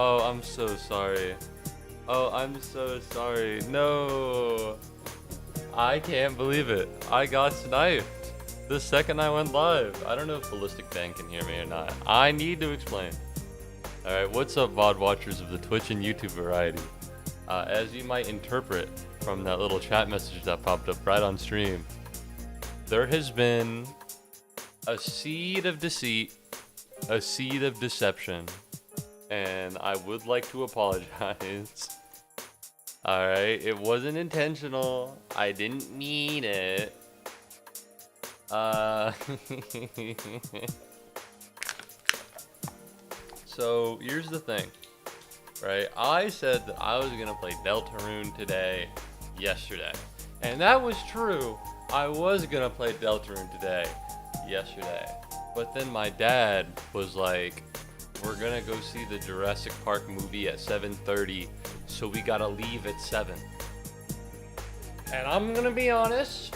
Oh, I'm so sorry. Oh, I'm so sorry. No. I can't believe it. I got sniped the second I went live. I don't know if Ballistic Bang can hear me or not. I need to explain. Alright, what's up, VOD watchers of the Twitch and YouTube variety? As you might interpret from that little chat message that popped up right on stream, there has been a seed of deceit, a seed of deception, and I would like to apologize. Alright, it wasn't intentional. I didn't mean it. So, here's the thing, right? I said that I was gonna play Deltarune today, yesterday. And that was true. I was gonna play Deltarune today, yesterday. But then my dad was like, we're gonna go see the Jurassic Park movie at 7:30, so we gotta leave at 7. And I'm gonna be honest,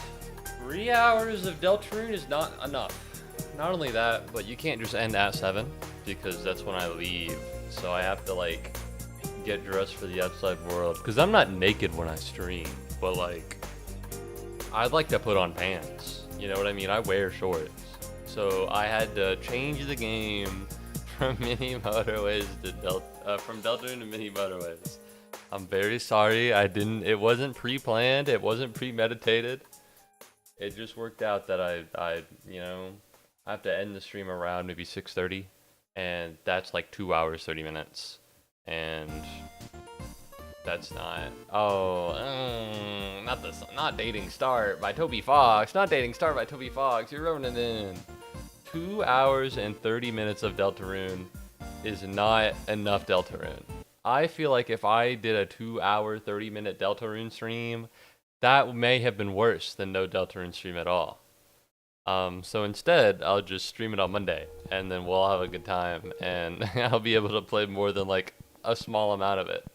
3 hours of Deltarune is not enough. Not only that, but you can't just end at 7, because that's when I leave. So I have to, like, get dressed for the outside world. Because I'm not naked when I stream, but, like, I'd like to put on pants. You know what I mean? I wear shorts. So I had to change the game from Mini Motorways to from Deltarune to Mini Motorways. I'm very sorry. It wasn't pre-planned. It wasn't premeditated. It just worked out that I have to end the stream around maybe 6:30, and that's like 2 hours 30 minutes, and that's not. Not Dating Start by Toby Fox. Not Dating Start by Toby Fox. You're rubbing it in. 2 hours and 30 minutes of Deltarune is not enough Deltarune. I feel like if I did a 2-hour 30-minute Deltarune stream, that may have been worse than no Deltarune stream at all. So instead, I'll just stream it on Monday, and then we'll have a good time, and I'll be able to play more than like a small amount of it.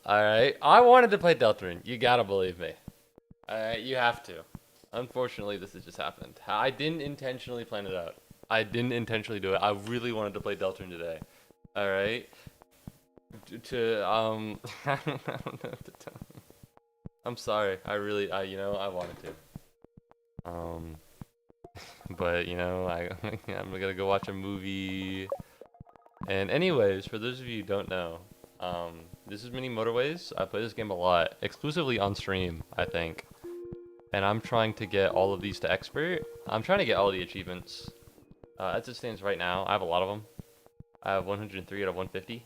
Alright, I wanted to play Deltarune. You gotta believe me. Alright, you have to. Unfortunately, this has just happened. I didn't intentionally plan it out. I didn't intentionally do it. I really wanted to play Deltarune today. Alright? I don't know what to tell you. I'm sorry. I wanted to. But, I'm gonna go watch a movie. And anyways, for those of you who don't know, this is Mini Motorways. I play this game a lot, exclusively on stream, I think. And I'm trying to get all of these to expert. I'm trying to get all the achievements. As it stands right now, I have a lot of them. I have 103 out of 150.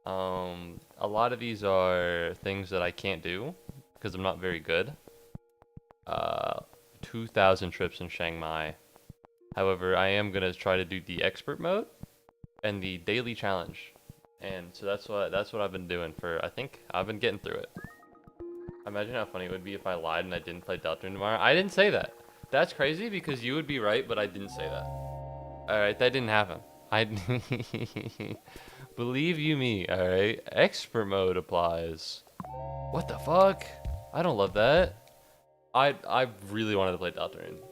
A lot of these are things that I can't do because I'm not very good. 2,000 trips in Chiang Mai. However, I am gonna try to do the expert mode and the daily challenge, and so that's what I've been doing I think I've been getting through it. Imagine how funny it would be if I lied and I didn't play Deltarune tomorrow. I didn't say that. That's crazy because you would be right, but I didn't say that. Alright, that didn't happen. Believe you me, alright? Expert mode applies. What the fuck? I don't love that. I really wanted to play Deltarune.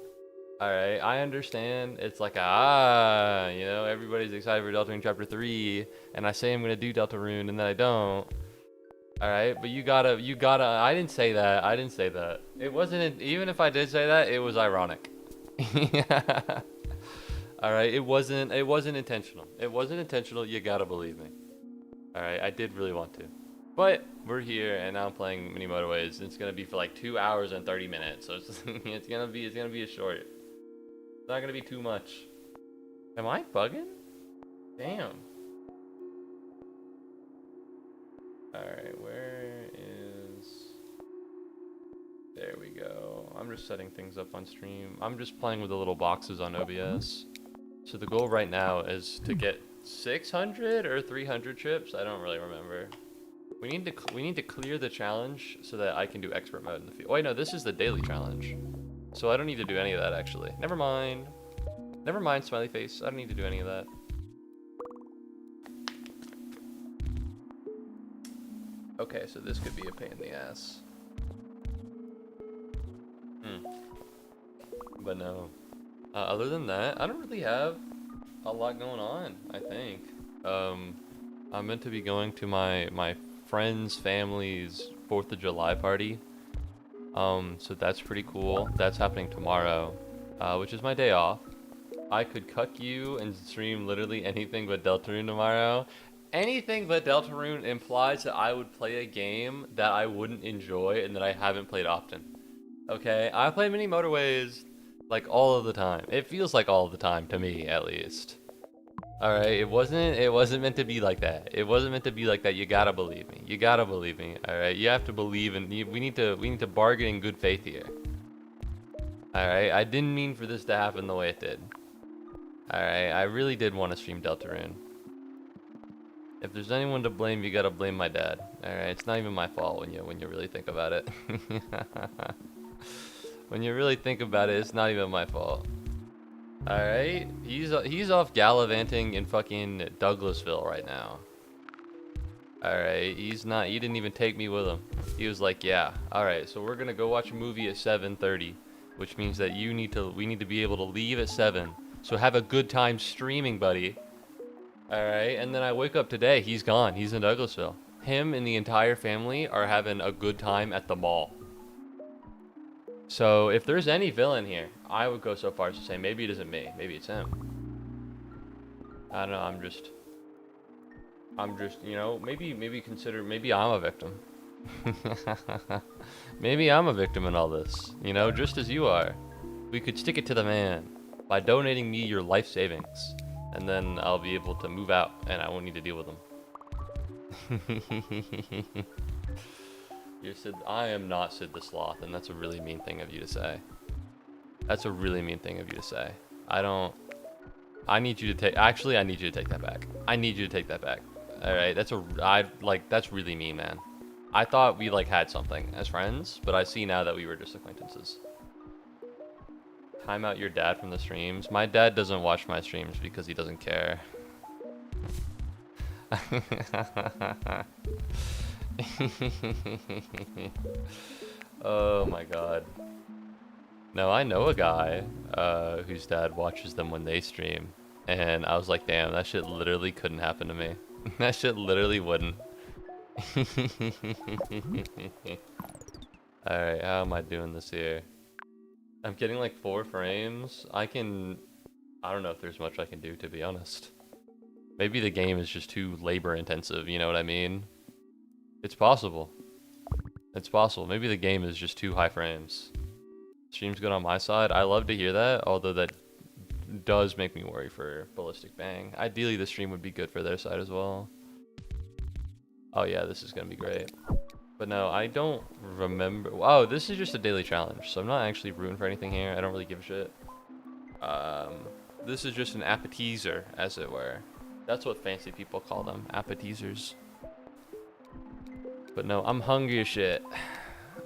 Alright, I understand. It's like, everybody's excited for Deltarune Chapter 3, and I say I'm gonna do Deltarune, and then I don't. Alright, but you gotta, I didn't say that. It wasn't, even if I did say that, it was ironic. Alright, it wasn't intentional. It wasn't intentional, you gotta believe me. Alright, I did really want to. But, we're here, and now I'm playing Mini Motorways. It's gonna be for like 2 hours and 30 minutes, so it's gonna be a short. It's not gonna be too much. Am I bugging? Damn. Alright, where is... There we go. I'm just setting things up on stream. I'm just playing with the little boxes on OBS. So the goal right now is to get 600 or 300 trips. I don't really remember. We need to clear the challenge so that I can do expert mode in the field. Oh wait, no, this is the daily challenge. So I don't need to do any of that actually. Never mind. Never mind, smiley face. I don't need to do any of that. Okay, so this could be a pain in the ass. But no. Other than that, I don't really have a lot going on, I think. I'm meant to be going to my friend's family's 4th of July party. So that's pretty cool. That's happening tomorrow, which is my day off. I could cuck you and stream literally anything but Deltarune tomorrow. Anything but Deltarune implies that I would play a game that I wouldn't enjoy and that I haven't played often. Okay, I play mini Motorways like all of the time. It feels like all of the time to me, at least. All right, it wasn't meant to be like that. It wasn't meant to be like that. You gotta believe me. You gotta believe me. All right, you have to believe in. We need to bargain in good faith here. All right, I didn't mean for this to happen the way it did. All right, I really did want to stream Deltarune. If there's anyone to blame, you gotta blame my dad. All right, it's not even my fault when you really think about it. When you really think about it, it's not even my fault. All right, he's off gallivanting in fucking Douglasville right now. All right, he's not. He didn't even take me with him. He was like, "Yeah, all right, so we're gonna go watch a movie at 7:30, which means that we need to be able to leave at 7. So have a good time streaming, buddy." All right, and then I wake up today. He's gone. He's in Douglasville. Him and the entire family are having a good time at the mall. So if there's any villain here, I would go so far as to say maybe it isn't me, maybe it's him. I don't know. I'm just, maybe consider, maybe I'm a victim. Maybe I'm a victim in all this, just as you are. We could stick it to the man by donating me your life savings, and then I'll be able to move out and I won't need to deal with them. You're Sid. I am not Sid the Sloth, and that's a really mean thing of you to say. That's a really mean thing of you to say. I need you to take. Actually, I need you to take that back. I need you to take that back. All right. That's really mean, man. I thought we had something as friends, but I see now that we were just acquaintances. Time out your dad from the streams. My dad doesn't watch my streams because he doesn't care. Oh my god. No, I know a guy whose dad watches them when they stream, and I was like, damn, that shit literally couldn't happen to me. That shit literally wouldn't. Alright, how am I doing this here? I'm getting like 4 frames. I don't know if there's much I can do, to be honest. Maybe the game is just too labor intensive, you know what I mean? It's possible. It's possible. Maybe the game is just too high frames. Stream's good on my side. I love to hear that, although that does make me worry for Ballistic Bang. Ideally, the stream would be good for their side as well. Oh yeah, this is gonna be great. But no, I don't remember. Oh, this is just a daily challenge, so I'm not actually rooting for anything here. I don't really give a shit. This is just an appetizer, as it were. That's what fancy people call them, appetizers. But no, I'm hungry as shit.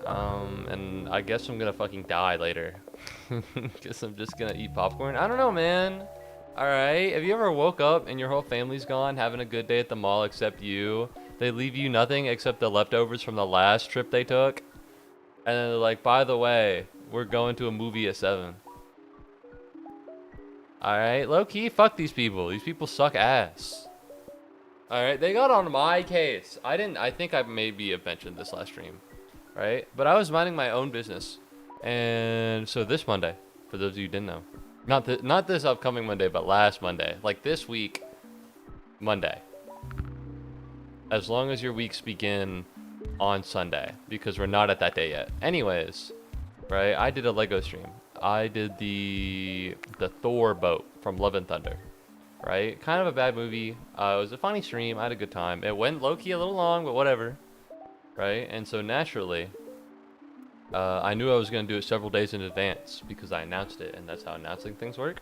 And I guess I'm gonna fucking die later. Guess I'm just gonna eat popcorn. I don't know, man. Alright, have you ever woke up and your whole family's gone, having a good day at the mall except you? They leave you nothing except the leftovers from the last trip they took? And then they're like, by the way, we're going to a movie at 7. Alright, low key, fuck these people. These people suck ass. Alright, they got on my case. I think I maybe have mentioned this last stream. Right? But I was minding my own business. And so this Monday, for those of you who didn't know. Not this upcoming Monday, but last Monday. Like this week, Monday. As long as your weeks begin on Sunday. Because we're not at that day yet. Anyways, right? I did a Lego stream. I did the Thor boat from Love and Thunder. Right? Kind of a bad movie. It was a funny stream. I had a good time. It went low-key a little long, but whatever. Right? And so naturally, I knew I was going to do it several days in advance because I announced it, and that's how announcing things work.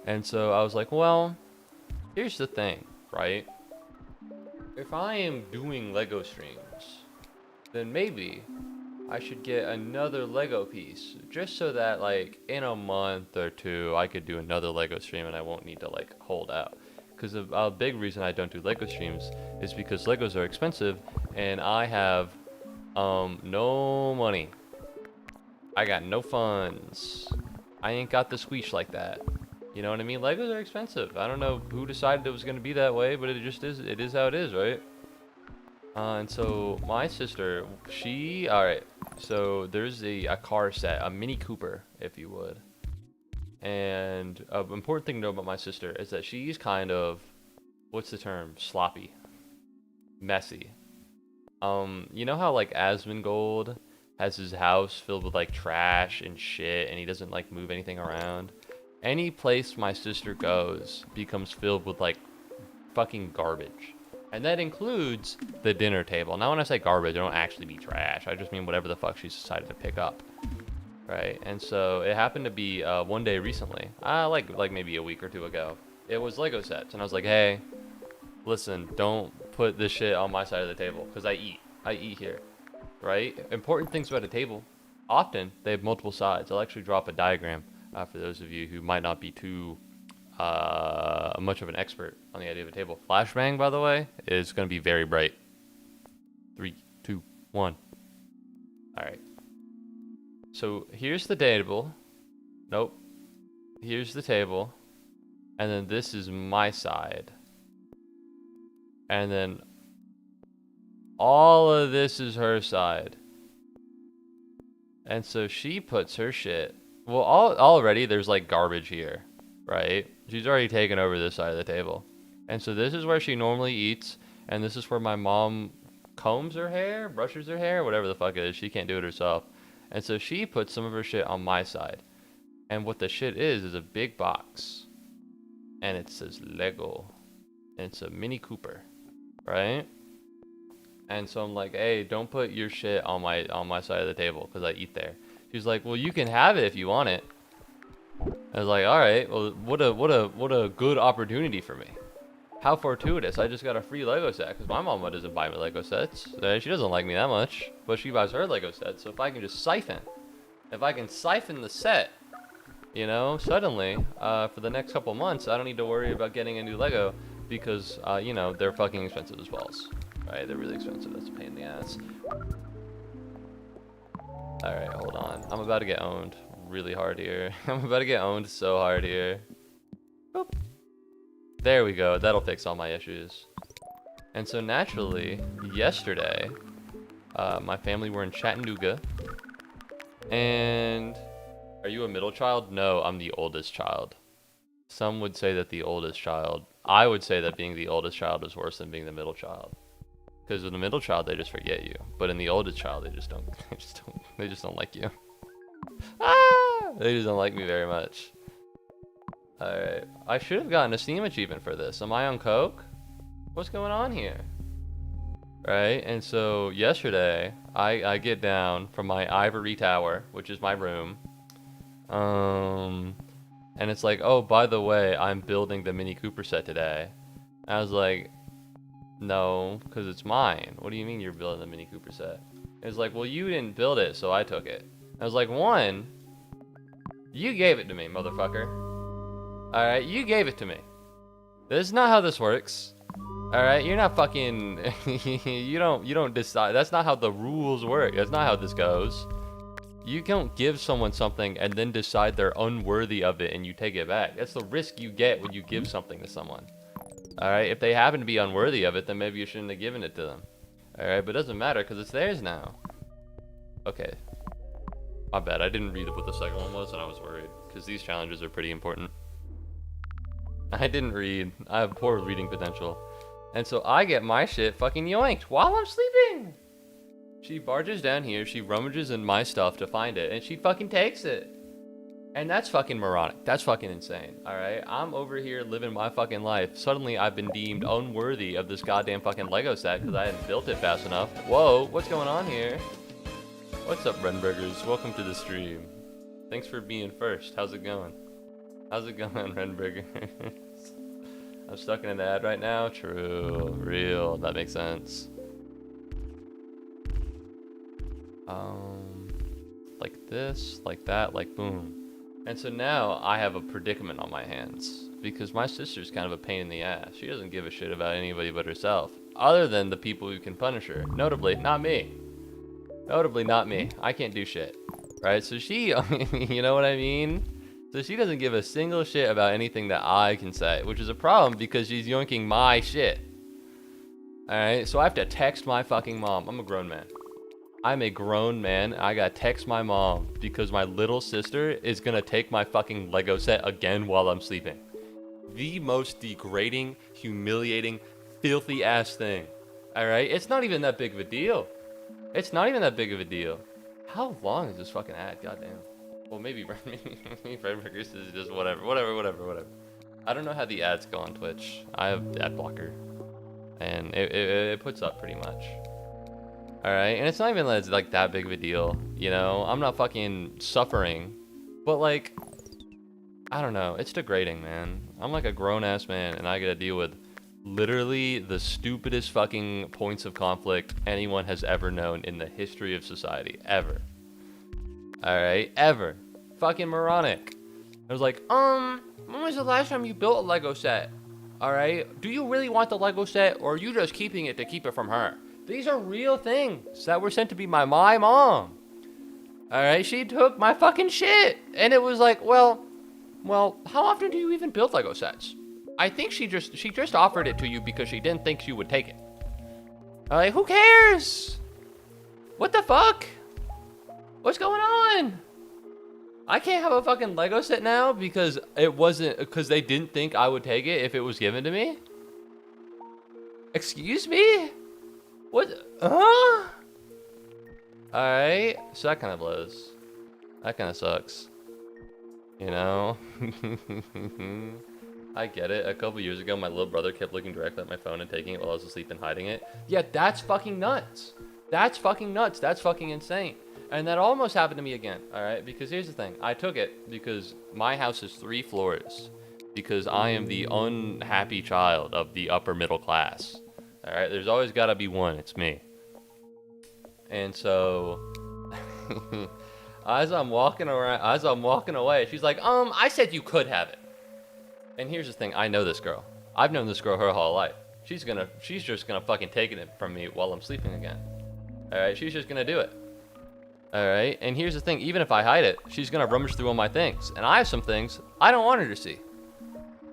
And so I was like, well, here's the thing, right? If I am doing Lego streams, then maybe I should get another Lego piece just so that like in a month or 2 I could do another Lego stream and I won't need to like hold out. Because a big reason I don't do Lego streams is because Legos are expensive and I have no money. I got no funds. I ain't got the squeeze like that. You know what I mean? Legos are expensive. I don't know who decided it was going to be that way, but it just is. It is how it is, right? And so my sister, all right. So there's a car set, a Mini Cooper, if you would. And an important thing to know about my sister is that she's kind of, what's the term? Sloppy, messy. You know how like Asmongold has his house filled with like trash and shit, and he doesn't like move anything around. Any place my sister goes becomes filled with like fucking garbage. And that includes the dinner table. Now when I say garbage, I don't actually mean trash. I just mean whatever the fuck she's decided to pick up. Right? And so it happened to be one day recently, like maybe a week or two ago. It was Lego sets. And I was like, hey, listen, don't put this shit on my side of the table. Because I eat here. Right? Important things about a table. Often, they have multiple sides. I'll actually drop a diagram for those of you who might not be too much of an expert on the idea of a table. Flashbang, by the way, is going to be very bright. 3, 2, 1. All right. So here's the table. Nope. Here's the table. And then this is my side. And then all of this is her side. And so she puts her shit. Well, already there's like garbage here, right? She's already taken over this side of the table. And so this is where she normally eats. And this is where my mom combs her hair, brushes her hair, whatever the fuck it is. She can't do it herself. And so she puts some of her shit on my side. And what the shit is a big box. And it says Lego. And it's a Mini Cooper, right? And so I'm like, hey, don't put your shit on my side of the table because I eat there. She's like, well, you can have it if you want it. I was like, all right, well, what a good opportunity for me. How fortuitous. I just got a free Lego set because my mama doesn't buy me Lego sets. She doesn't like me that much, but she buys her Lego sets. So if I can just siphon the set, you know, suddenly, for the next couple months, I don't need to worry about getting a new Lego because, you know, they're fucking expensive as balls. Right? They're really expensive. That's a pain in the ass. Alright, hold on. I'm about to get owned really hard here. I'm about to get owned so hard here. Boop. There we go. That'll fix all my issues. And so naturally, yesterday, my family were in Chattanooga. And are you a middle child? No, I'm the oldest child. Some would say that the oldest child. I would say that being the oldest child is worse than being the middle child. Because with the middle child, they just forget you. But in the oldest child, they just don't like you. They just don't like me very much. Alright. I should have gotten a Steam achievement for this. Am I on coke? What's going on here? Right? And so yesterday, I get down from my ivory tower, which is my room. And it's like, oh, by the way, I'm building the Mini Cooper set today. I was like, no, because it's mine. What do you mean you're building the Mini Cooper set? It was like, well, you didn't build it, so I took it. I was like, one, you gave it to me, motherfucker. Alright, you gave it to me. This is not how this works. Alright, you're not fucking... you don't decide. That's not how the rules work. That's not how this goes. You don't give someone something and then decide they're unworthy of it and you take it back. That's the risk you get when you give something to someone. Alright, if they happen to be unworthy of it, then maybe you shouldn't have given it to them. Alright, but it doesn't matter because it's theirs now. Okay. My bad, I didn't read what the second one was and I was worried. Because these challenges are pretty important. I didn't read. I have poor reading potential. And so I get my shit fucking yoinked while I'm sleeping! She barges down here, she rummages in my stuff to find it, and she fucking takes it. And that's fucking moronic. That's fucking insane, alright? I'm over here living my fucking life. Suddenly, I've been deemed unworthy of this goddamn fucking Lego set because I hadn't built it fast enough. Whoa, what's going on here? What's up, Renburgers? Welcome to the stream. Thanks for being first. How's it going? How's it going, Renburgers? I'm stuck in an ad right now? True. Real. That makes sense. Like this, like that, like boom. And so now I have a predicament on my hands because my sister's kind of a pain in the ass. She doesn't give a shit about anybody but herself, other than the people who can punish her. Notably, not me. Notably, not me. I can't do shit, right? So she, you know what I mean? So she doesn't give a single shit about anything that I can say, which is a problem because she's yoinking my shit. Alright, so I have to text my fucking mom. I'm a grown man. I'm a grown man. I gotta text my mom because my little sister is gonna take my fucking Lego set again while I'm sleeping. The most degrading, humiliating, filthy ass thing. Alright, it's not even that big of a deal. It's not even that big of a deal. How long is this fucking ad? Goddamn. Well, maybe Fred Burgers is just whatever. I don't know how the ads go on Twitch. I have ad blocker, and it puts up pretty much. All right, and it's not even like that big of a deal, you know. I'm not fucking suffering, but like, I don't know. It's degrading, man. I'm like a grown ass man, and I gotta deal with literally the stupidest fucking points of conflict anyone has ever known in the history of society, ever. Alright, ever. Fucking moronic. I was like, when was the last time you built a Lego set? Alright, do you really want the Lego set, or are you just keeping it to keep it from her? These are real things that were sent to be by my mom. Alright, she took my fucking shit. And it was like, well, how often do you even build Lego sets? I think she just offered it to you because she didn't think you would take it. I'm like, who cares? What the fuck? What's going on? I can't have a fucking Lego set now because they didn't think I would take it if it was given to me? Excuse me? What? Alright, so that kind of blows. That kind of sucks. You know? I get it. A couple years ago, my little brother kept looking directly at my phone and taking it while I was asleep and hiding it. Yeah, that's fucking nuts. That's fucking nuts. That's fucking insane. And that almost happened to me again, alright? Because here's the thing. I took it because my house is 3 floors. Because I am the unhappy child of the upper middle class. Alright? There's always gotta be one. It's me. And so... as I'm walking away, she's like, I said you could have it. And here's the thing, I know this girl. I've known this girl her whole life. She's just gonna fucking take it from me while I'm sleeping again. Alright, she's just gonna do it. Alright, and here's the thing, even if I hide it, she's gonna rummage through all my things. And I have some things I don't want her to see.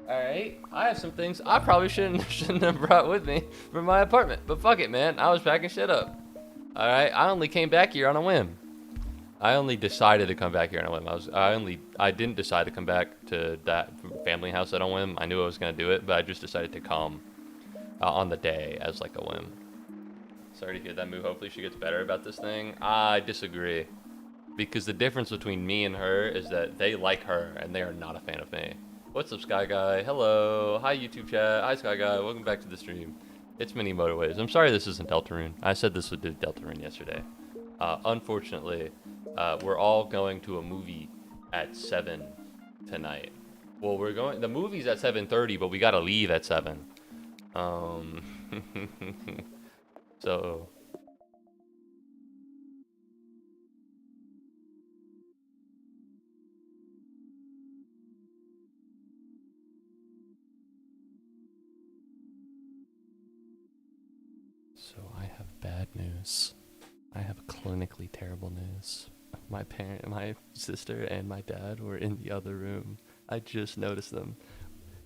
Alright, I have some things I probably shouldn't have brought with me from my apartment. But fuck it, man, I was packing shit up. Alright, I only came back here on a whim. I only decided to come back here on a whim. I didn't decide to come back to that family house on a whim. I knew I was gonna do it, but I just decided to come on the day as like a whim. Sorry to hear that, Moo. Hopefully she gets better about this thing. I disagree, because the difference between me and her is that they like her and they are not a fan of me. What's up, Sky Guy? Hello. Hi, YouTube chat. Hi, Sky Guy. Welcome back to the stream. It's Mini Motorways. I'm sorry this isn't Deltarune. I said this would do Deltarune yesterday. Unfortunately, we're all going to a movie at 7 tonight. Well, the movie's at 7:30, but we gotta leave at 7. So. So I have bad news. I have clinically terrible news. My sister and my dad were in the other room. I just noticed them.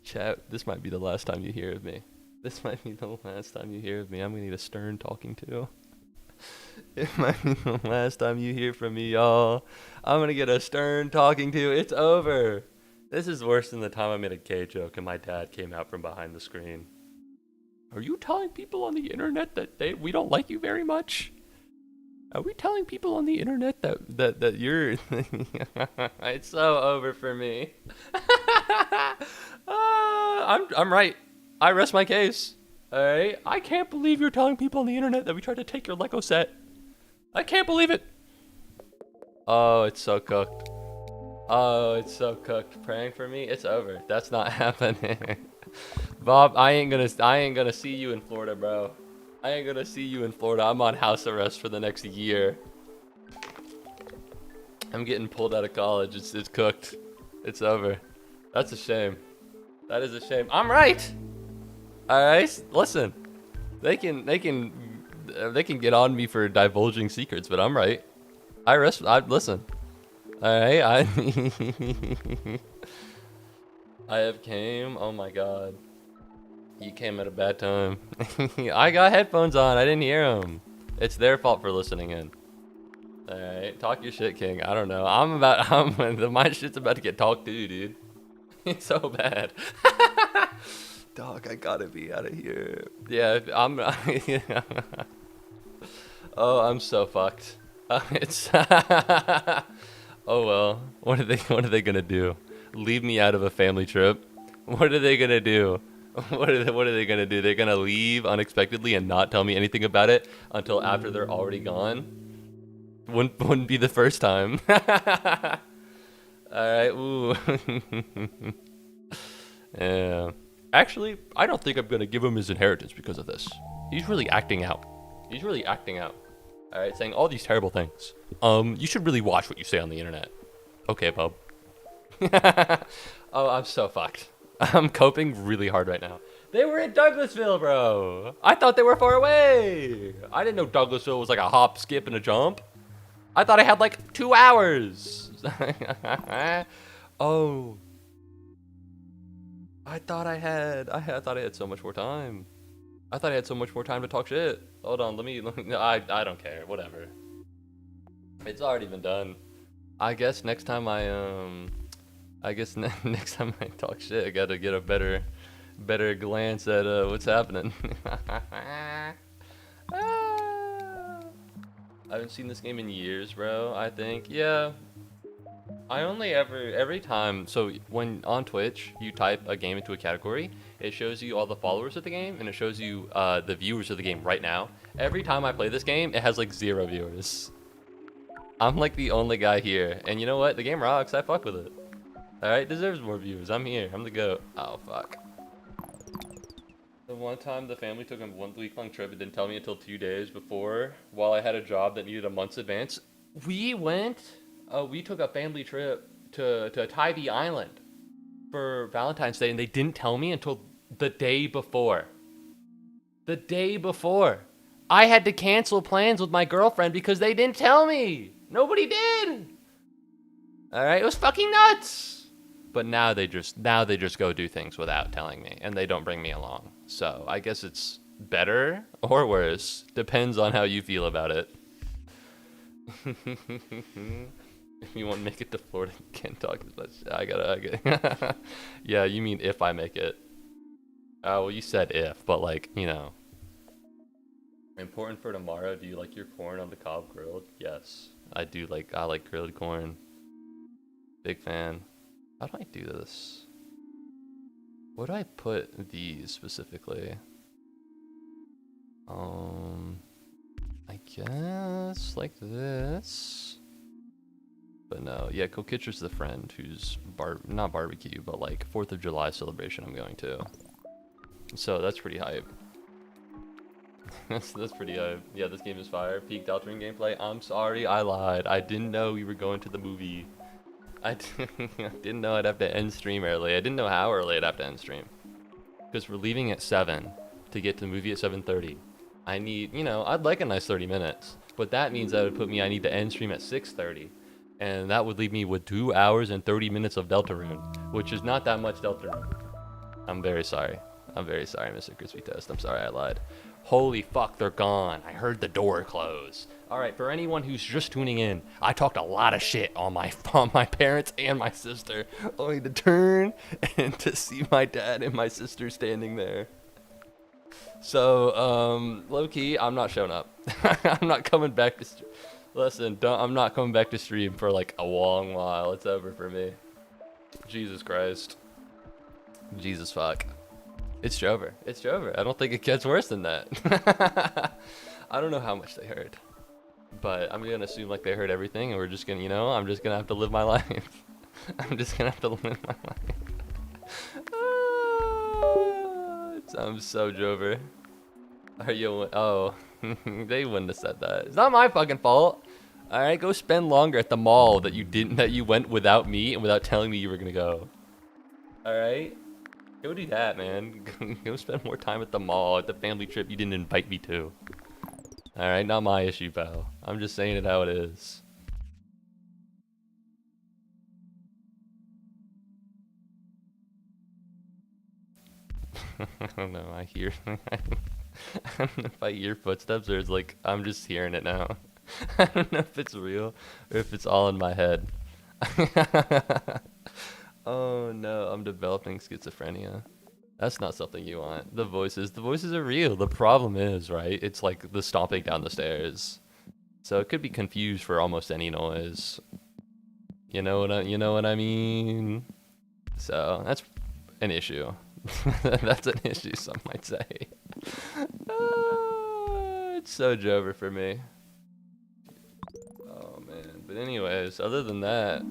Chat, this might be the last time you hear of me. This might be the last time you hear of me. I'm gonna need a stern talking to. It might be the last time you hear from me, y'all. I'm gonna get a stern talking to. It's over. This is worse than the time I made a gay joke and my dad came out from behind the screen. Are you telling people on the internet that we don't like you very much? Are we telling people on the internet that you're... It's so over for me. I'm right. I rest my case. Alright? I can't believe you're telling people on the internet that we tried to take your Lego set. I can't believe it. Oh, it's so cooked. Oh, it's so cooked. Praying for me? It's over. That's not happening. Bob, I ain't gonna see you in Florida, bro. I ain't gonna see you in Florida. I'm on house arrest for the next year. I'm getting pulled out of college. It's cooked. It's over. That's a shame. That is a shame. I'm right. All right. Listen, they can get on me for divulging secrets, but I'm right. Listen. Alright, I have came. Oh my god. You came at a bad time. I got headphones on. I didn't hear them. It's their fault for listening in. Alright, talk your shit, King. I don't know. My shit's about to get talked to, dude. It's so bad. Dog, I gotta be out of here. Yeah, Oh, I'm so fucked. It's. Oh well. What are they gonna do? Leave me out of a family trip? What are they gonna do? What are they gonna do? They're gonna leave unexpectedly and not tell me anything about it until after they're already gone? Wouldn't be the first time. Alright, ooh. Yeah. Actually, I don't think I'm gonna give him his inheritance because of this. He's really acting out. He's really acting out. Alright, saying all these terrible things. You should really watch what you say on the internet. Okay, bub. Oh, I'm so fucked. I'm coping really hard right now. They were in Douglasville, bro. I thought they were far away. I didn't know Douglasville was like a hop, skip, and a jump. I thought I had like 2 hours. Oh. I thought I had so much more time. I thought I had so much more time to talk shit. Hold on, let me I don't care, whatever. It's already been done. I guess next time next time I talk shit, I gotta get a better glance at what's happening. I haven't seen this game in years, bro. I think, yeah. I only every time, so when on Twitch you type a game into a category, it shows you all the followers of the game and it shows you the viewers of the game right now. Every time I play this game, it has like 0 viewers. I'm like the only guy here, and you know what? The game rocks. I fuck with it. All right, deserves more views. I'm here. I'm the goat. Oh fuck. The one time the family took a 1 week-long trip and didn't tell me until 2 days before, while I had a job that needed a month's advance. We took a family trip to Tybee Island for Valentine's Day, and they didn't tell me until the day before. The day before. I had to cancel plans with my girlfriend because they didn't tell me. Nobody did. All right, it was fucking nuts. But now they just go do things without telling me, and they don't bring me along. So I guess it's better or worse. Depends on how you feel about it. If you want to make it to Florida, you can't talk as much. I gotta. Yeah, you mean if I make it. Oh, well, you said if, but like, you know. Important for tomorrow, do you like your corn on the cob grilled? Yes, I do. I like grilled corn. Big fan. How do I do this? What do I put these specifically? I guess like this. But no, yeah, Kokitcher's the friend who's not barbecue, but like 4th of July celebration I'm going to. So that's pretty hype. That's pretty hype. Yeah, this game is fire. Peak Deltarune gameplay. I'm sorry, I lied. I didn't know we were going to the movie. I didn't know I'd have to end stream early. I didn't know how early I'd have to end stream. Because we're leaving at 7 to get to the movie at 7:30. I need, you know, I'd like a nice 30 minutes. But that means that would put me, I need to end stream at 6:30. And that would leave me with 2 hours and 30 minutes of Deltarune, which is not that much Deltarune. I'm very sorry. I'm very sorry, Mr. Crispy Toast. I'm sorry I lied. Holy fuck, they're gone. I heard the door close. All right, for anyone who's just tuning in, I talked a lot of shit on my parents and my sister, only to turn and to see my dad and my sister standing there. So, low-key, I'm not showing up. I'm not coming back to stream. Listen, I'm not coming back to stream for like a long while. It's over for me. Jesus Christ. Jesus fuck. It's over. It's over. I don't think it gets worse than that. I don't know how much they heard. But I'm going to assume like they heard everything, and we're just going to, you know, I'm just going to have to live my life. I'm just going to have to live my life. I'm so Jover. Are you? Oh, they wouldn't have said that. It's not my fucking fault. All right, go spend longer at the mall that you went without me and without telling me you were going to go. All right? Go do that, man. Go spend more time at the mall, at the family trip you didn't invite me to. Alright, not my issue, pal. I'm just saying it how it is. I don't know. I hear. I don't know if I hear footsteps or it's like I'm just hearing it now. I don't know if it's real or if it's all in my head. Oh no, I'm developing schizophrenia. That's not something you want. The voices are real. The problem is, right? It's like the stomping down the stairs. So it could be confused for almost any noise. You know what I mean? So that's an issue. That's an issue, some might say. It's so Jover for me. Oh man. But anyways, other than that,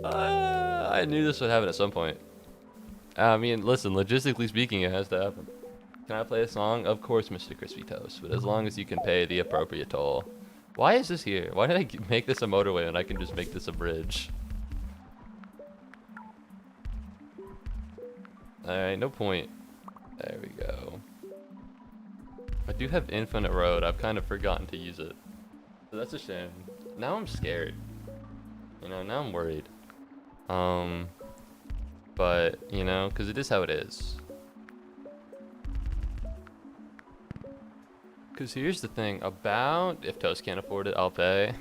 I knew this would happen at some point. I mean, listen, logistically speaking, it has to happen. Can I play a song? Of course, Mr. Crispy Toast, but as long as you can pay the appropriate toll. Why is this here? Why did I make this a motorway when I can just make this a bridge? Alright, no point. There we go. I do have Infinite Road. I've kind of forgotten to use it. So that's a shame. Now I'm scared. You know, now I'm worried. But, you know, because it is how it is. Because here's the thing about, if Toast can't afford it, I'll pay.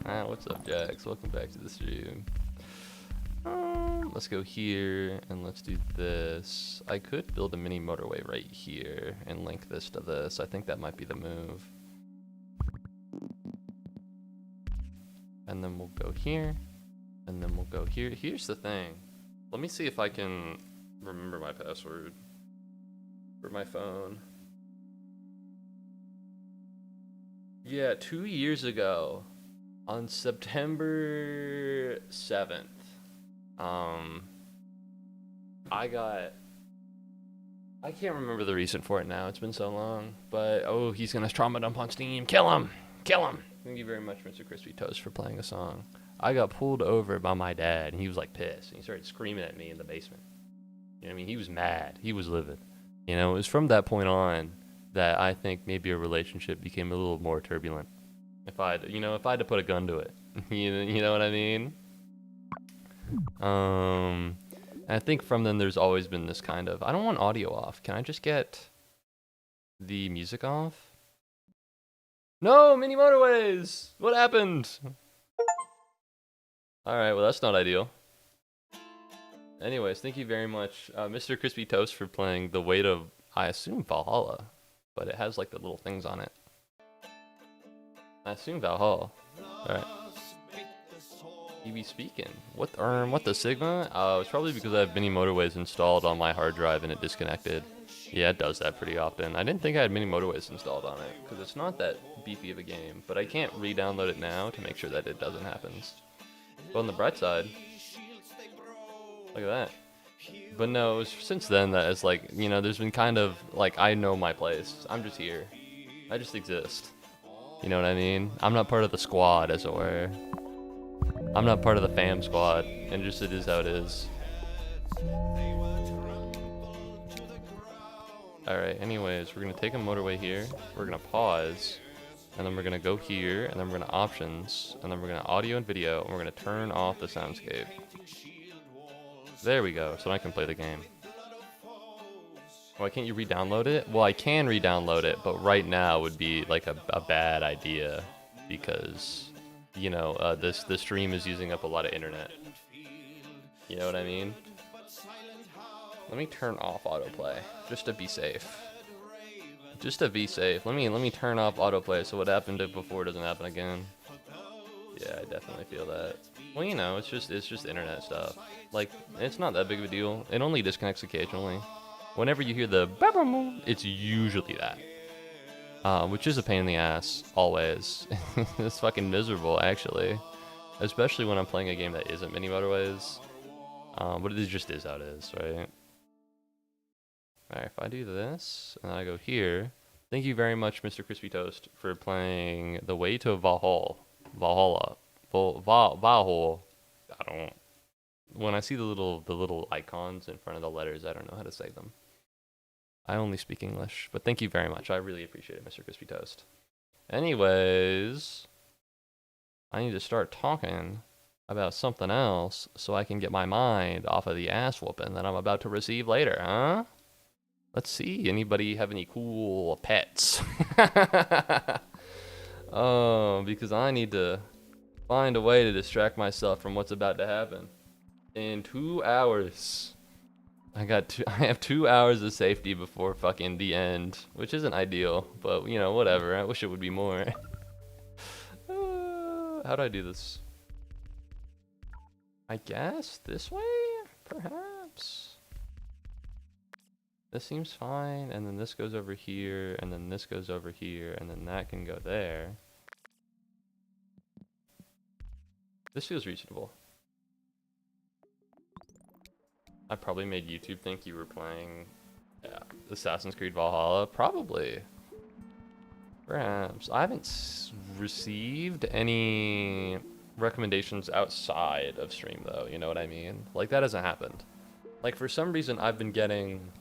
What's up, Jax? Welcome back to the stream. Let's go here and let's do this. I could build a mini motorway right here and link this to this. I think that might be the move. And then we'll go here. And then we'll go here. Here's the thing. Let me see if I can remember my password for my phone. Yeah, 2 years ago, on September 7th, I can't remember the reason for it now. It's been so long. But, oh, he's going to trauma dump on Steam. Kill him! Kill him! Thank you very much, Mr. Crispy Toast, for playing a song. I got pulled over by my dad, and he was, like, pissed. And he started screaming at me in the basement. You know what I mean? He was mad. He was livid. You know, it was from that point on that I think maybe a relationship became a little more turbulent. If I had to put a gun to it. You know what I mean? And I think from then there's always been this kind of, I don't want audio off. Can I just get the music off? No, mini motorways! What happened? Alright, well that's not ideal. Anyways, thank you very much, Mr. Crispy Toast, for playing The Weight of, I assume, Valhalla. But it has like the little things on it. I assume Valhalla. Alright. You be speaking. What the Sigma? It's probably because I have mini motorways installed on my hard drive and it disconnected. Yeah, it does that pretty often. I didn't think I had mini motorways installed on it, because it's not that beefy of a game. But I can't re-download it now to make sure that it doesn't happen. But on the bright side, look at that. But no, it was since then that it's like, you know, there's been kind of, like, I know my place. I'm just here. I just exist. You know what I mean? I'm not part of the squad, as it were. I'm not part of the fam squad, and just it is how it is. Alright, anyways, we're gonna take a motorway here. We're gonna pause. And then we're gonna go here, and then we're gonna options. And then we're gonna audio and video, and we're gonna turn off the soundscape. There we go, so I can play the game. Why can't you re-download it? Well, I can re-download it, but right now would be like a bad idea because, you know, the stream is using up a lot of internet. You know what I mean? Let me turn off autoplay just to be safe. Just to be safe. Let me turn off autoplay so what happened before doesn't happen again. Yeah, I definitely feel that. Well, you know, it's just internet stuff. Like, it's not that big of a deal. It only disconnects occasionally. Whenever you hear the ba-ba-boom, it's usually that. Which is a pain in the ass, always. It's fucking miserable, actually. Especially when I'm playing a game that isn't mini motorways. But it just is how it is, right? Alright, if I do this, and I go here, thank you very much, Mr. Crispy Toast, for playing The Way to Valhalla. Valhalla. Valhalla. I don't. When I see the little icons in front of the letters, I don't know how to say them. I only speak English, but thank you very much. I really appreciate it, Mr. Crispy Toast. Anyways, I need to start talking about something else so I can get my mind off of the ass whooping that I'm about to receive later, huh? Let's see. Anybody have any cool pets? Oh, because I need to find a way to distract myself from what's about to happen. In 2 hours. I have 2 hours of safety before fucking the end, which isn't ideal, but you know, whatever. I wish it would be more. How do I do this? I guess this way? Perhaps? This seems fine, and then this goes over here, and then this goes over here, and then that can go there. This feels reasonable. I probably made YouTube think you were playing Assassin's Creed Valhalla. Probably. Perhaps. I haven't received any recommendations outside of stream, though. You know what I mean? Like, that hasn't happened. Like, for some reason, I've been getting...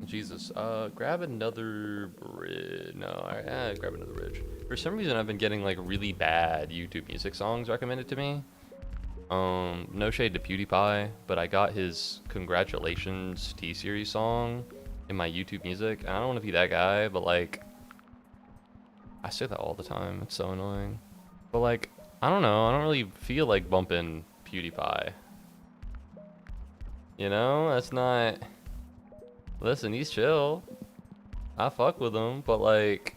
Jesus. Grab another bridge. No, grab another bridge. For some reason, I've been getting, like, really bad YouTube music songs recommended to me. No shade to PewDiePie, but I got his Congratulations T-Series song in my YouTube music. I don't want to be that guy, but like, I say that all the time. It's so annoying. But like, I don't know. I don't really feel like bumping PewDiePie. You know, that's not... Listen, he's chill. I fuck with him, but like,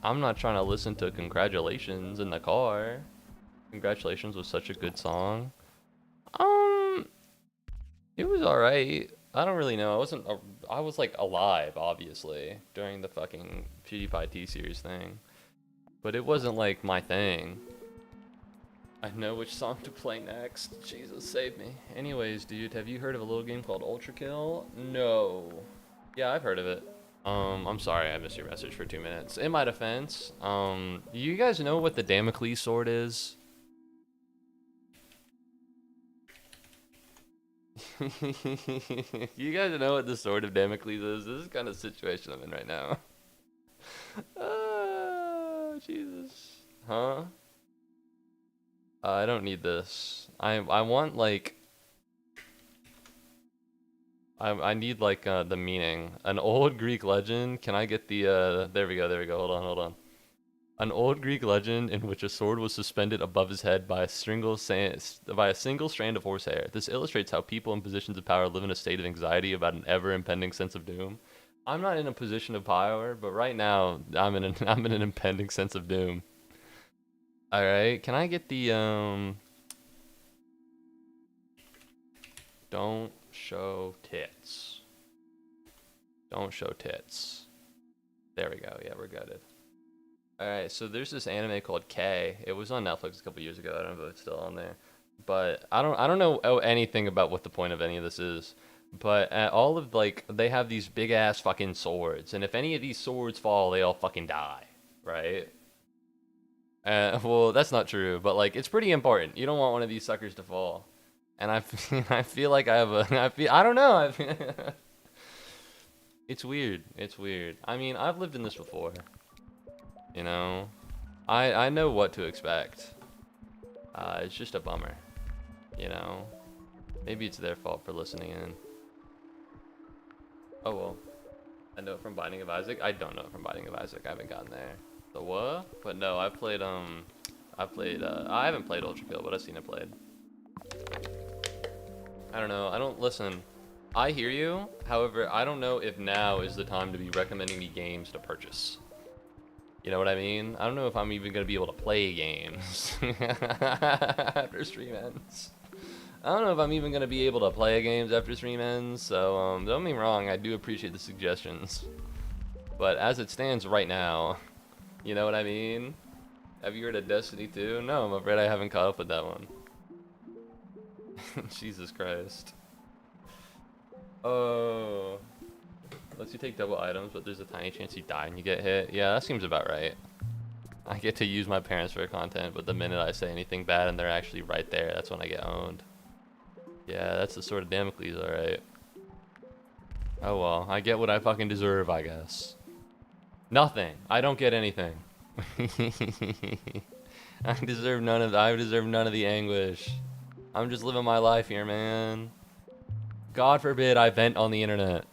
I'm not trying to listen to Congratulations in the car. Congratulations was such a good song. It was alright. I don't really know. I was like alive, obviously, during the fucking PewDiePie T-Series thing. But it wasn't like my thing. I know which song to play next. Jesus, save me. Anyways, dude, have you heard of a little game called Ultra Kill? No. Yeah, I've heard of it. I'm sorry I missed your message for 2 minutes. In my defense, you guys know what the Damocles sword is? You guys know what the sword of Damocles is? This is the kind of situation I'm in right now. Oh, Jesus. Huh? I don't need this. I want like... I need like the meaning. An old Greek legend. Can I get the there we go, hold on. An old Greek legend in which a sword was suspended above his head by a single strand of horsehair. This illustrates how people in positions of power live in a state of anxiety about an ever-impending sense of doom. I'm not in a position of power, but right now I'm in an impending sense of doom. All right, can I get the don't show tits. Don't show tits. There we go. Yeah, we're gutted. Alright, so there's this anime called K. It was on Netflix a couple years ago. I don't know if it's still on there. But I don't know anything about what the point of any of this is. But all of like they have these big ass fucking swords, and if any of these swords fall, they all fucking die, right? Well, that's not true, but like it's pretty important. You don't want one of these suckers to fall. And I feel like I have I don't know. It's weird. It's weird. I mean, I've lived in this before. You know, I know what to expect. It's just a bummer, you know. Maybe it's their fault for listening in. Oh well. I know it from Binding of Isaac. I don't know it from Binding of Isaac. I haven't gotten there. The what? But no, I've played I haven't played Ultra Kill, but I've seen it played. I don't know. I don't listen. I hear you. However, I don't know if now is the time to be recommending me games to purchase. You know what I mean? I don't know if I'm even going to be able to play games after stream ends. I don't know if I'm even going to be able to play games after stream ends, so don't get me wrong, I do appreciate the suggestions. But as it stands right now, you know what I mean? Have you heard of Destiny 2? No, I'm afraid I haven't caught up with that one. Jesus Christ. Oh... Lets you take double items, but there's a tiny chance you die and you get hit. Yeah, that seems about right. I get to use my parents for content, but the minute I say anything bad and they're actually right there, that's when I get owned. Yeah, that's the sword of Damocles, alright. Oh well, I get what I fucking deserve, I guess. Nothing. I don't get anything. I deserve none of the anguish. I'm just living my life here, man. God forbid I vent on the internet.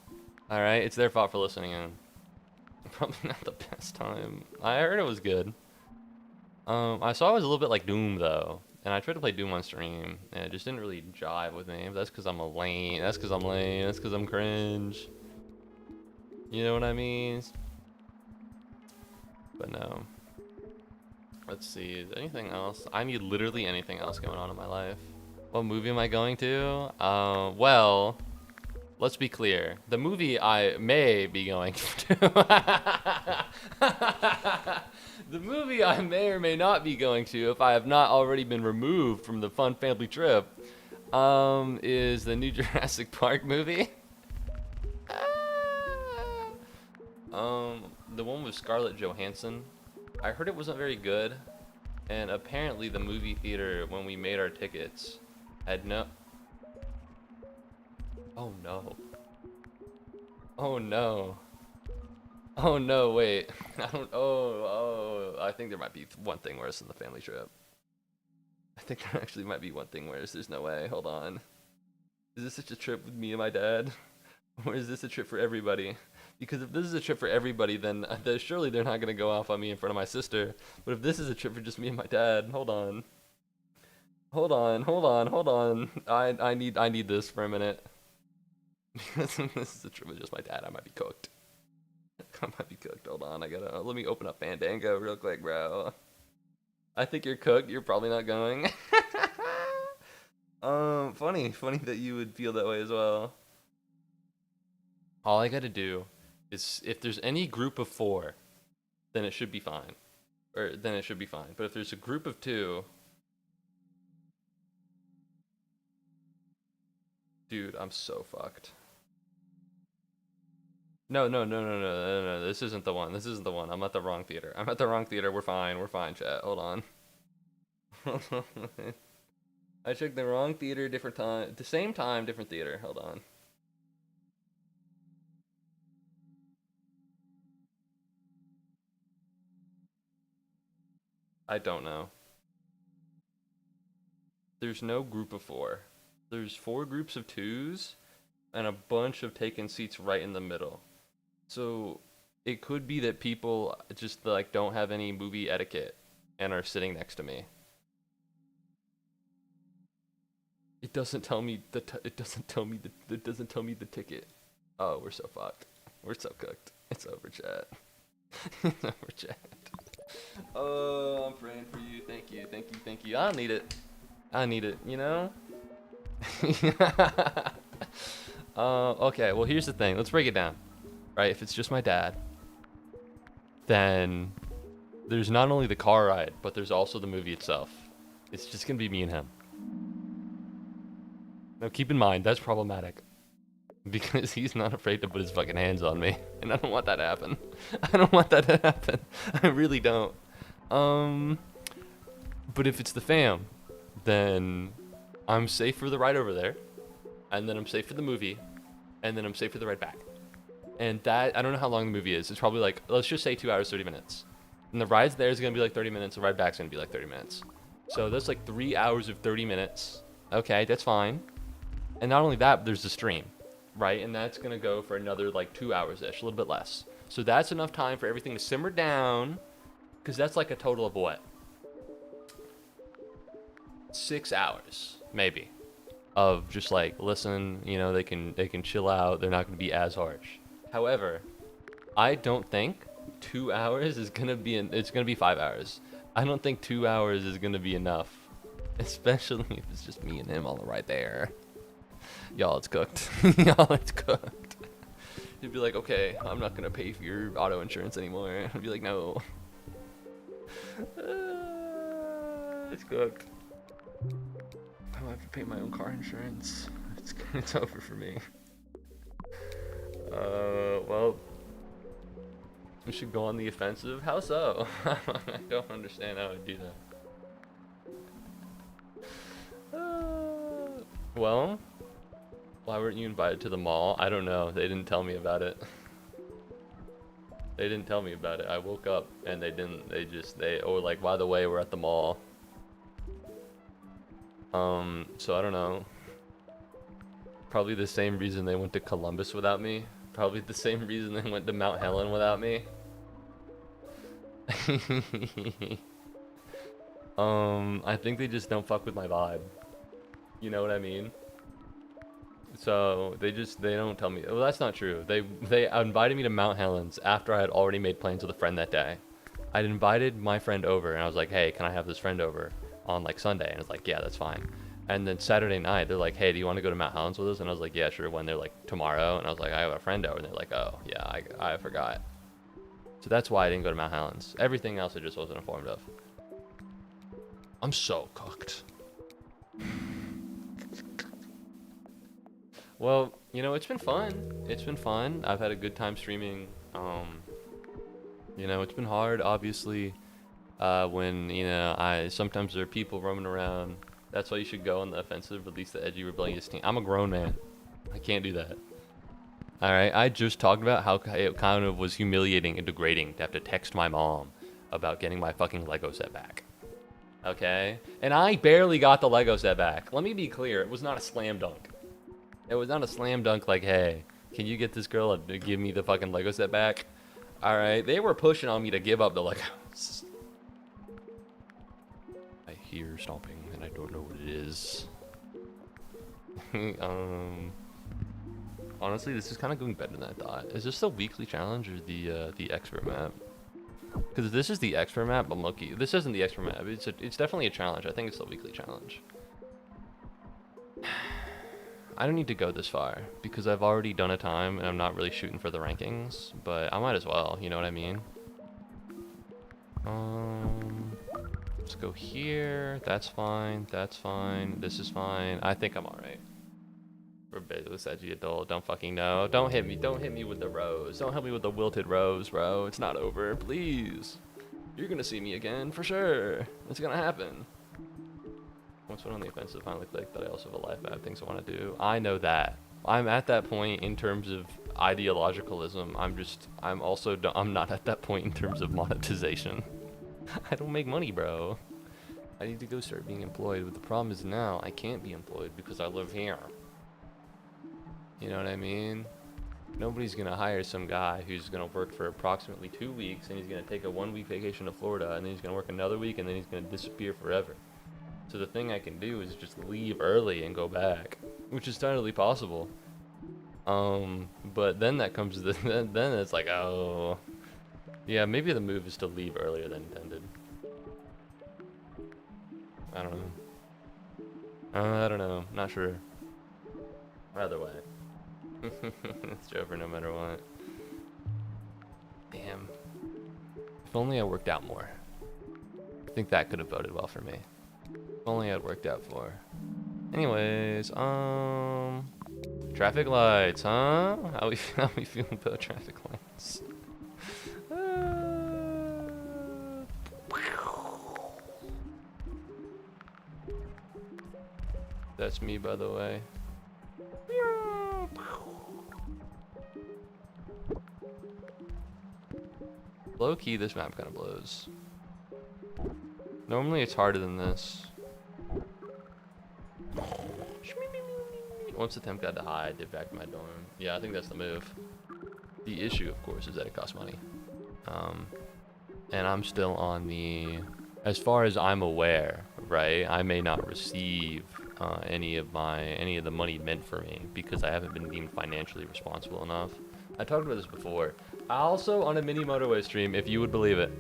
Alright, it's their fault for listening in. Probably not the best time. I heard it was good. I saw it was a little bit like Doom though. And I tried to play Doom on stream, and it just didn't really jive with me. But that's because I'm lame. That's because I'm lame. That's because I'm cringe. You know what I mean? But no. Let's see. Is there anything else? I need literally anything else going on in my life. What movie am I going to? Well, let's be clear. The movie I may be going to. The movie I may or may not be going to, if I have not already been removed from the fun family trip, is the new Jurassic Park movie. The one with Scarlett Johansson. I heard it wasn't very good, and apparently the movie theater, when we made our tickets, had no... Oh no. Oh no. Oh no, wait. I don't... Oh, I think there might be one thing worse than the family trip. I think there actually might be one thing worse. There's no way. Hold on. Is this such a trip with me and my dad? Or is this a trip for everybody? Because if this is a trip for everybody, then surely they're not going to go off on me in front of my sister. But if this is a trip for just me and my dad, hold on. Hold on. I need this for a minute. Because if this is a trip with just my dad, I might be cooked. Hold on, let me open up Fandango real quick, bro. I think you're cooked. You're probably not going. Funny that you would feel that way as well. All I gotta do is, if there's any group of 4, then it should be fine. But if there's a group of 2, dude, I'm so fucked. No. This isn't the one. I'm at the wrong theater. We're fine, chat. Hold on. I checked the wrong theater, different time. The same time, different theater. Hold on. I don't know. There's no group of 4. There's 4 groups of 2s and a bunch of taken seats right in the middle. So it could be that people just like don't have any movie etiquette and are sitting next to me. It doesn't tell me the ticket. Oh, we're so fucked. We're so cooked. It's over, chat. It's over, chat. Oh, I'm praying for you. Thank you. I need it, you know? Okay, well, here's the thing. Let's break it down. Right? If it's just my dad, then there's not only the car ride, but there's also the movie itself. It's just gonna be me and him. Now, keep in mind, that's problematic. Because he's not afraid to put his fucking hands on me. And I don't want that to happen. I really don't. But if it's the fam, then I'm safe for the ride over there. And then I'm safe for the movie. And then I'm safe for the ride back. And that, I don't know how long the movie is. It's probably like, let's just say 2 hours, 30 minutes. And the ride there is going to be like 30 minutes. The ride back is going to be like 30 minutes. So that's like 3 hours of 30 minutes. Okay, that's fine. And not only that, there's the stream, right? And that's going to go for another like 2 hours-ish, a little bit less. So that's enough time for everything to simmer down, because that's like a total of what? 6 hours, maybe, of just like, listen, you know, they can chill out. They're not going to be as harsh. However, I don't think 2 hours is going to be, it's going to be 5 hours. I don't think 2 hours is going to be enough, especially if it's just me and him all right there. Y'all, it's cooked. He'd be like, okay, I'm not gonna pay for your auto insurance anymore. I'd be like, no. It's cooked. I have to pay my own car insurance. It's over for me. Well, we should go on the offensive. How so? I don't understand how I'd do that. Well, why weren't you invited to the mall? I don't know. They didn't tell me about it. They didn't tell me about it. I woke up and they didn't. Oh, like, by the way, we're at the mall. So I don't know. Probably the same reason they went to Columbus without me. Probably the same reason they went to Mount Helen without me. I think they just don't fuck with my vibe. You know what I mean? So they don't tell me. Well, that's not true. They invited me to Mount Helens after I had already made plans with a friend that day. I'd invited my friend over and I was like, hey, can I have this friend over on like Sunday? And it's like, yeah, that's fine. And then Saturday night, they're like, hey, do you want to go to Mount Helens with us? And I was like, yeah, sure. When they're like, tomorrow. And I was like, I have a friend over. And they're like, oh, yeah, I forgot. So that's why I didn't go to Mount Helens. Everything else I just wasn't informed of. I'm so cooked. Well, you know, it's been fun. It's been fun. I've had a good time streaming. You know, it's been hard, obviously, when, you know, sometimes there are people roaming around. That's why you should go on the offensive, release the edgy, rebellious team. I'm a grown man. I can't do that. Alright, I just talked about how it kind of was humiliating and degrading to have to text my mom about getting my fucking Lego set back. Okay? And I barely got the Lego set back. Let me be clear, it was not a slam dunk. It was not a slam dunk like, hey, can you get this girl to give me the fucking Lego set back? Alright, they were pushing on me to give up the Legos. I hear stomping and I don't know what it is. Honestly, this is kind of going better than I thought. Is this the weekly challenge or the expert map? Because if this is the expert map, I'm lucky. This isn't the expert map. It's definitely a challenge. I think it's the weekly challenge. I don't need to go this far because I've already done a time and I'm not really shooting for the rankings, but I might as well, you know what I mean? Let's go here. That's fine. That's fine. This is fine. I think I'm alright. Rebellious edgy adult. Don't fucking know. Don't hit me. Don't hit me with the rose. Don't help me with the wilted rose, bro. It's not over. Please. You're gonna see me again for sure. It's gonna happen. Once went on the offensive, finally clicked that I also have a life. I have things I want to do. I know that. I'm at that point in terms of ideologicalism. I'm not at that point in terms of monetization. I don't make money, bro. I need to go start being employed, but the problem is now I can't be employed because I live here. You know what I mean? Nobody's gonna hire some guy who's gonna work for approximately 2 weeks and he's gonna take a 1-week vacation to Florida and then he's gonna work another week and then he's gonna disappear forever. So the thing I can do is just leave early and go back, which is totally possible. But then that comes to then it's like, oh, yeah, maybe the move is to leave earlier than intended. I don't know. I don't know. Not sure. Either way, it's over no matter what. Damn. If only I worked out more. I think that could have voted well for me. If only I'd worked out for. Anyways, traffic lights, huh? How we feeling about traffic lights? That's me, by the way. Low key, this map kind of blows. Normally, it's harder than this. Once the temp got to high, I did back to my dorm. Yeah, I think that's the move. The issue, of course, is that it costs money. And I'm still on the, as far as I'm aware, right? I may not receive any of the money meant for me because I haven't been deemed financially responsible enough. I talked about this before. Also on a mini Motorway stream, if you would believe it.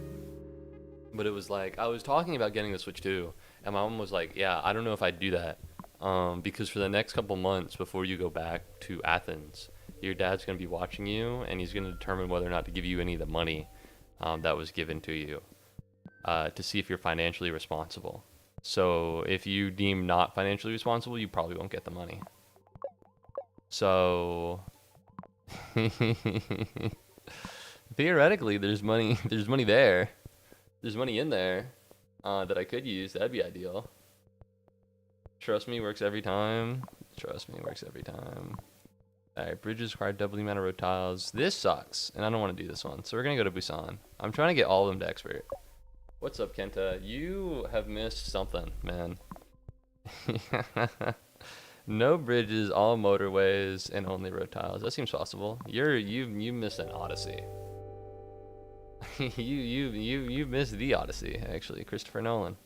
But it was like, I was talking about getting the Switch 2, and my mom was like, yeah, I don't know if I'd do that. Because for the next couple months before you go back to Athens, your dad's going to be watching you, and he's going to determine whether or not to give you any of the money that was given to you to see if you're financially responsible. So if you deem not financially responsible, you probably won't get the money. So theoretically, there's money there. There's money in there that I could use. That'd be ideal. Trust me, works every time. Trust me, works every time. Alright, bridges require double the amount of road tiles. This sucks, and I don't want to do this one. So we're going to go to Busan. I'm trying to get all of them to expert. What's up, Kenta? You have missed something, man. No bridges, all motorways, and only road tiles. That seems possible. You missed an Odyssey. you missed the Odyssey, actually, Christopher Nolan.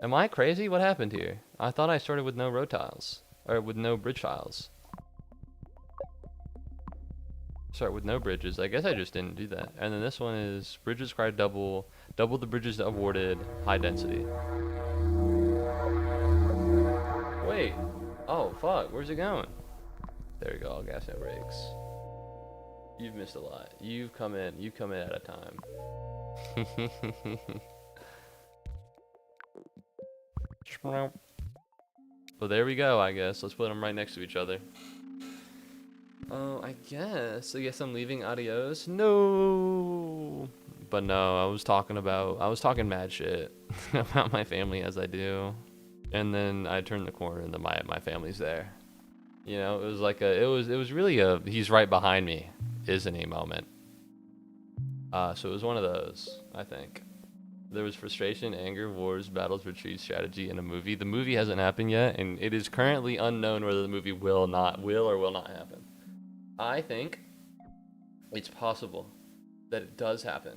Am I crazy? What happened here? I thought I started with no road tiles, or with no bridge tiles. Start with no bridges. I guess I just didn't do that. And then this one is bridges required double the bridges awarded, high density. Wait. Oh fuck, where's it going? There we go, all gas, no brakes. You've missed a lot. You've come in at a time. Well, there we go, I guess. Let's put them right next to each other. Oh, I guess I'm leaving. Adios. No. But no, I was talking mad shit about my family, as I do. And then I turned the corner and my family's there. You know, it was like it was really a he's right behind me, isn't he moment. So it was one of those, I think. There was frustration, anger, wars, battles, retreats, strategy in a movie. The movie hasn't happened yet, and it is currently unknown whether the movie will or will not happen. I think it's possible that it does happen.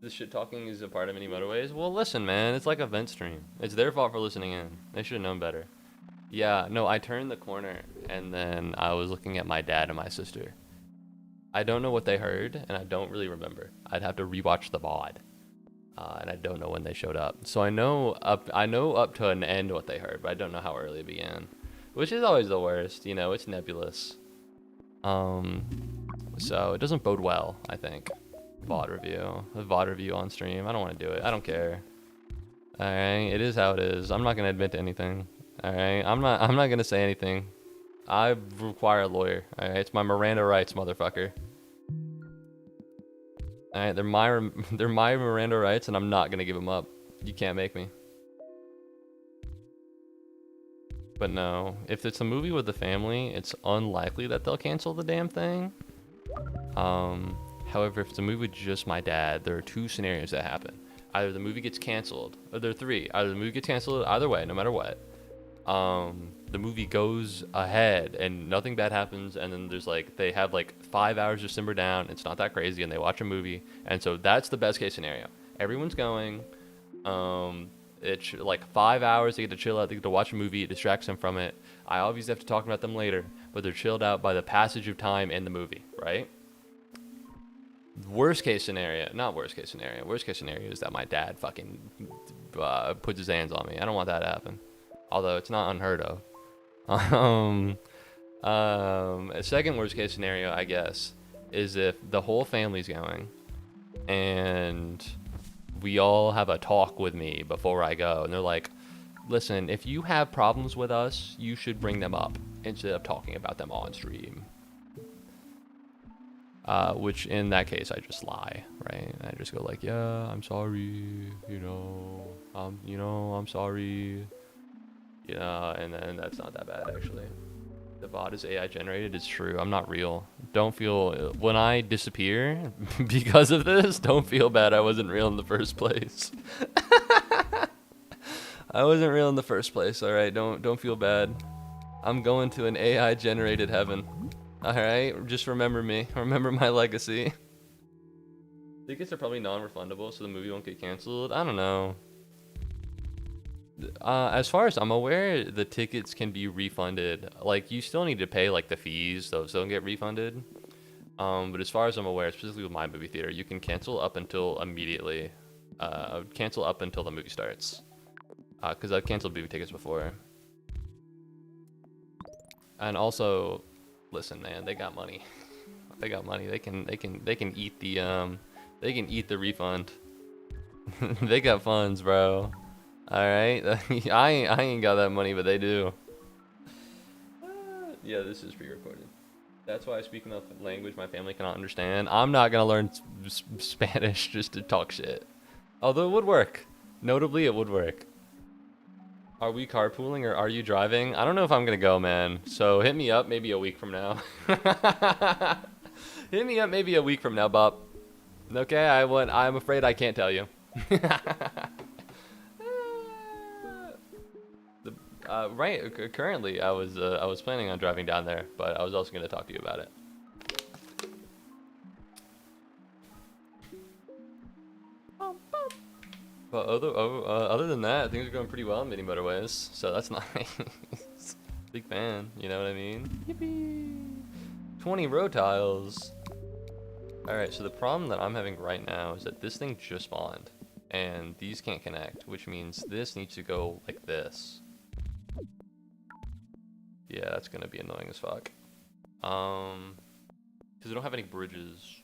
This shit talking is a part of many motorways. Well, listen, man, it's like a vent stream. It's their fault for listening in. They should have known better. Yeah, no, I turned the corner, and then I was looking at my dad and my sister. I don't know what they heard, and I don't really remember. I'd have to rewatch the VOD. And I don't know when they showed up. So I know up to an end what they heard, but I don't know how early it began. Which is always the worst, you know, it's nebulous. So it doesn't bode well, I think. VOD review. A VOD review on stream. I don't want to do it. I don't care. Alright, it is how it is. I'm not gonna admit to anything. Alright, I'm not gonna say anything. I require a lawyer. Alright, it's my Miranda rights, motherfucker. Alright, they're my Miranda rights, and I'm not gonna give them up. You can't make me. But no, if it's a movie with the family, it's unlikely that they'll cancel the damn thing. However, if it's a movie with just my dad, there are two scenarios that happen. Either the movie gets canceled, or there are three. Either the movie gets canceled, either way, no matter what. The movie goes ahead and nothing bad happens, and then there's they have 5 hours to simmer down. It's not that crazy, and they watch a movie, and so that's the best case scenario. Everyone's going. It's 5 hours. They get to chill out. They get to watch a movie. It distracts them from it. I obviously have to talk about them later, but they're chilled out by the passage of time in the movie, right? Worst case scenario is that my dad fucking puts his hands on me. I don't want that to happen. Although it's not unheard of. A second worst case scenario, I guess, is if the whole family's going and we all have a talk with me before I go, and they're like, listen, if you have problems with us, you should bring them up instead of talking about them on stream. Which in that case, I just lie, right? I just go yeah, I'm sorry, I'm sorry. And then that's not that bad, actually. The bot is AI generated. It's true. I'm not real. Don't feel... When I disappear because of this, don't feel bad. I wasn't real in the first place. I wasn't real in the first place, alright? Don't feel bad. I'm going to an AI generated heaven. Alright? Just remember me. Remember my legacy. Tickets are probably non-refundable, so the movie won't get canceled. I don't know. As far as I'm aware, the tickets can be refunded. You still need to pay the fees; those don't get refunded. But as far as I'm aware, specifically with my movie theater, you can cancel up until immediately. Cancel up until the movie starts. Because I've canceled movie tickets before. And also, listen, man, they got money. They got money. They can eat the refund. They got funds, bro. Alright, I ain't got that money, but they do. Yeah, this is pre-recorded. That's why I speak enough language my family cannot understand. I'm not gonna learn Spanish just to talk shit. Although it would work. Notably, it would work. Are we carpooling or are you driving? I don't know if I'm gonna go, man. So hit me up maybe a week from now. Hit me up maybe a week from now, Bob. Okay, I'm afraid I can't tell you. Currently I was planning on driving down there, but I was also gonna talk to you about it. But other than that, things are going pretty well in mini motorways, so that's nice. Big fan, you know what I mean? Yippee! 20 road tiles. Alright, so the problem that I'm having right now is that this thing just spawned, and these can't connect, which means this needs to go like this. Yeah, that's gonna be annoying as fuck. Because we don't have any bridges.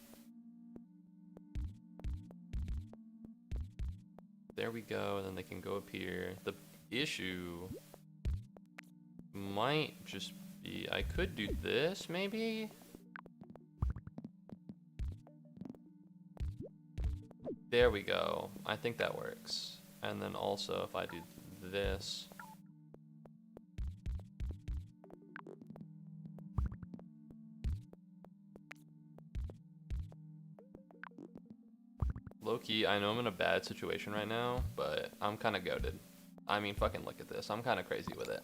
There we go, and then they can go up here. The issue might just be, I could do this, maybe? There we go. I think that works. And then also, if I do this... Low-key, I know I'm in a bad situation right now, but I'm kind of goated. I mean, fucking look at this. I'm kind of crazy with it.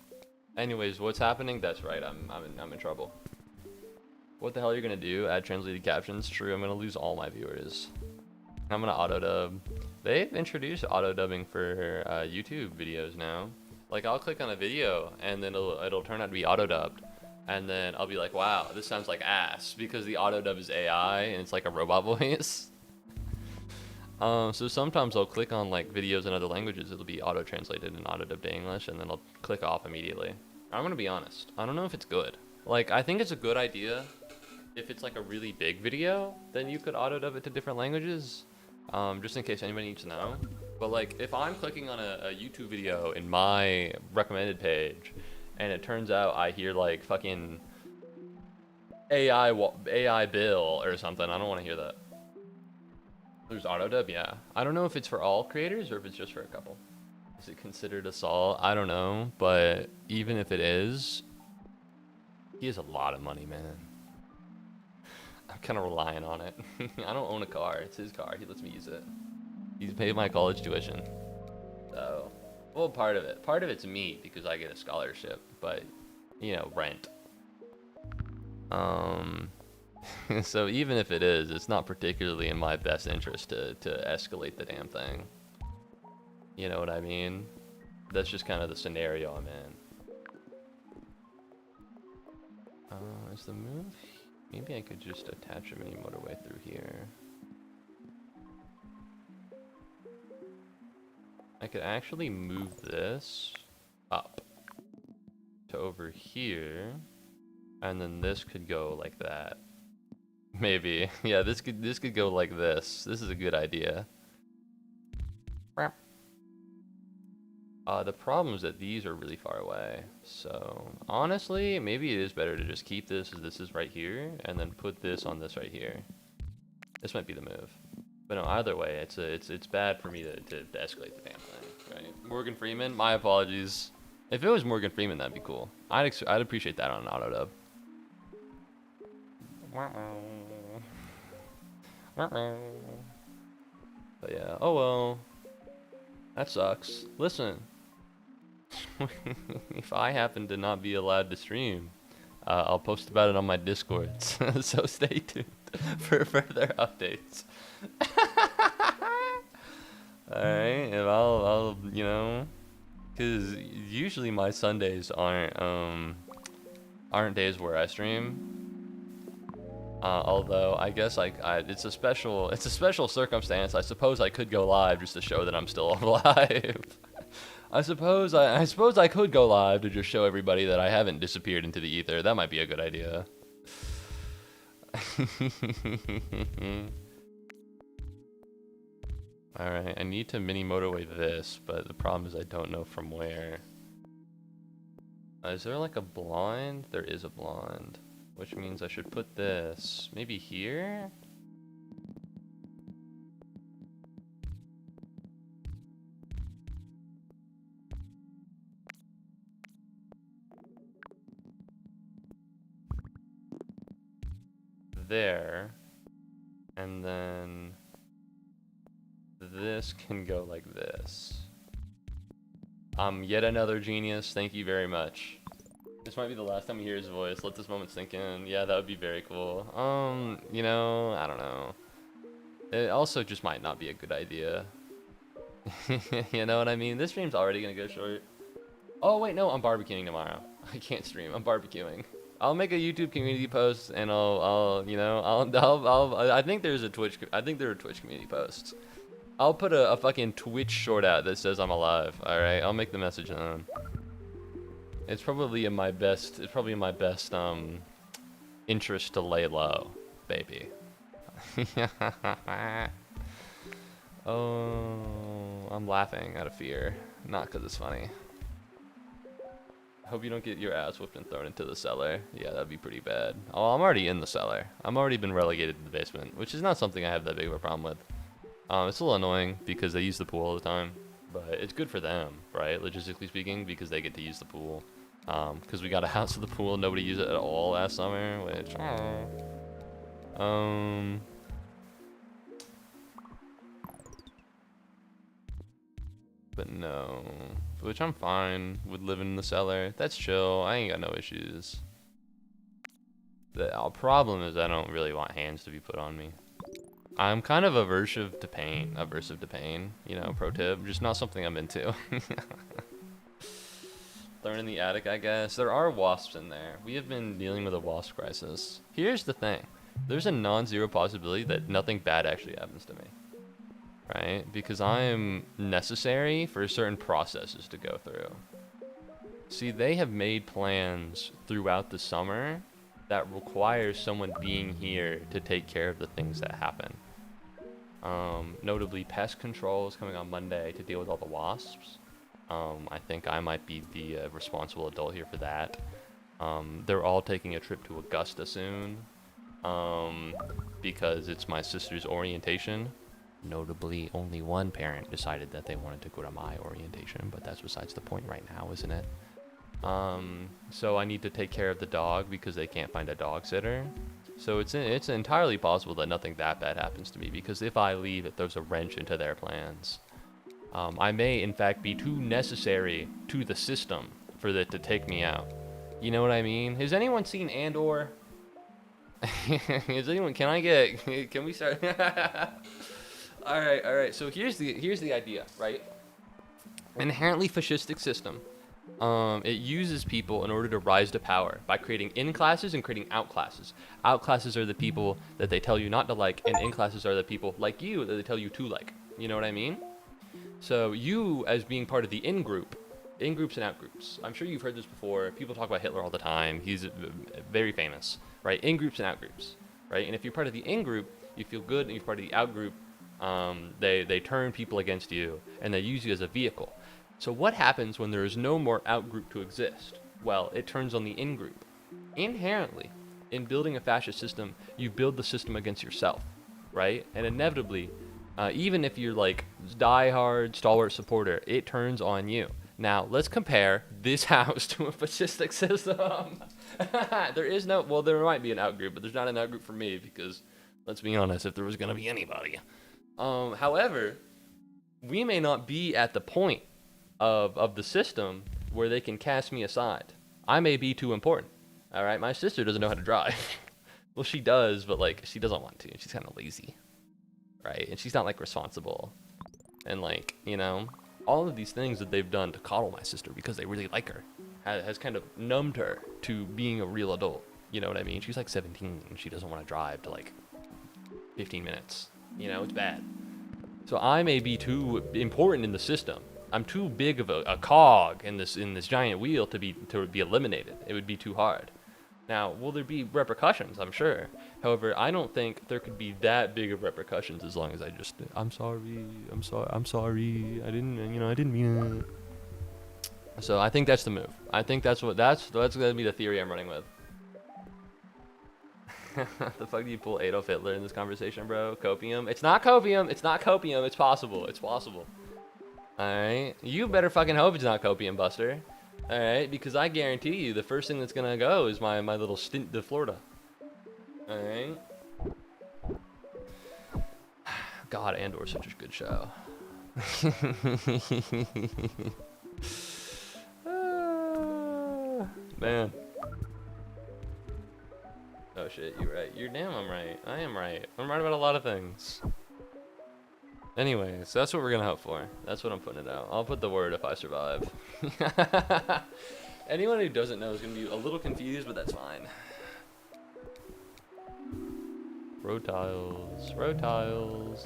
Anyways, what's happening? That's right, I'm in trouble. What the hell are you gonna do? Add translated captions? True, I'm gonna lose all my viewers. I'm gonna auto-dub. They've introduced auto-dubbing for YouTube videos now. Like, I'll click on a video, and then it'll turn out to be auto-dubbed. And then I'll be like, wow, this sounds like ass, because the auto-dub is AI, and it's like a robot voice. So sometimes I'll click on like videos in other languages, it'll be auto-translated and auto-dubbed to English, and then I'll click off immediately. I'm gonna be honest, I don't know if it's good. Like, I think it's a good idea. If it's like a really big video, then you could auto-dub it to different languages, just in case anybody needs to know. But like, if I'm clicking on a YouTube video in my recommended page, and it turns out I hear like fucking AI Bill or something, I don't want to hear that. There's autodub, yeah. I don't know if it's for all creators or if it's just for a couple. Is it considered assault? I don't know, but even if it is, he has a lot of money, man. I'm kind of relying on it. I don't own a car. It's his car. He lets me use it. He's paid my college tuition. So, well, part of it. Part of it's me because I get a scholarship, but, you know, rent. So even if it is, it's not particularly in my best interest to escalate the damn thing. You know what I mean? That's just kind of the scenario I'm in. Is the move? Maybe I could just attach a mini motorway through here. I could actually move this up to over here, and then this could go like that. Maybe. Yeah, this could go like this. This is a good idea. The problem is that these are really far away. So, honestly, maybe it is better to just keep this as this is right here, and then put this on this right here. This might be the move. But no, either way, it's bad for me to escalate the damn thing, right? Morgan Freeman, my apologies. If it was Morgan Freeman, that'd be cool. I'd appreciate that on an autodub. But yeah, oh well. That sucks. Listen, if I happen to not be allowed to stream, I'll post about it on my Discord, so stay tuned for further updates. Alright, and I'll, you know, because usually my Sundays aren't days where I stream. Although I guess it's a special circumstance. I suppose I could go live just to show that I'm still alive. I suppose I could go live to just show everybody that I haven't disappeared into the ether. That might be a good idea. Alright, I need to mini motorway this, but the problem is I don't know from where. Is there like a blind? There is a blind. Which means I should put this maybe here? there, and then this can go like this. Yet another genius. Thank you very much. This might be the last time you hear his voice. Let this moment sink in. Yeah, that would be very cool. You know, I don't know. It also just might not be a good idea. You know what I mean? This stream's already gonna go short. Oh wait, no, I'm barbecuing tomorrow. I can't stream. I'm barbecuing. I'll make a YouTube community post, and I think there's a Twitch. I think there are Twitch community posts. I'll put a fucking Twitch short out that says I'm alive. All right, I'll make the message known. It's probably in my best. It's probably in my best interest to lay low, baby. Oh, I'm laughing out of fear, not because it's funny. Hope you don't get your ass whipped and thrown into the cellar. Yeah, that'd be pretty bad. Oh, I'm already in the cellar. I'm already been relegated to the basement, which is not something I have that big of a problem with. It's a little annoying because they use the pool all the time, but it's good for them, right? Logistically speaking, because they get to use the pool. Because we got a house with the pool, nobody used it at all last summer, which, but no, which I'm fine with living in the cellar. That's chill. I ain't got no issues. The problem is I don't really want hands to be put on me. I'm kind of aversive to pain, you know, pro tip, just not something I'm into. Thrown in the attic, I guess. There are wasps in there. We have been dealing with a wasp crisis. Here's the thing. There's a non-zero possibility that nothing bad actually happens to me. Right? Because I'm necessary for certain processes to go through. See, they have made plans throughout the summer that requires someone being here to take care of the things that happen. Notably, pest control is coming on Monday to deal with all the wasps. I think I might be the responsible adult here for that. They're all taking a trip to Augusta soon because it's my sister's orientation. Notably, only one parent decided that they wanted to go to my orientation, but that's besides the point right now, isn't it? So I need to take care of the dog because they can't find a dog sitter. So it's entirely possible that nothing that bad happens to me, because if I leave, it throws a wrench into their plans. I may, in fact, be too necessary to the system for it to take me out. You know what I mean? Has anyone seen Andor? Has anyone? Can we start? All right. So here's the idea, right? Inherently fascistic system. It uses people in order to rise to power by creating in classes and creating out classes. Out classes are the people that they tell you not to like, and in classes are the people like you that they tell you to like. You know what I mean? So you, as being part of the in groups and out groups. I'm sure you've heard this before. People talk about Hitler all the time. He's very famous, right? In groups and out groups, right? And if you're part of the in group, you feel good, and you're part of the out group, they turn people against you, and they use you as a vehicle. So what happens when there is no more out group to exist? Well, it turns on the in group. Inherently, in building a fascist system, you build the system against yourself, right? And inevitably, even if you're like die-hard, stalwart supporter, it turns on you. Now, let's compare this house to a fascistic system. There might be an out group, but there's not an out group for me because, let's be honest, if there was going to be anybody. However, we may not be at the point of the system where they can cast me aside. I may be too important. All right, my sister doesn't know how to drive. Well, she does, but like she doesn't want to. She's kind of lazy, right? And she's not like responsible, and like, you know, all of these things that they've done to coddle my sister because they really like her has kind of numbed her to being a real adult. You know what I mean? She's like 17 and she doesn't want to drive to like 15 minutes. You know, it's bad. So I may be too important in the system. I'm too big of a cog in this giant wheel to be eliminated. It would be too hard. Now, will there be repercussions? I'm sure. However, I don't think there could be that big of repercussions as long as I'm sorry. I didn't mean it. So I think that's the move. I think that's gonna be the theory I'm running with. The fuck do you pull Adolf Hitler in this conversation, bro? Copium? It's not copium. It's possible. Alright? You better fucking hope it's not copium, Buster. Alright? Because I guarantee you the first thing that's gonna go is my little stint to Florida. Alright? God, Andor's such a good show. Man. Oh shit, you're right. You're damn, I'm right. I am right. I'm right about a lot of things. Anyways, that's what we're gonna hope for. That's what I'm putting it out. I'll put the word if I survive. Anyone who doesn't know is gonna be a little confused, but that's fine. Road tiles,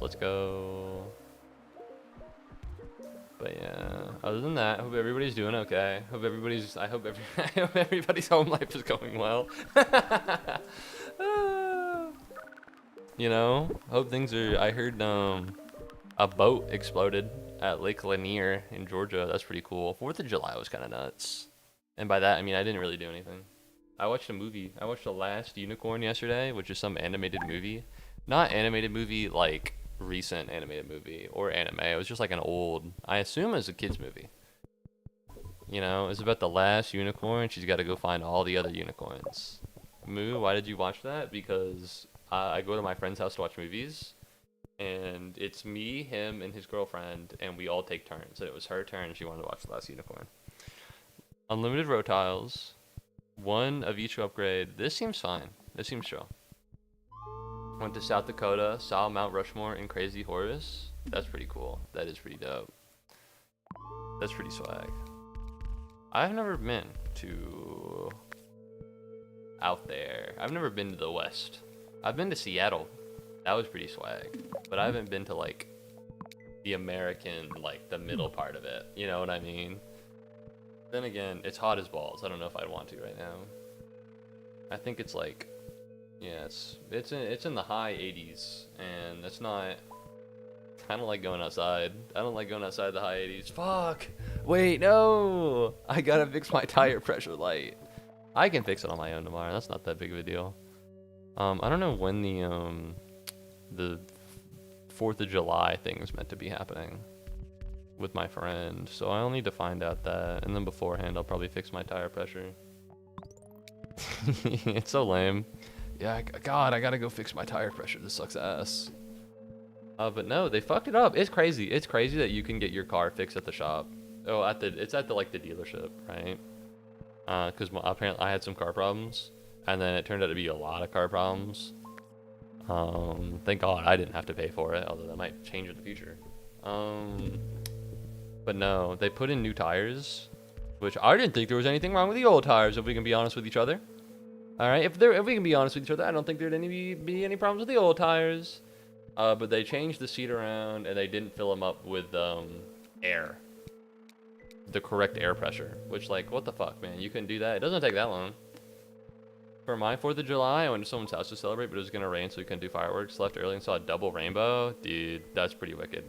let's go. But yeah, other than that, hope everybody's doing okay. I hope everybody's home life is going well. You know, hope things are. I heard a boat exploded at Lake Lanier in Georgia. That's pretty cool. 4th of July was kind of nuts. And by that, I mean I didn't really do anything. I watched a movie. I watched The Last Unicorn yesterday, which is some animated movie. Not animated movie like recent animated movie or anime. It was just like an old, I assume it was a kid's movie. You know, it's about the last unicorn. She's got to go find all the other unicorns. Moo, why did you watch that? Because I go to my friend's house to watch movies. And it's me, him, and his girlfriend, and we all take turns. So it was her turn, and she wanted to watch The Last Unicorn. Unlimited row tiles. 1 of each upgrade. This seems fine. This seems chill. Went to South Dakota, saw Mount Rushmore and Crazy Horse. That's pretty cool. That is pretty dope. That's pretty swag. I've never been to out there. I've never been to the West. I've been to Seattle. That was pretty swag. But I haven't been to like the American, like the middle part of it. You know what I mean? Then again, it's hot as balls. I don't know if I'd want to right now. I think it's like, yeah, it's in the high 80s, and that's not. I don't like going outside. I don't like going outside the high 80s. Fuck. Wait, no. I gotta fix my tire pressure light. I can fix it on my own tomorrow. That's not that big of a deal. I don't know when the 4th of July thing is meant to be happening with my friend, so I'll need to find out that, and then beforehand I'll probably fix my tire pressure. It's so lame. Yeah, God, I gotta go fix my tire pressure. This sucks ass. But no, they fucked it up. It's crazy. It's crazy that you can get your car fixed at the shop. Oh, it's at the like the dealership, right? Because apparently I had some car problems, and then it turned out to be a lot of car problems. Thank God I didn't have to pay for it, although that might change in the future. But no, they put in new tires, which I didn't think there was anything wrong with the old tires, if we can be honest with each other. All right, if we can be honest with each other, I don't think there'd be any problems with the old tires. But they changed the seat around, and they didn't fill them up with air, the correct air pressure. Which, like, what the fuck, man? You couldn't do that. It doesn't take that long. For my 4th of July, I went to someone's house to celebrate, but it was gonna rain, so we couldn't do fireworks. Left early and saw a double rainbow. Dude, that's pretty wicked.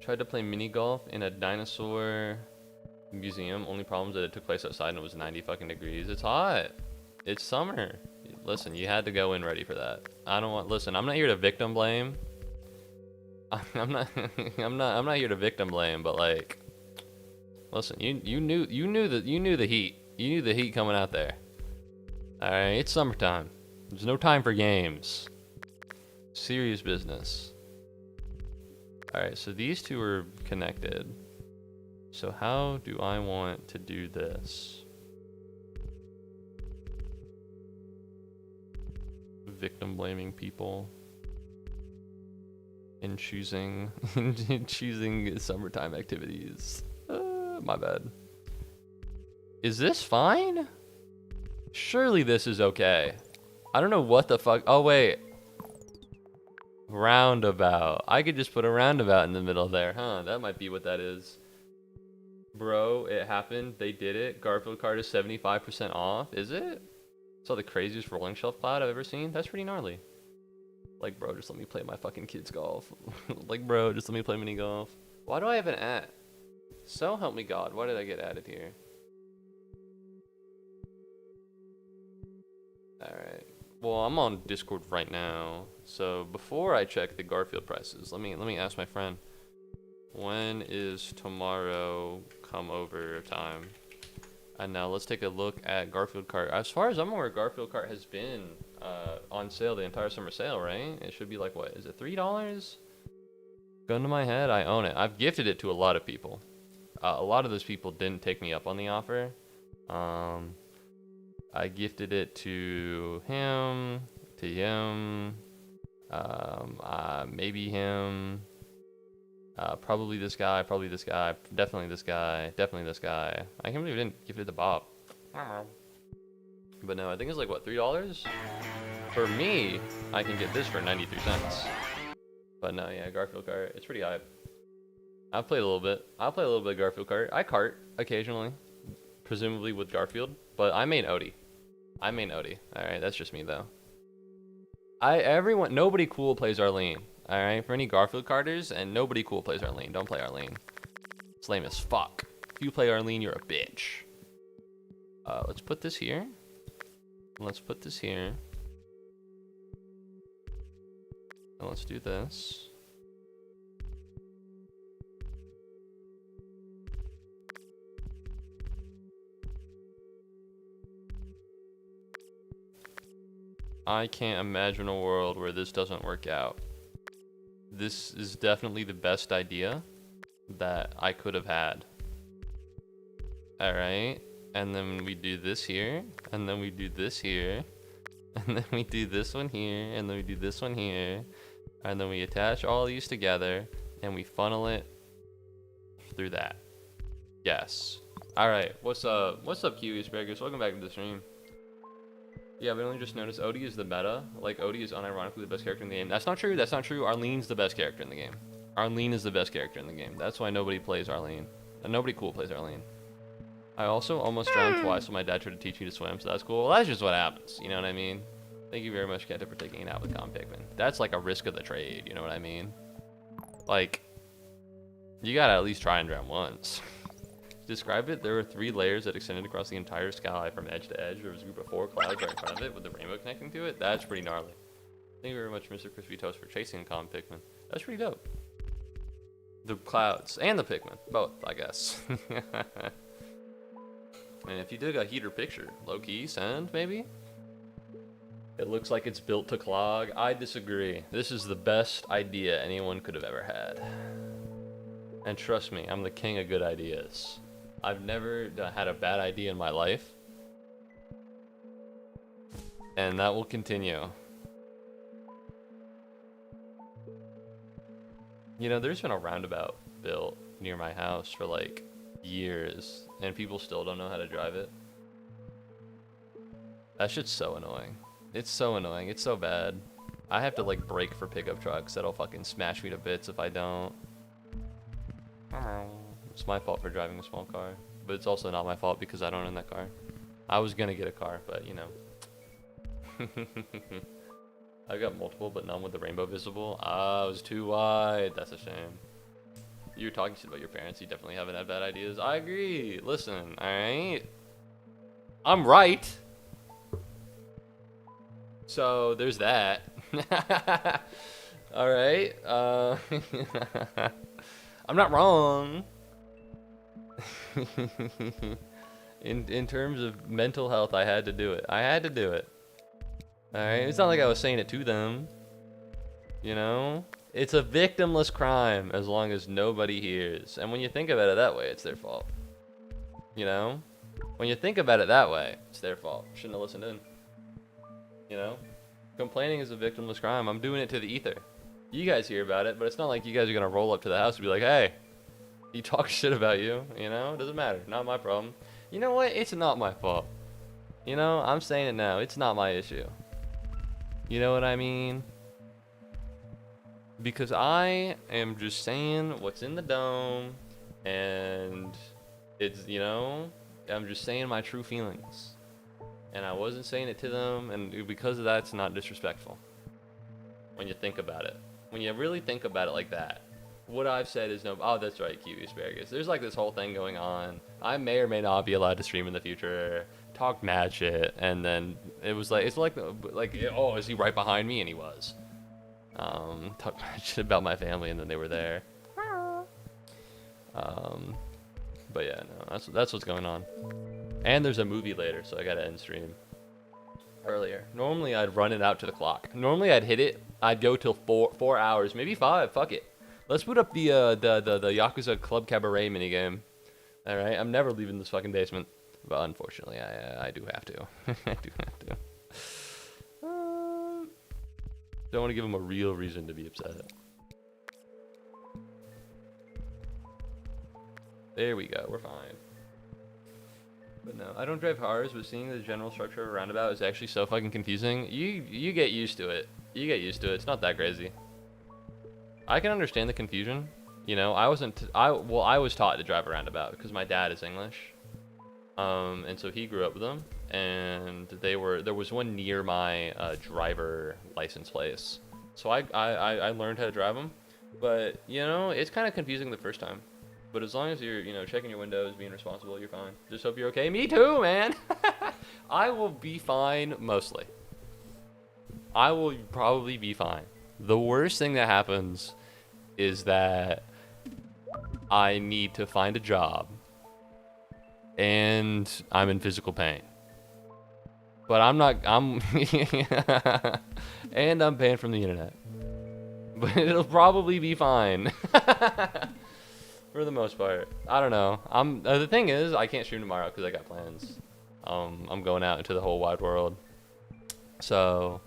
Tried to play mini golf in a dinosaur museum. Only problem is that it took place outside and it was 90 fucking degrees. It's hot. It's summer. Listen, you had to go in ready for that. Listen, I'm not here to victim blame. I'm not here to victim blame, but like, listen, you knew the heat. You knew the heat coming out there. All right, it's summertime. There's no time for games. Serious business. All right, so these two are connected. So how do I want to do this? Victim blaming people and choosing summertime activities. My bad. Is this fine? Surely this is okay. I don't know what the fuck. Oh wait. Roundabout. I could just put a roundabout in the middle there, huh? That might be what that is. Bro, it happened. They did it. Garfield card is 75% off. Is it? Saw the craziest rolling shelf cloud I've ever seen. That's pretty gnarly. Like, bro, just let me play my fucking kids golf. Like, bro, just let me play mini golf. Why do I have an at? So help me God. Why did I get added here? Alright. Well, I'm on Discord right now. So before I check the Garfield prices, let me ask my friend. When is tomorrow come over time? And now let's take a look at Garfield Cart. As far as I'm aware, Garfield Cart has been on sale the entire summer sale, right? It should be like, what, is it $3? Gun to my head, I own it. I've gifted it to a lot of people. A lot of those people didn't take me up on the offer. I gifted it to him, maybe him, probably this guy, definitely this guy. I can't believe I didn't gift it to Bob. But no, I think it's like, what, $3? For me, I can get this for 93 cents. But no, yeah, Garfield Cart, it's pretty hype. I've played a little bit. I'll play a little bit of Garfield Cart. I cart occasionally, presumably with Garfield, but I main Odie. Alright, that's just me though. Nobody cool plays Arlene. Alright, for any Garfield carters, and nobody cool plays Arlene. Don't play Arlene. It's lame as fuck. If you play Arlene, you're a bitch. Let's put this here. Let's put this here. And let's do this. I can't imagine a world where this doesn't work out. This is definitely the best idea that I could have had. Alright, and then we do this here, and then we do this here, and then we do this one here, and then we do this one here, and then we attach all these together, and we funnel it through that. Yes. Alright, what's up? What's up, Kiwi Asparagus? Welcome back to the stream. Yeah, but I only just noticed Odie is the meta. Like, Odie is unironically the best character in the game. That's not true. That's not true. Arlene's the best character in the game. Arlene is the best character in the game. That's why nobody plays Arlene. And nobody cool plays Arlene. I also almost drowned twice when my dad tried to teach me to swim, so that's cool. Well, that's just what happens. You know what I mean? Thank you very much, Kenta, for taking it out with Con Pikmin. That's like a risk of the trade. You know what I mean? Like, you gotta at least try and drown once. Describe it. There were 3 layers that extended across the entire sky from edge to edge. There was a group of 4 clouds right in front of it with the rainbow connecting to it. That's pretty gnarly. Thank you very much, Mr. Crispy Toast, for chasing Con Pikmin. That's pretty dope. The clouds and the Pikmin. Both, I guess. And if you did a heater picture, low-key, send, maybe? It looks like it's built to clog. I disagree. This is the best idea anyone could have ever had. And trust me, I'm the king of good ideas. I've never had a bad idea in my life. And that will continue. You know, there's been a roundabout built near my house for like years, and people still don't know how to drive it. That shit's so annoying. It's so annoying. It's so bad. I have to like brake for pickup trucks that'll fucking smash me to bits if I don't. It's my fault for driving a small car, but it's also not my fault because I don't own that car. I was gonna get a car, but you know. I've got multiple, but none with the rainbow visible. Ah, it was too wide. That's a shame. You're talking shit about your parents. You definitely haven't had bad ideas. I agree. Listen, alright? I'm right. So, there's that. Alright. I'm not wrong. In terms of mental health, I had to do it. Alright? It's not like I was saying it to them. You know? It's a victimless crime as long as nobody hears. And when you think about it that way, it's their fault. You know? When you think about it that way, it's their fault. Shouldn't have listened in. You know? Complaining is a victimless crime. I'm doing it to the ether. You guys hear about it, but it's not like you guys are going to roll up to the house and be like, hey, he talks shit about you. You know? It doesn't matter. Not my problem. You know what? It's not my fault. You know? I'm saying it now. It's not my issue. You know what I mean? Because I am just saying what's in the dome, and it's, you know, I'm just saying my true feelings. And I wasn't saying it to them, and because of that, it's not disrespectful. When you think about it. When you really think about it like that. What I've said is no, oh, that's right, Kiwi Asparagus. There's like this whole thing going on. I may or may not be allowed to stream in the future, talk mad shit, and then it was like, it's like, oh, is he right behind me? And he was. Talk shit about my family, and then they were there. But yeah, no, that's what's going on. And there's a movie later, so I gotta end stream earlier. Normally I'd run it out to the clock. Normally I'd hit it. I'd go till 4 hours, maybe 5. Fuck it. Let's put up the Yakuza Club Cabaret minigame. All right, I'm never leaving this fucking basement, but unfortunately I do have to. I do have to. Don't want to give him a real reason to be upset. There we go. We're fine. But no, I don't drive cars, but seeing the general structure of a roundabout is actually so fucking confusing. You get used to it. You get used to it. It's not that crazy. I can understand the confusion. You know, I was taught to drive a roundabout because my dad is English. And so he grew up with them, and there was one near my driver license place. So I learned how to drive them. But, you know, it's kind of confusing the first time. But as long as you're, you know, checking your windows, being responsible, you're fine. Just hope you're okay. Me too, man. I will be fine mostly. I will probably be fine. The worst thing that happens is that I need to find a job and I'm in physical pain. But I'm and I'm banned from the internet. But it'll probably be fine. For the most part. I don't know. The thing is, I can't stream tomorrow because I got plans. I'm going out into the whole wide world. So,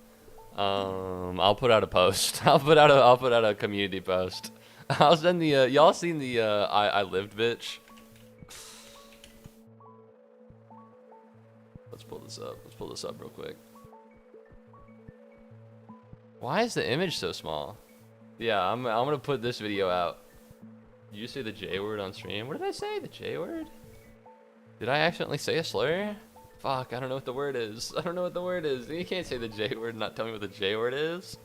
I'll put out a post. I'll put out a community post. I'll send the y'all seen the I lived bitch. Let's pull this up. Let's pull this up real quick. Why is the image so small? Yeah, I'm gonna put this video out. Did you say the J word on stream? What did I say? The J word? Did I accidentally say a slur? Fuck, I don't know what the word is. I don't know what the word is. You can't say the J word and not tell me what the J word is.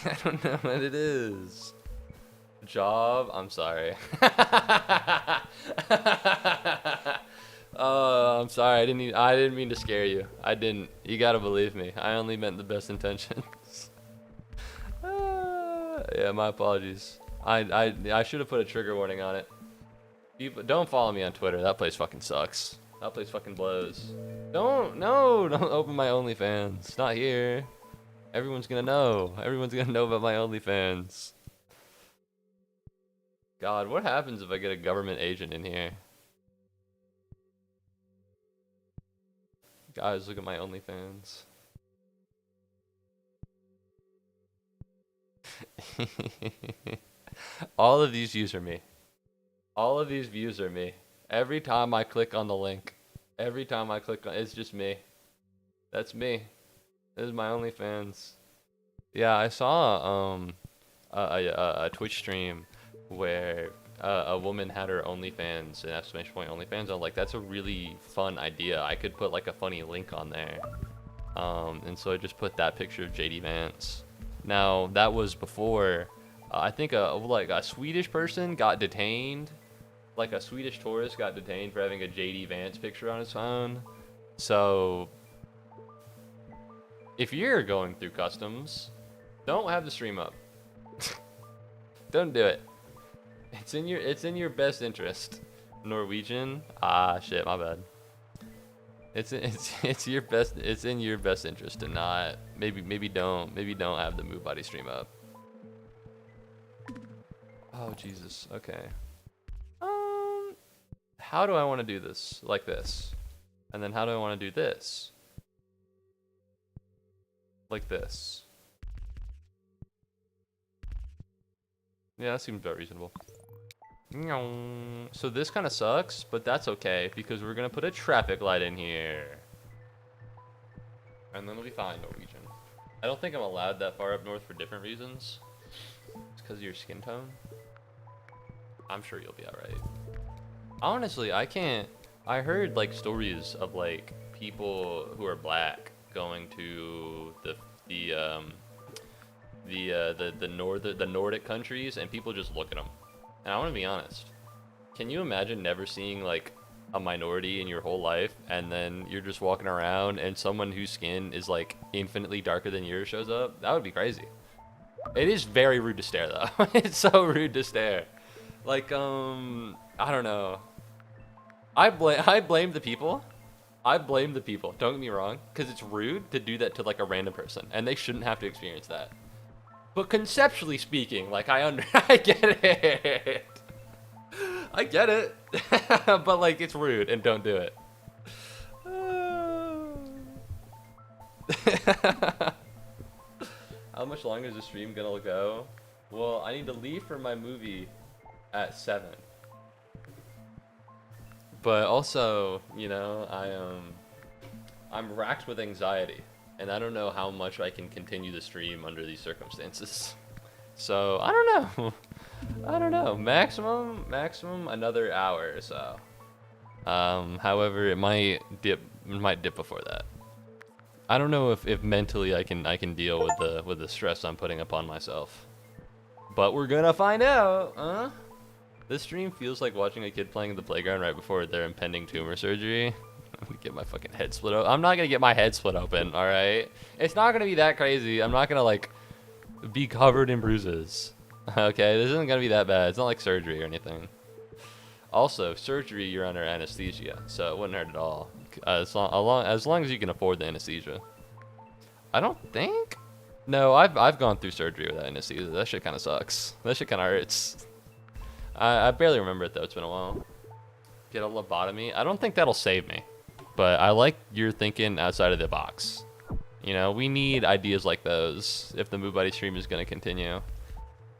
I don't know what it is. Job? I'm sorry. I'm sorry. I didn't mean to scare you. I didn't. You gotta believe me. I only meant the best intentions. Yeah, my apologies. I should have put a trigger warning on it. People, don't follow me on Twitter. That place fucking sucks. That place fucking blows. Don't open my OnlyFans. Not here. Everyone's gonna know. Everyone's gonna know about my OnlyFans. God, what happens if I get a government agent in here? Guys, look at my OnlyFans. All of these views are me. All of these views are me. Every time I click on the link, every time I click on, it's just me. That's me. This is my OnlyFans. Yeah, I saw a Twitch stream where a woman had her OnlyFans, an exclamation point OnlyFans. I'm like, that's a really fun idea. I could put like a funny link on there. And so I just put that picture of JD Vance. Now that was before. I think a Swedish person got detained. Like a Swedish tourist got detained for having a JD Vance picture on his phone. So if you're going through customs, don't have the stream up. Don't do it. It's in your best interest. Norwegian? Ah, shit, my bad. It's in your best interest to not maybe don't have the Muubody stream up. Oh Jesus. Okay. How do I want to do this? Like this. And then how do I want to do this? Like this. Yeah, that seems about reasonable. So this kind of sucks, but that's okay because we're gonna put a traffic light in here. And then we'll be fine, Norwegian. I don't think I'm allowed that far up north for different reasons. It's because of your skin tone. I'm sure you'll be alright. Honestly, I heard like stories of like people who are black going to the Nordic countries and people just look at them. And I want to be honest. Can you imagine never seeing like a minority in your whole life and then you're just walking around and someone whose skin is like infinitely darker than yours shows up? That would be crazy. It is very rude to stare though. It's so rude to stare. Like, I don't know. I blame the people. I blame the people. Don't get me wrong, because it's rude to do that to like a random person, and they shouldn't have to experience that. But conceptually speaking, like I get it. I get it. But like it's rude and don't do it. How much longer is the stream gonna go? Well, I need to leave for my movie at 7. But also, you know, I'm racked with anxiety, and I don't know how much I can continue the stream under these circumstances. So I don't know. I don't know. Maximum another hour or so. However, it might dip before that. I don't know if mentally I can deal with the stress I'm putting upon myself. But we're gonna find out, huh? This stream feels like watching a kid playing in the playground right before their impending tumor surgery. I'm gonna get my fucking head split open. I'm not gonna get my head split open, alright? It's not gonna be that crazy. I'm not gonna, like, be covered in bruises. Okay, this isn't gonna be that bad. It's not like surgery or anything. Also, surgery, you're under anesthesia, so it wouldn't hurt at all. As long as you can afford the anesthesia. I don't think? No, I've gone through surgery without anesthesia. That shit kind of sucks. That shit kind of hurts. I barely remember it though. It's been a while. Get a lobotomy. I don't think that'll save me, but I like your thinking outside of the box. You know, we need ideas like those if the Muubody stream is gonna continue.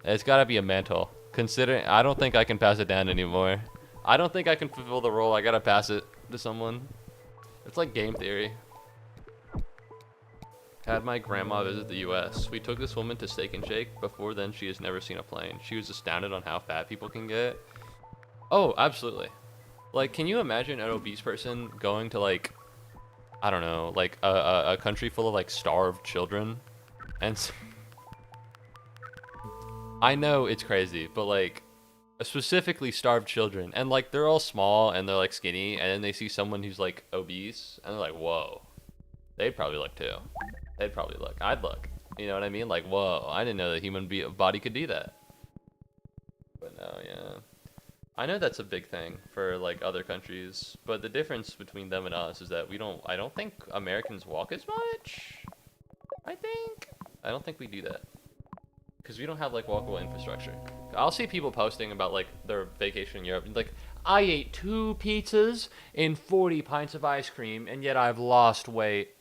It's gotta be a mental. Considering I don't think I can pass it down anymore. I don't think I can fulfill the role. I gotta pass it to someone. It's like game theory. Had my grandma visit the US. We took this woman to Steak and Shake. Before then, she has never seen a plane. She was astounded on how fat people can get. Oh, absolutely. Like, can you imagine an obese person going to, like, I don't know, like, a country full of, like, starved children? And I know it's crazy, but, like, specifically starved children. And, like, they're all small and they're, like, skinny. And then they see someone who's, like, obese. And they're like, whoa. They'd probably look, too. They'd probably look. I'd look. You know what I mean? Like, whoa, I didn't know the human body could do that. But no, yeah. I know that's a big thing for, like, other countries. But the difference between them and us is that I don't think Americans walk as much. I don't think we do that. Because we don't have, like, walkable infrastructure. I'll see people posting about, like, their vacation in Europe. And like, I ate 2 pizzas and 40 pints of ice cream, and yet I've lost weight.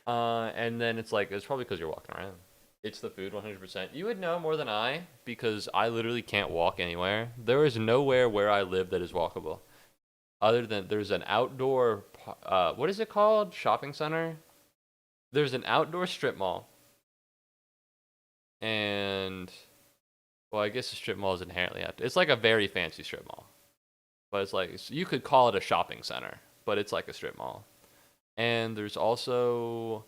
And then it's like, it's probably because you're walking around. It's the food, 100%. You would know more than I, because I literally can't walk anywhere. There is nowhere where I live that is walkable. Other than, there's an outdoor, what is it called? Shopping center? There's an outdoor strip mall. And, well, I guess the strip mall is inherently outdoor. It's like a very fancy strip mall. But it's like, you could call it a shopping center, but it's like a strip mall. And there's also,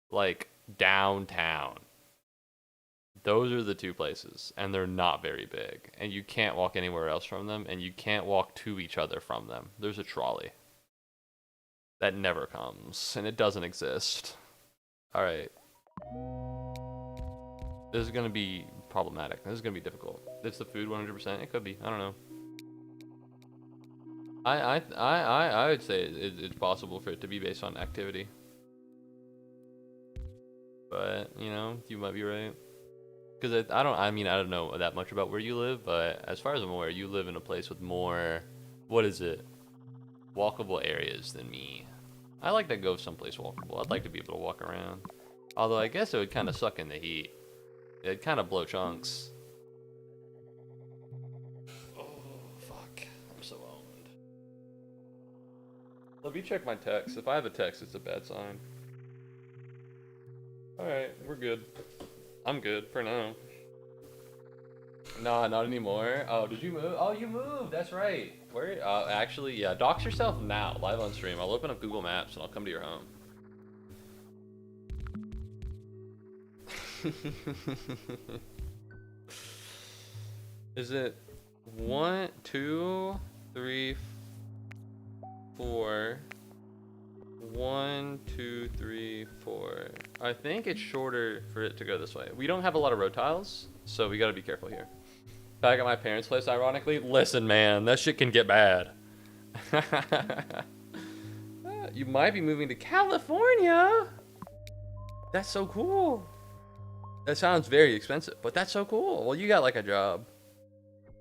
like, downtown. Those are the 2 places, and they're not very big. And you can't walk anywhere else from them, and you can't walk to each other from them. There's a trolley. That never comes, and it doesn't exist. Alright. This is going to be problematic. This is going to be difficult. It's the food 100%. It could be. I don't know. I would say it's possible for it to be based on activity. But, you know, you might be right. Because I don't know that much about where you live, but as far as I'm aware, you live in a place with more, what is it? Walkable areas than me. I like to go someplace walkable. I'd like to be able to walk around. Although I guess it would kind of suck in the heat. It'd kind of blow chunks. Let me check my text. If I have a text, it's a bad sign. Alright, we're good. I'm good for now. Nah, not anymore. Oh, did you move? Oh, you moved. That's right. Where? Actually, yeah. Dox yourself now, live on stream. I'll open up Google Maps and I'll come to your home. Is it 1, 2, 3, 4? 1, 2, 3, 4. I think it's shorter for it to go this way. We don't have a lot of road tiles, so we gotta be careful here. Back at my parents' place, ironically. Listen, man, that shit can get bad. You might be moving to California. That's so cool. That sounds very expensive, but that's so cool. Well, you got like a job.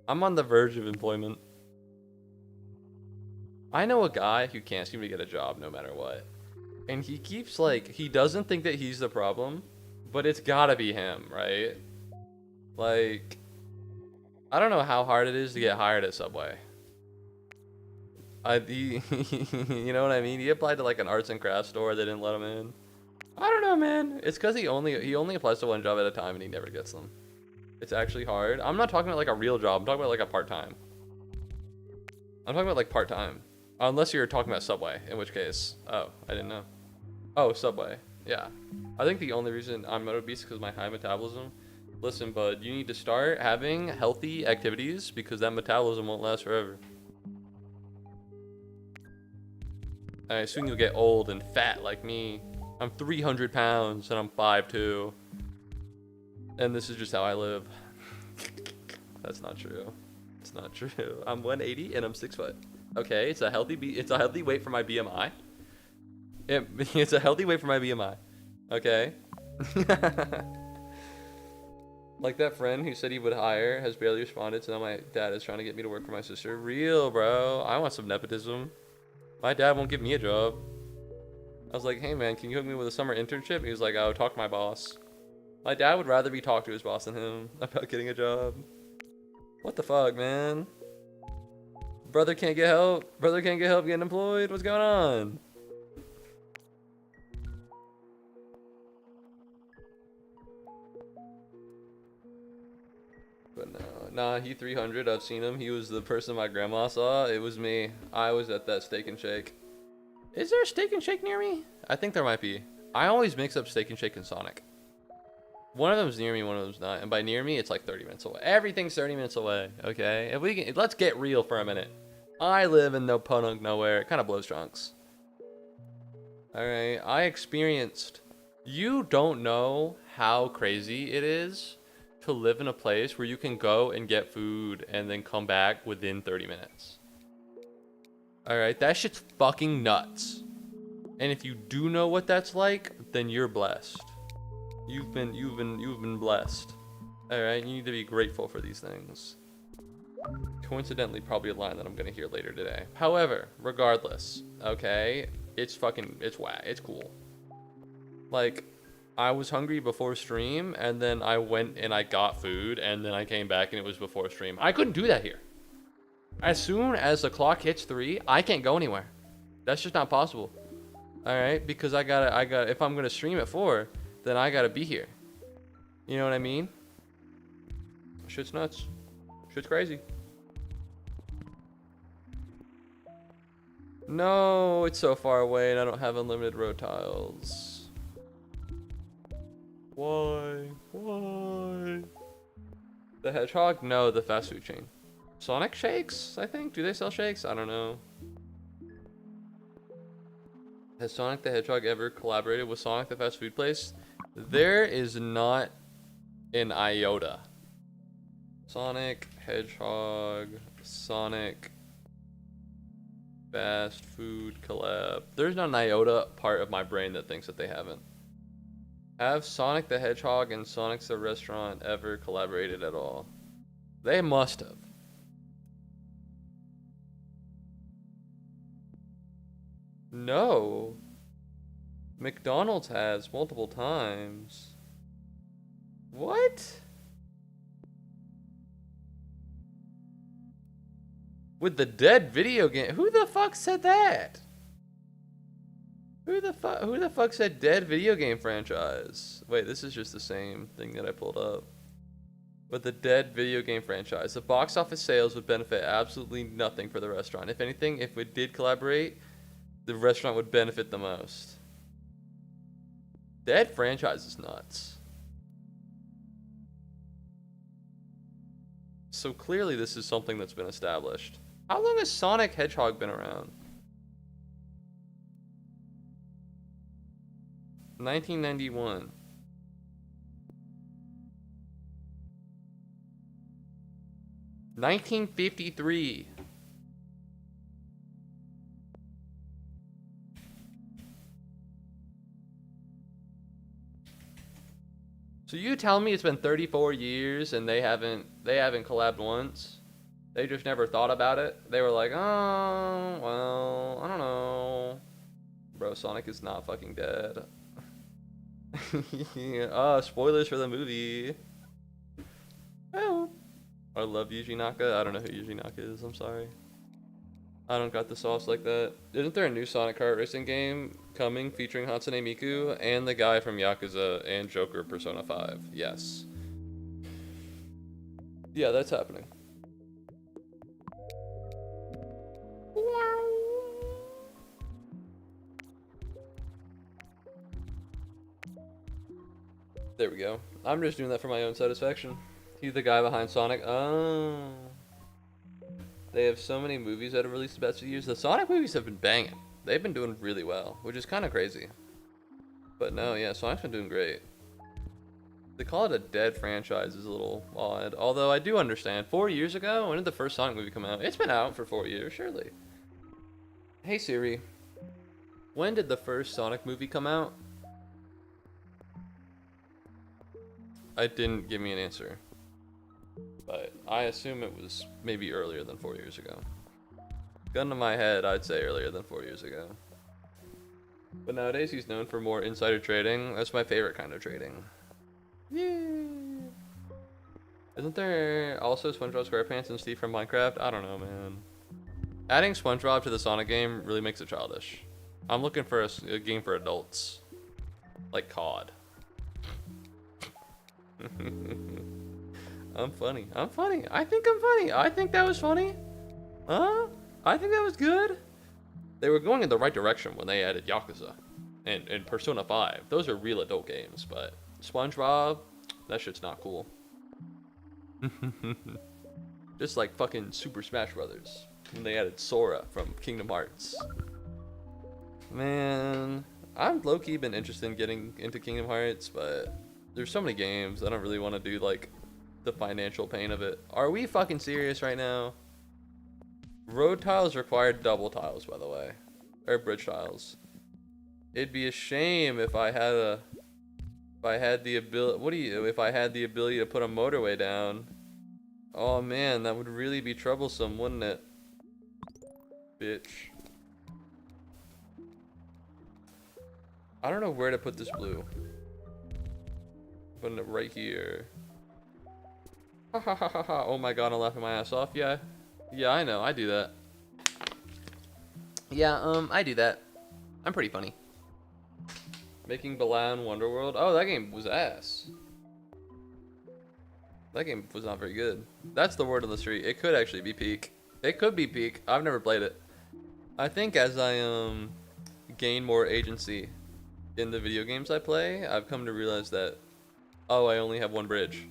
I'm on the verge of employment. I know a guy who can't seem to get a job no matter what. And he keeps like, he doesn't think that he's the problem, but it's gotta be him, right? Like, I don't know how hard it is to get hired at Subway. You know what I mean? He applied to like an arts and crafts store, they didn't let him in. I don't know, man. It's because he only applies to one job at a time and he never gets them. It's actually hard. I'm not talking about like a real job. I'm talking about like a part-time. I'm talking about like part-time. Unless you're talking about Subway, in which case, oh, I didn't know. Oh, Subway. Yeah. I think the only reason I'm obese is because of my high metabolism. Listen, bud, you need to start having healthy activities because that metabolism won't last forever. Alright, soon you'll get old and fat like me. I'm 300 pounds and I'm 5'2". And this is just how I live. That's not true. It's not true. I'm 180 and I'm 6 foot. Okay, it's a healthy weight for my BMI. It's a healthy weight for my BMI. Okay. Like that friend who said he would hire has barely responded, so now my dad is trying to get me to work for my sister. Real, bro. I want some nepotism. My dad won't give me a job. I was like, hey man, can you hook me with a summer internship? He was like, oh, talk to my boss. My dad would rather be talked to his boss than him about getting a job. What the fuck, man? Brother can't get help. Brother can't get help getting employed. What's going on? But no, nah, he 300. I've seen him. He was the person my grandma saw. It was me. I was at that Steak and Shake. Is there a Steak and Shake near me? I think there might be. I always mix up Steak and Shake and Sonic. One of them's near me, one of them's not. And by near me, it's like 30 minutes away. Everything's 30 minutes away, okay? If we can, let's get real for a minute. I live in no podunk nowhere. It kind of blows trunks. Alright, I experienced... You don't know how crazy it is to live in a place where you can go and get food and then come back within 30 minutes. Alright, that shit's fucking nuts. And if you do know what that's like, then you're blessed. You've been blessed. Alright, you need to be grateful for these things. Coincidentally, probably a line that I'm gonna hear later today. However, regardless, okay, it's whack, it's cool. Like, I was hungry before stream, and then I went and I got food, and then I came back and it was before stream. I couldn't do that here. As soon as the clock hits 3, I can't go anywhere. That's just not possible. Alright, because I gotta, if I'm gonna stream at 4, then I gotta be here. You know what I mean? Shit's nuts. Shit's crazy. No, it's so far away and I don't have unlimited road tiles. Why? Why? The Hedgehog? No, the fast food chain. Sonic Shakes, I think? Do they sell shakes? I don't know. Has Sonic the Hedgehog ever collaborated with Sonic the fast food place? There is not an iota. Sonic Hedgehog, Sonic fast food collab. There's not an iota part of my brain that thinks that they haven't. Have Sonic the Hedgehog and Sonic the Restaurant ever collaborated at all? They must have. No. McDonald's has multiple times. What? With the dead video game? Who the fuck said that? Who the fuck said dead video game franchise? Wait, this is just the same thing that I pulled up. With the dead video game franchise, the box office sales would benefit absolutely nothing for the restaurant. If anything, if we did collaborate, the restaurant would benefit the most. Dead franchise is nuts. So clearly this is something that's been established. How long has Sonic Hedgehog been around? 1991. $1953. So you tell me it's been 34 years and they haven't collabed once? They just never thought about it? They were like, oh, well, I don't know. Bro, Sonic is not fucking dead. Oh, spoilers for the movie. Oh. I love Yuji Naka. I don't know who Yuji Naka is, I'm sorry. I don't got the sauce like that. Isn't there a new Sonic kart racing game coming featuring Hatsune Miku and the guy from Yakuza and Joker Persona 5? Yes. Yeah, that's happening. There we go. I'm just doing that for my own satisfaction. He's the guy behind Sonic. Oh. They have so many movies that have released the past few years. The Sonic movies have been banging. They've been doing really well, which is kind of crazy. But no, yeah, Sonic's been doing great. They call it a dead franchise is a little odd. Although I do understand. 4 years ago, when did the first Sonic movie come out? It's been out for 4 years, surely. Hey Siri, when did the first Sonic movie come out? It didn't give me an answer. But I assume it was maybe earlier than 4 years ago. Gun to my head, I'd say earlier than 4 years ago. But nowadays he's known for more insider trading. That's my favorite kind of trading. Yeah. Isn't there also SpongeBob SquarePants and Steve from Minecraft? I don't know, man. Adding SpongeBob to the Sonic game really makes it childish. I'm looking for a game for adults. Like COD. I'm funny. I'm funny. I think I'm funny. I think that was funny. Huh? I think that was good. They were going in the right direction when they added Yakuza and Persona 5. Those are real adult games, but SpongeBob, that shit's not cool. Just like fucking Super Smash Brothers when they added Sora from Kingdom Hearts. Man, I've low-key been interested in getting into Kingdom Hearts, but there's so many games. I don't really want to do like the financial pain of it. Are we fucking serious right now? Road tiles require double tiles, by the way, or bridge tiles. It'd be a shame if I had the ability. If I had the ability to put a motorway down? Oh man, that would really be troublesome, wouldn't it? Bitch. I don't know where to put this blue. Putting it right here. Ha ha ha ha ha. Oh my god, I'm laughing my ass off. Yeah. Yeah, I know. I do that. Yeah, I do that. I'm pretty funny. Making Balan Wonderworld. Oh, that game was ass. That game was not very good. That's the word on the street. It could actually be peak. It could be peak. I've never played it. I think as I gain more agency in the video games I play, I've come to realize that, oh, I only have one bridge.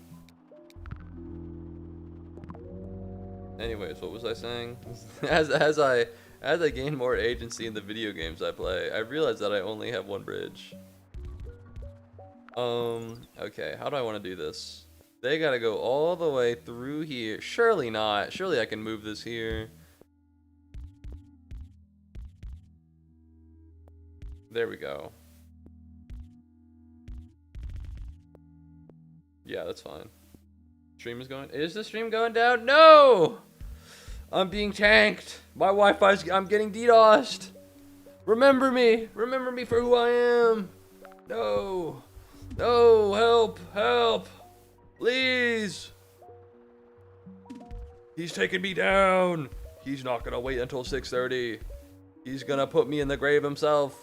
Anyways, what was I saying? As I gain more agency in the video games I play, I realize that I only have one bridge. Okay, how do I want to do this? They gotta go all the way through here. Surely not. Surely I can move this here. There we go. Yeah, that's fine. Stream is going. Is the stream going down? No! I'm being tanked. My Wi-Fi's. I'm getting DDoSed. Remember me. Remember me for who I am. No. No. Help. Help. Please. He's taking me down. He's not gonna wait until 6:30. He's gonna put me in the grave himself.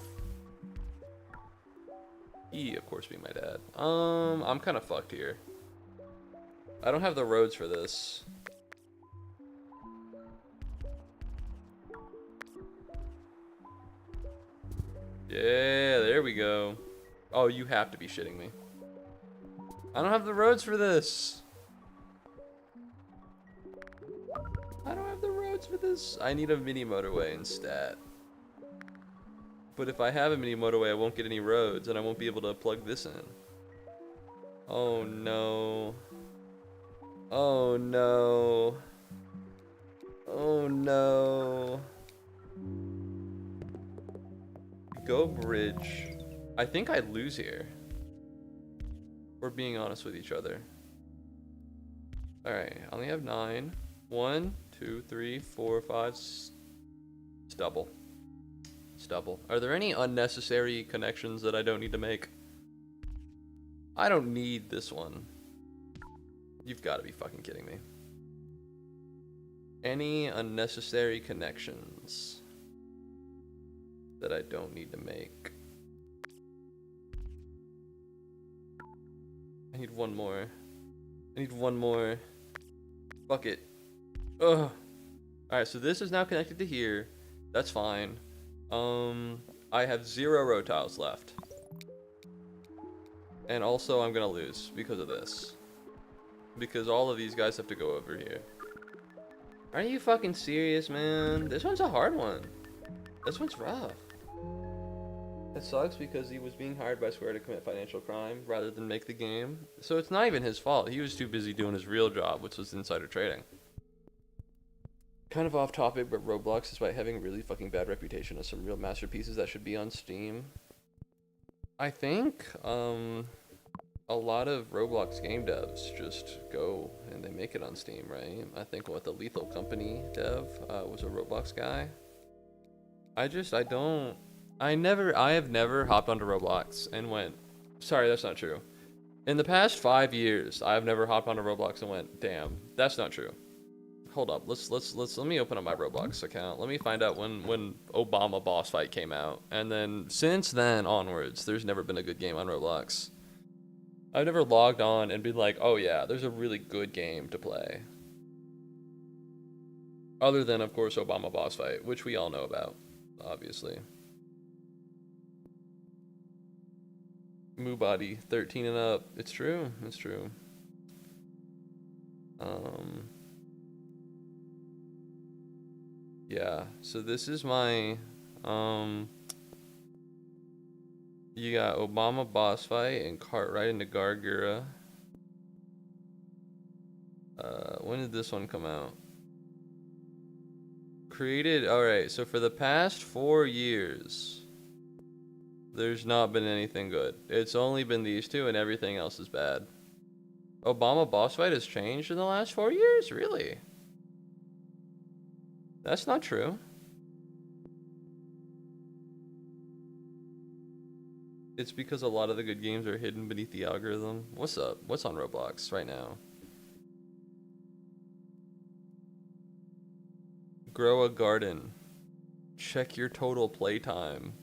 He, of course, being my dad. I'm kind of fucked here. I don't have the roads for this. Yeah, there we go. Oh, you have to be shitting me. I don't have the roads for this. I don't have the roads for this. I need a mini motorway instead. But if I have a mini motorway, I won't get any roads, and I won't be able to plug this in. Oh no. Oh no. Oh no. Go bridge. I think I'd lose here. We're being honest with each other. Alright, I only have 9. 1, 2, 3, 4, 5. Stubble. Stubble. Are there any unnecessary connections that I don't need to make? I don't need this one. You've got to be fucking kidding me. Any unnecessary connections that I don't need to make? I need one more. I need one more. Fuck it. Ugh. Alright, so this is now connected to here. That's fine. I have 0 road tiles left. And also I'm gonna lose because of this. Because all of these guys have to go over here. Are you fucking serious, man? This one's a hard one. This one's rough. It sucks because he was being hired by Square to commit financial crime rather than make the game. So it's not even his fault. He was too busy doing his real job, which was insider trading. Kind of off topic, but Roblox, despite having a really fucking bad reputation, has some real masterpieces that should be on Steam. I think a lot of Roblox game devs just go and they make it on Steam, right? I think what the Lethal Company dev was a Roblox guy. I have never hopped onto Roblox and went, sorry, that's not true. In the past 5 years, I've never hopped onto Roblox and went, damn, that's not true. Hold up, let me open up my Roblox account. Let me find out when Obama Boss Fight came out. And then since then onwards, there's never been a good game on Roblox. I've never logged on and been like, oh yeah, there's a really good game to play. Other than, of course, Obama Boss Fight, which we all know about, obviously. Muubody, 13 and up. It's true, it's true. Yeah, so this is my, you got Obama Boss Fight and Cartwright into Gargura. When did this one come out? Created, alright, so for the past 4 years, there's not been anything good. It's only been these two and everything else is bad. Obama Boss Fight has changed in the last 4 years? Really? That's not true. It's because a lot of the good games are hidden beneath the algorithm. What's up? What's on Roblox right now? Grow a garden. Check your total playtime.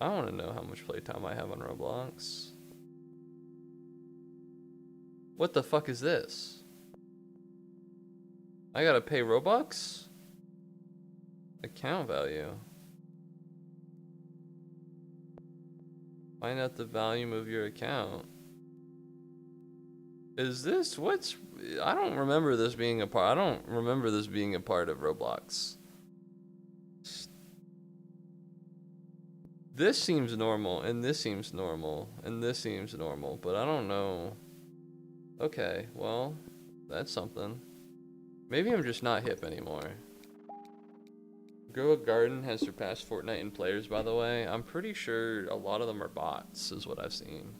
I want to know how much playtime I have on Roblox. What the fuck is this? I gotta pay Robux? Account value. Find out the volume of your account. Is this what's? I don't remember this being a part. I don't remember this being a part of Roblox. This seems normal, and this seems normal, and this seems normal, but I don't know. Okay, well, that's something. Maybe I'm just not hip anymore. Grow a Garden has surpassed Fortnite in players, by the way. I'm pretty sure a lot of them are bots, is what I've seen.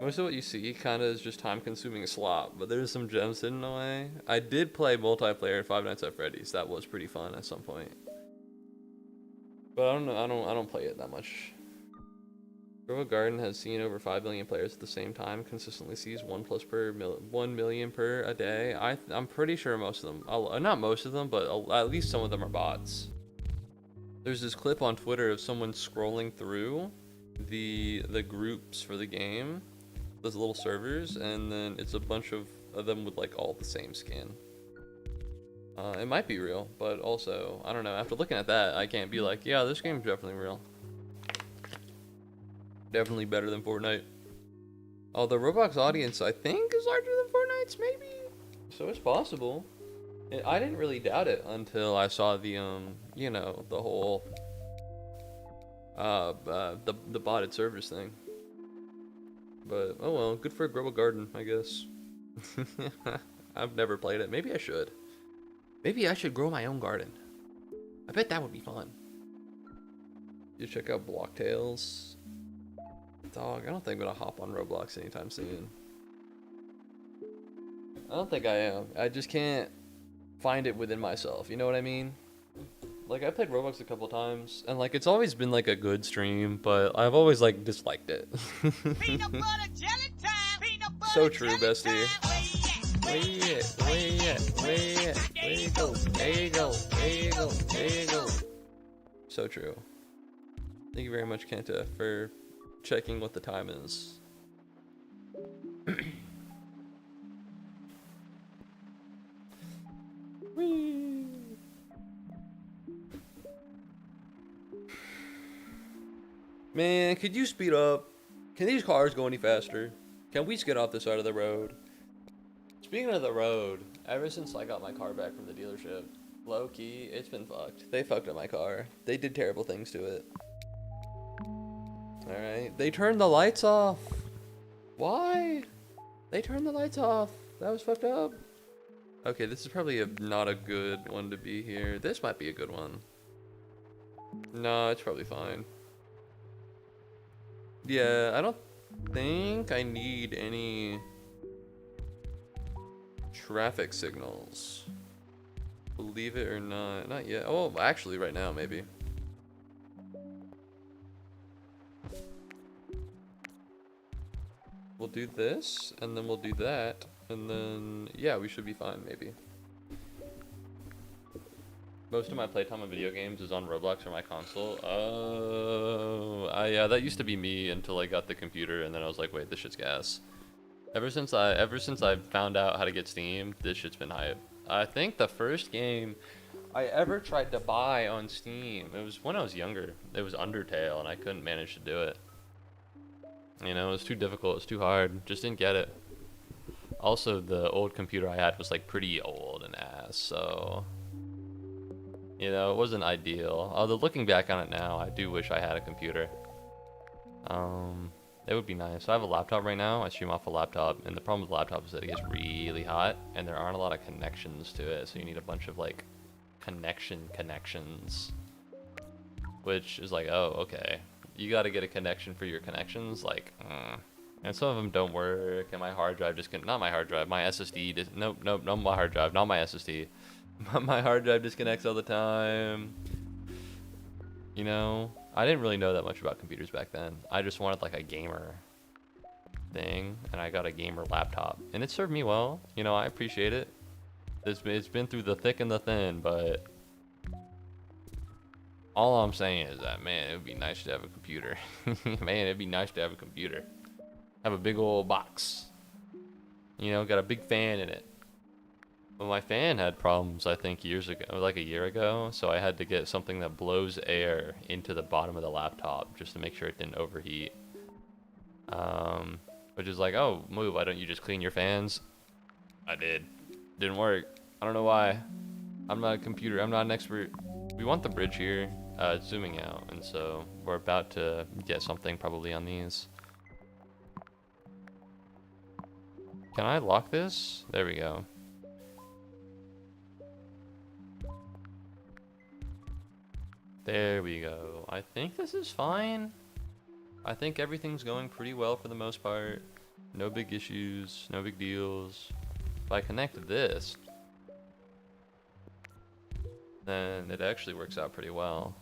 Most of what you see kind of is just time-consuming slop, but there's some gems hidden away. I did play multiplayer at Five Nights at Freddy's. That was pretty fun at some point. But I don't know. I don't play it that much. Grow a Garden has seen over 5 million players at the same time. Consistently sees 1 million per a day. I'm pretty sure most of them, not most of them, but at least some of them are bots. There's this clip on Twitter of someone scrolling through the groups for the game, those little servers, and then it's a bunch of them with like all the same skin. It might be real, but also I don't know. After looking at that, I can't be like, yeah, this game's definitely real. Definitely better than Fortnite. Oh, the Roblox audience, I think, is larger than Fortnite's, maybe? So it's possible. I didn't really doubt it until I saw the, you know, the whole, the botted servers thing. But, oh well, good for Grow a Garden, I guess. I've never played it. Maybe I should. Maybe I should grow my own garden. I bet that would be fun. You check out Blocktails. Dog, I don't think I'm gonna hop on Roblox anytime soon. I don't think I am. I just can't find it within myself. You know what I mean? Like, I played Roblox a couple times, and like it's always been like a good stream, but I've always like disliked it. Peanut butter jelly time. Peanut butter So true, jelly bestie. time. Where you at? Where you at? Where you at? There you go. There you go. There you go. There you go. So true. Thank you very much, Kenta, for checking what the time is. Whee! Man, could you speed up? Can these cars go any faster? Can we get off this side of the road? Speaking of the road, ever since I got my car back from the dealership, low key, it's been fucked. They fucked up my car. They did terrible things to it. Alright, they turned the lights off. Why? They turned the lights off. That was fucked up. Okay, this is probably not a good one to be here. This might be a good one. No, it's probably fine. Yeah, I don't think I need any traffic signals. Believe it or not. Not yet. Oh, actually right now maybe. We'll do this, and then we'll do that, and then, yeah, we should be fine, maybe. Most of my playtime on video games is on Roblox or my console. Oh, yeah, that used to be me until I got the computer, and then I was like, wait, this shit's gas. Ever since I found out how to get Steam, this shit's been hype. I think the first game I ever tried to buy on Steam, it was when I was younger. It was Undertale, and I couldn't manage to do it. You know, it was too difficult, it was too hard, just didn't get it. Also, the old computer I had was like pretty old and ass, so, you know, it wasn't ideal. Although looking back on it now, I do wish I had a computer. It would be nice. I have a laptop right now, I stream off a laptop, and the problem with the laptop is that it gets really hot, and there aren't a lot of connections to it, so you need a bunch of like connections. Which is like, oh, okay. You gotta get a connection for your connections, like, and some of them don't work, and my hard drive not my hard drive, my SSD, nope, not my hard drive, not my SSD. My hard drive disconnects all the time. You know, I didn't really know that much about computers back then. I just wanted like a gamer thing, and I got a gamer laptop, and it served me well. You know, I appreciate it. It's been through the thick and the thin, but all I'm saying is that, man, it would be nice to have a computer. Man, it'd be nice to have a computer. Have a big old box. You know, got a big fan in it. But my fan had problems, I think, years ago, like a year ago. So I had to get something that blows air into the bottom of the laptop just to make sure it didn't overheat. Which is like, oh, Moo, why don't you just clean your fans? I did. Didn't work. I don't know why. I'm not a computer. I'm not an expert. We want the bridge here. It's zooming out, and so we're about to get something probably on these. Can I lock this? There we go. There we go. I think this is fine. I think everything's going pretty well for the most part. No big issues, no big deals. If I connect this, then it actually works out pretty well.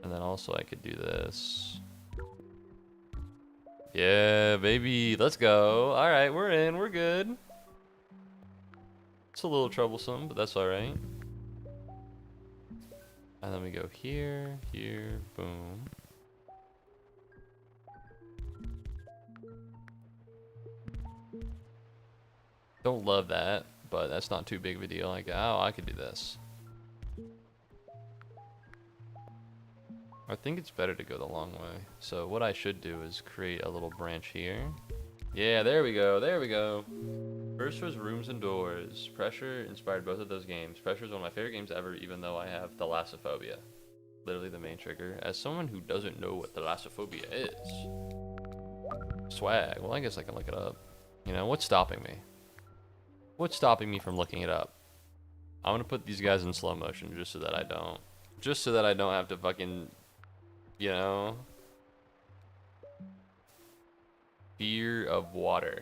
And then also I could do this. Yeah, baby, let's go. All right, we're in, we're good. It's a little troublesome, but that's all right. And then we go here, here, boom. Don't love that, but that's not too big of a deal. Like, oh, I could do this. I think it's better to go the long way. So what I should do is create a little branch here. Yeah, there we go, there we go. First was Rooms and Doors. Pressure inspired both of those games. Pressure is one of my favorite games ever, even though I have thalassophobia. Literally the main trigger. As someone who doesn't know what thalassophobia is. Swag. Well, I guess I can look it up. You know, what's stopping me? What's stopping me from looking it up? I'm gonna put these guys in slow motion just so that I don't have to fucking, you know, fear of water.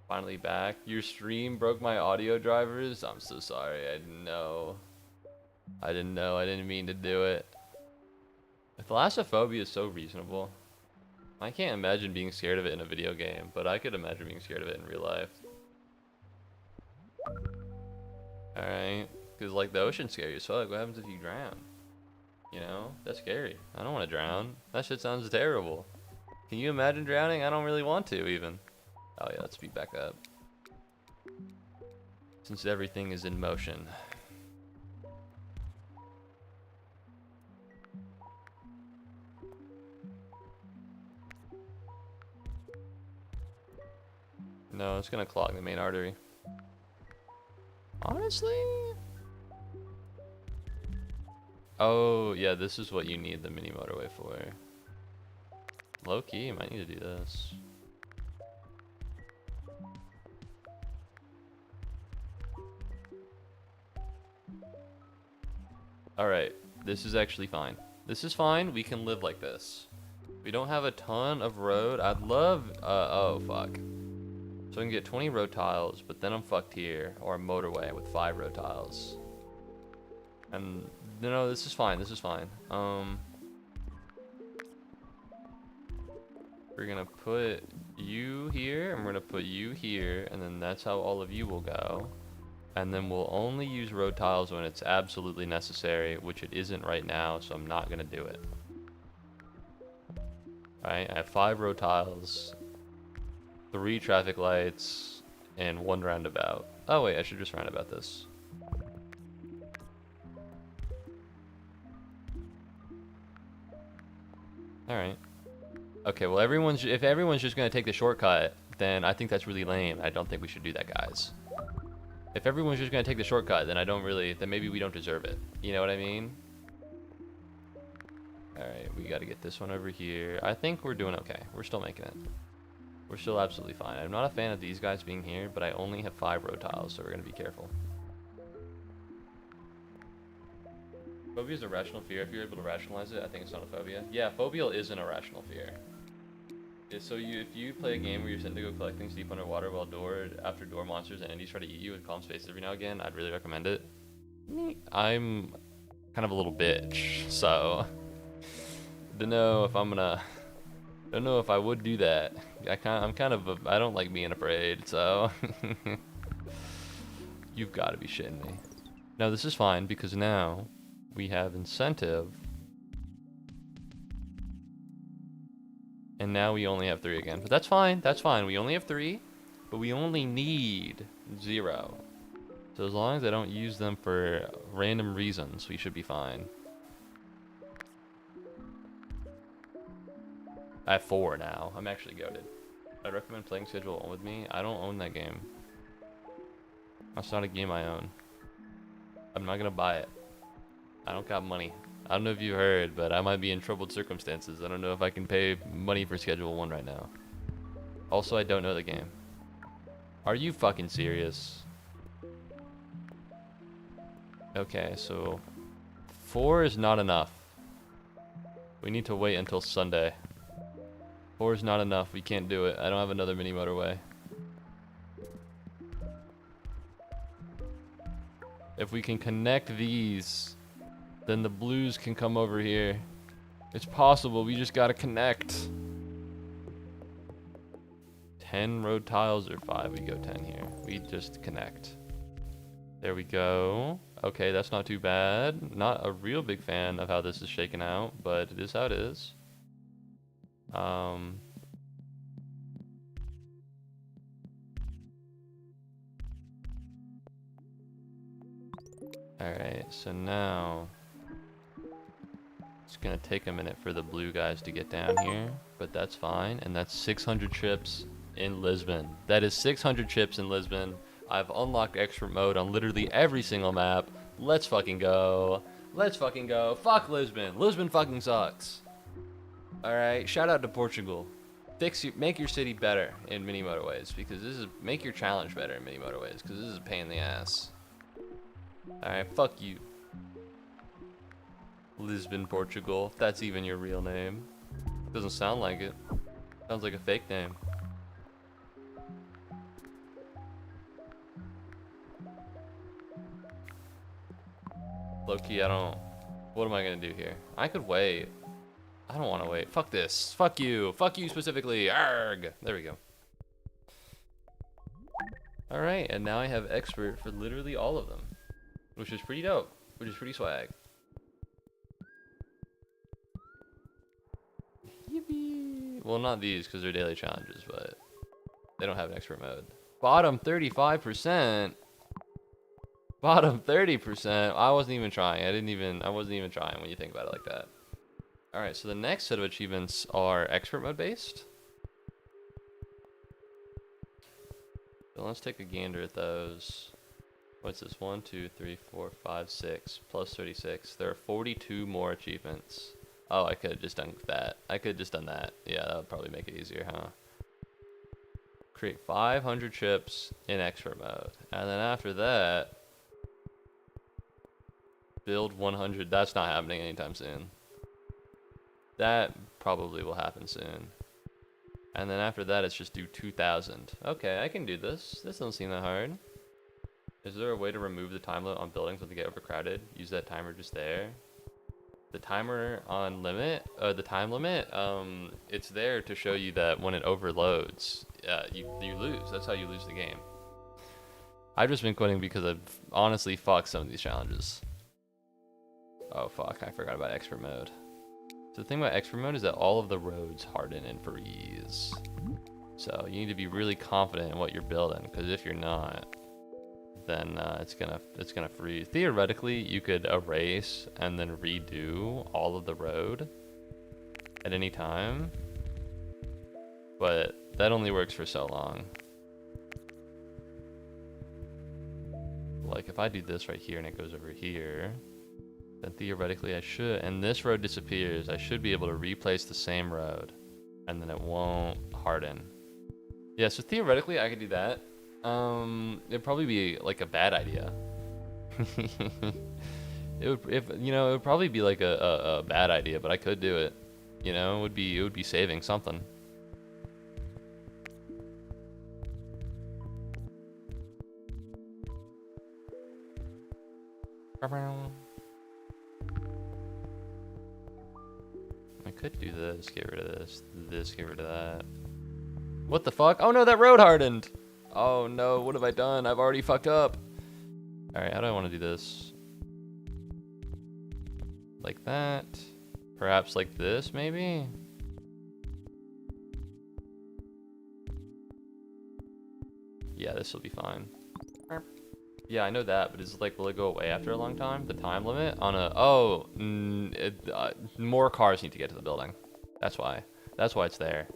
Finally back. Your stream broke my audio drivers. I'm so sorry. I didn't know. I didn't mean to do it. Thalassophobia is so reasonable. I can't imagine being scared of it in a video game, but I could imagine being scared of it in real life. Alright. Because, like, the ocean's scary as fuck. What happens if you drown? You know? That's scary. I don't want to drown. That shit sounds terrible. Can you imagine drowning? I don't really want to, even. Oh, yeah, let's speed back up. Since everything is in motion. No, it's gonna clog the main artery. Honestly? Oh, yeah, this is what you need the mini motorway for. Low key, you might need to do this. Alright, this is actually fine. This is fine, we can live like this. We don't have a ton of road. I'd love, oh fuck. So I can get 20 road tiles, but then I'm fucked here. Or a motorway with 5 road tiles. And, no, this is fine, this is fine. We're gonna put you here, and we're gonna put you here, and then that's how all of you will go. And then we'll only use road tiles when it's absolutely necessary, which it isn't right now, so I'm not gonna do it. Alright, I have 5 road tiles, 3 traffic lights, and 1 roundabout. Oh wait, I should just roundabout this. Alright. Okay, well if everyone's just gonna take the shortcut, then I think that's really lame. I don't think we should do that, guys. If everyone's just gonna take the shortcut, then then maybe we don't deserve it. You know what I mean? Alright, we gotta get this one over here. I think we're doing okay. We're still making it. We're still absolutely fine. I'm not a fan of these guys being here, but I only have 5 road tiles, so we're gonna be careful. Phobia is a rational fear. If you're able to rationalize it, I think it's not a phobia. Yeah, phobia is an irrational fear. So if you play a game where you're sitting to go collect things deep underwater while after door monsters and enemies try to eat you with calm spaces every now and again, I'd really recommend it. I'm kind of a little bitch, so don't know if I would do that. I don't like being afraid, so you've got to be shitting me. No, this is fine because now we have incentive. And now we only have 3 again. But that's fine. That's fine. We only have 3. But we only need 0. So as long as I don't use them for random reasons, we should be fine. I have 4 now. I'm actually goated. I recommend playing Schedule 1 with me. I don't own that game. That's not a game I own. I'm not going to buy it. I don't got money. I don't know if you heard, but I might be in troubled circumstances. I don't know if I can pay money for Schedule 1 right now. Also, I don't know the game. Are you fucking serious? Okay, so 4 is not enough. We need to wait until Sunday. 4 is not enough. We can't do it. I don't have another mini motorway. If we can connect these, then the blues can come over here. It's possible, we just gotta connect. 10 road tiles or 5? We go 10 here. We just connect. There we go. Okay, that's not too bad. Not a real big fan of how this is shaken out, but it is how it is. Alright, so now it's gonna take a minute for the blue guys to get down here, but that's fine. And that's 600 trips in Lisbon. That is 600 trips in Lisbon. I've unlocked expert mode on literally every single map. Let's fucking go. Let's fucking go. Fuck Lisbon. Lisbon fucking sucks. Alright, shout out to Portugal. Make your city better in mini motorways, because make your challenge better in mini motorways, because this is a pain in the ass. Alright, fuck you. Lisbon, Portugal, if that's even your real name. Doesn't sound like it. Sounds like a fake name. Low-key, I don't... What am I gonna do here? I could wait. I don't want to wait. Fuck this. Fuck you. Fuck you specifically. Arrgh. There we go. Alright, and now I have expert for literally all of them. Which is pretty dope. Which is pretty swag. Yippee. Well, not these, because they're daily challenges, but they don't have an expert mode. Bottom 35%. Bottom 30%. I wasn't even trying. I wasn't even trying when you think about it like that. Alright, so the next set of achievements are expert mode based. So let's take a gander at those. What's this? 1, 2, 3, 4, 5, 6, plus 36. There are 42 more achievements. Oh, I could have just done that. I could have just done that. Yeah, that would probably make it easier, huh? Create 500 chips in expert mode. And then after that, build 100. That's not happening anytime soon. That probably will happen soon. And then after that, it's just do 2,000. Okay, I can do this. This doesn't seem that hard. Is there a way to remove the time limit on buildings when they get overcrowded? Use that timer just there. The timer on limit, the time limit, it's there to show you that when it overloads, you lose. That's how you lose the game. I've just been quitting because I've honestly fucked some of these challenges. Oh fuck, I forgot about expert mode. So the thing about expert mode is that all of the roads harden and freeze. So you need to be really confident in what you're building, because if you're not, then it's gonna freeze. Theoretically, you could erase and then redo all of the road at any time, but that only works for so long. Like if I do this right here and it goes over here, then theoretically I should, and this road disappears, I should be able to replace the same road, and then it won't harden. Yeah, so theoretically I could do that. It'd probably be like a bad idea. It would probably be like a bad idea, but I could do it. You know, it would be saving something. I could do this, get rid of this, get rid of that. What the fuck? Oh no, that road hardened! Oh no, what have I done? I've already fucked up. Alright, how do I want to do this? Like that? Perhaps like this, maybe? Yeah, this will be fine. Yeah, I know that, but is it like, will it go away after a long time? The time limit on a, more cars need to get to the building. That's why it's there.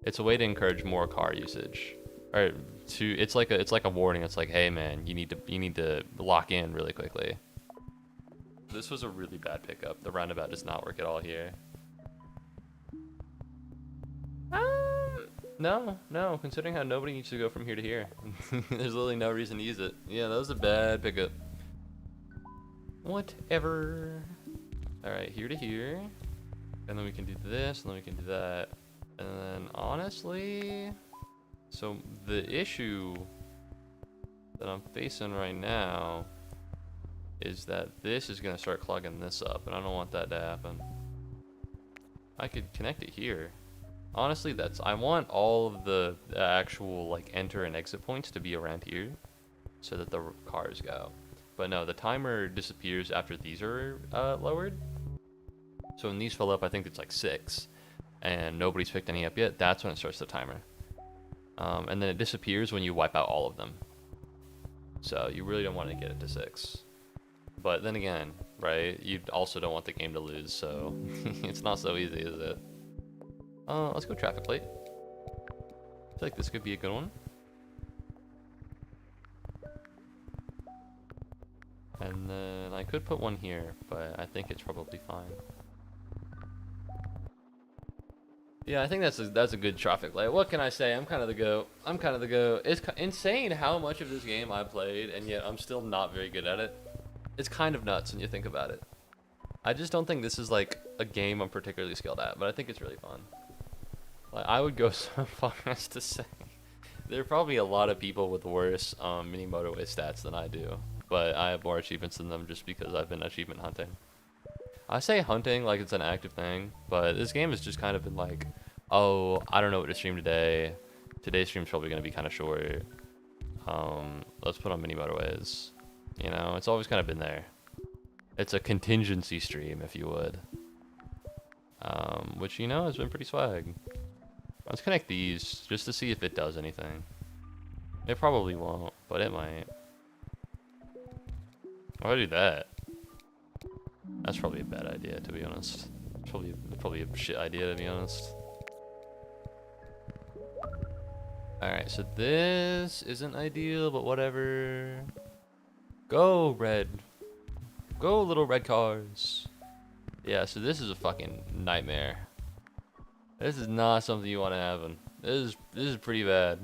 It's a way to encourage more car usage. Or it's like a warning. It's like, hey man, you need to lock in really quickly. This was a really bad pickup. The roundabout does not work at all here. No, considering how nobody needs to go from here to here. There's literally no reason to use it. Yeah, that was a bad pickup. Whatever. Alright, here to here. And then we can do this, and then we can do that. And then, honestly... So, the issue that I'm facing right now is that this is going to start clogging this up, and I don't want that to happen. I could connect it here. Honestly, I want all of the actual like enter and exit points to be around here so that the cars go. But no, the timer disappears after these are lowered. So when these fill up, I think it's like 6 and nobody's picked any up yet. That's when it starts the timer. And then it disappears when you wipe out all of them. So you really don't want to get it to 6. But then again, right, you also don't want the game to lose, so it's not so easy, is it? Let's go traffic light. I feel like this could be a good one. And then I could put one here, but I think it's probably fine. Yeah, I think that's a good traffic light. What can I say? I'm kind of the GOAT. It's insane how much of this game I played, and yet I'm still not very good at it. It's kind of nuts when you think about it. I just don't think this is like a game I'm particularly skilled at, but I think it's really fun. Like, I would go so far as to say there are probably a lot of people with worse mini motorway stats than I do, but I have more achievements than them just because I've been achievement hunting. I say hunting like it's an active thing, but this game has just kind of been like, oh, I don't know what to stream today. Today's stream's probably going to be kind of short. Let's put on mini motorways. You know, it's always kind of been there. It's a contingency stream, if you would. Which, you know, has been pretty swag. Let's connect these just to see if it does anything. It probably won't, but it might. Why do that? That's probably a bad idea, to be honest. Probably a shit idea, to be honest. Alright, so this isn't ideal, but whatever. Go, red. Go, little red cars. Yeah, so this is a fucking nightmare. This is not something you want to happen. This is pretty bad.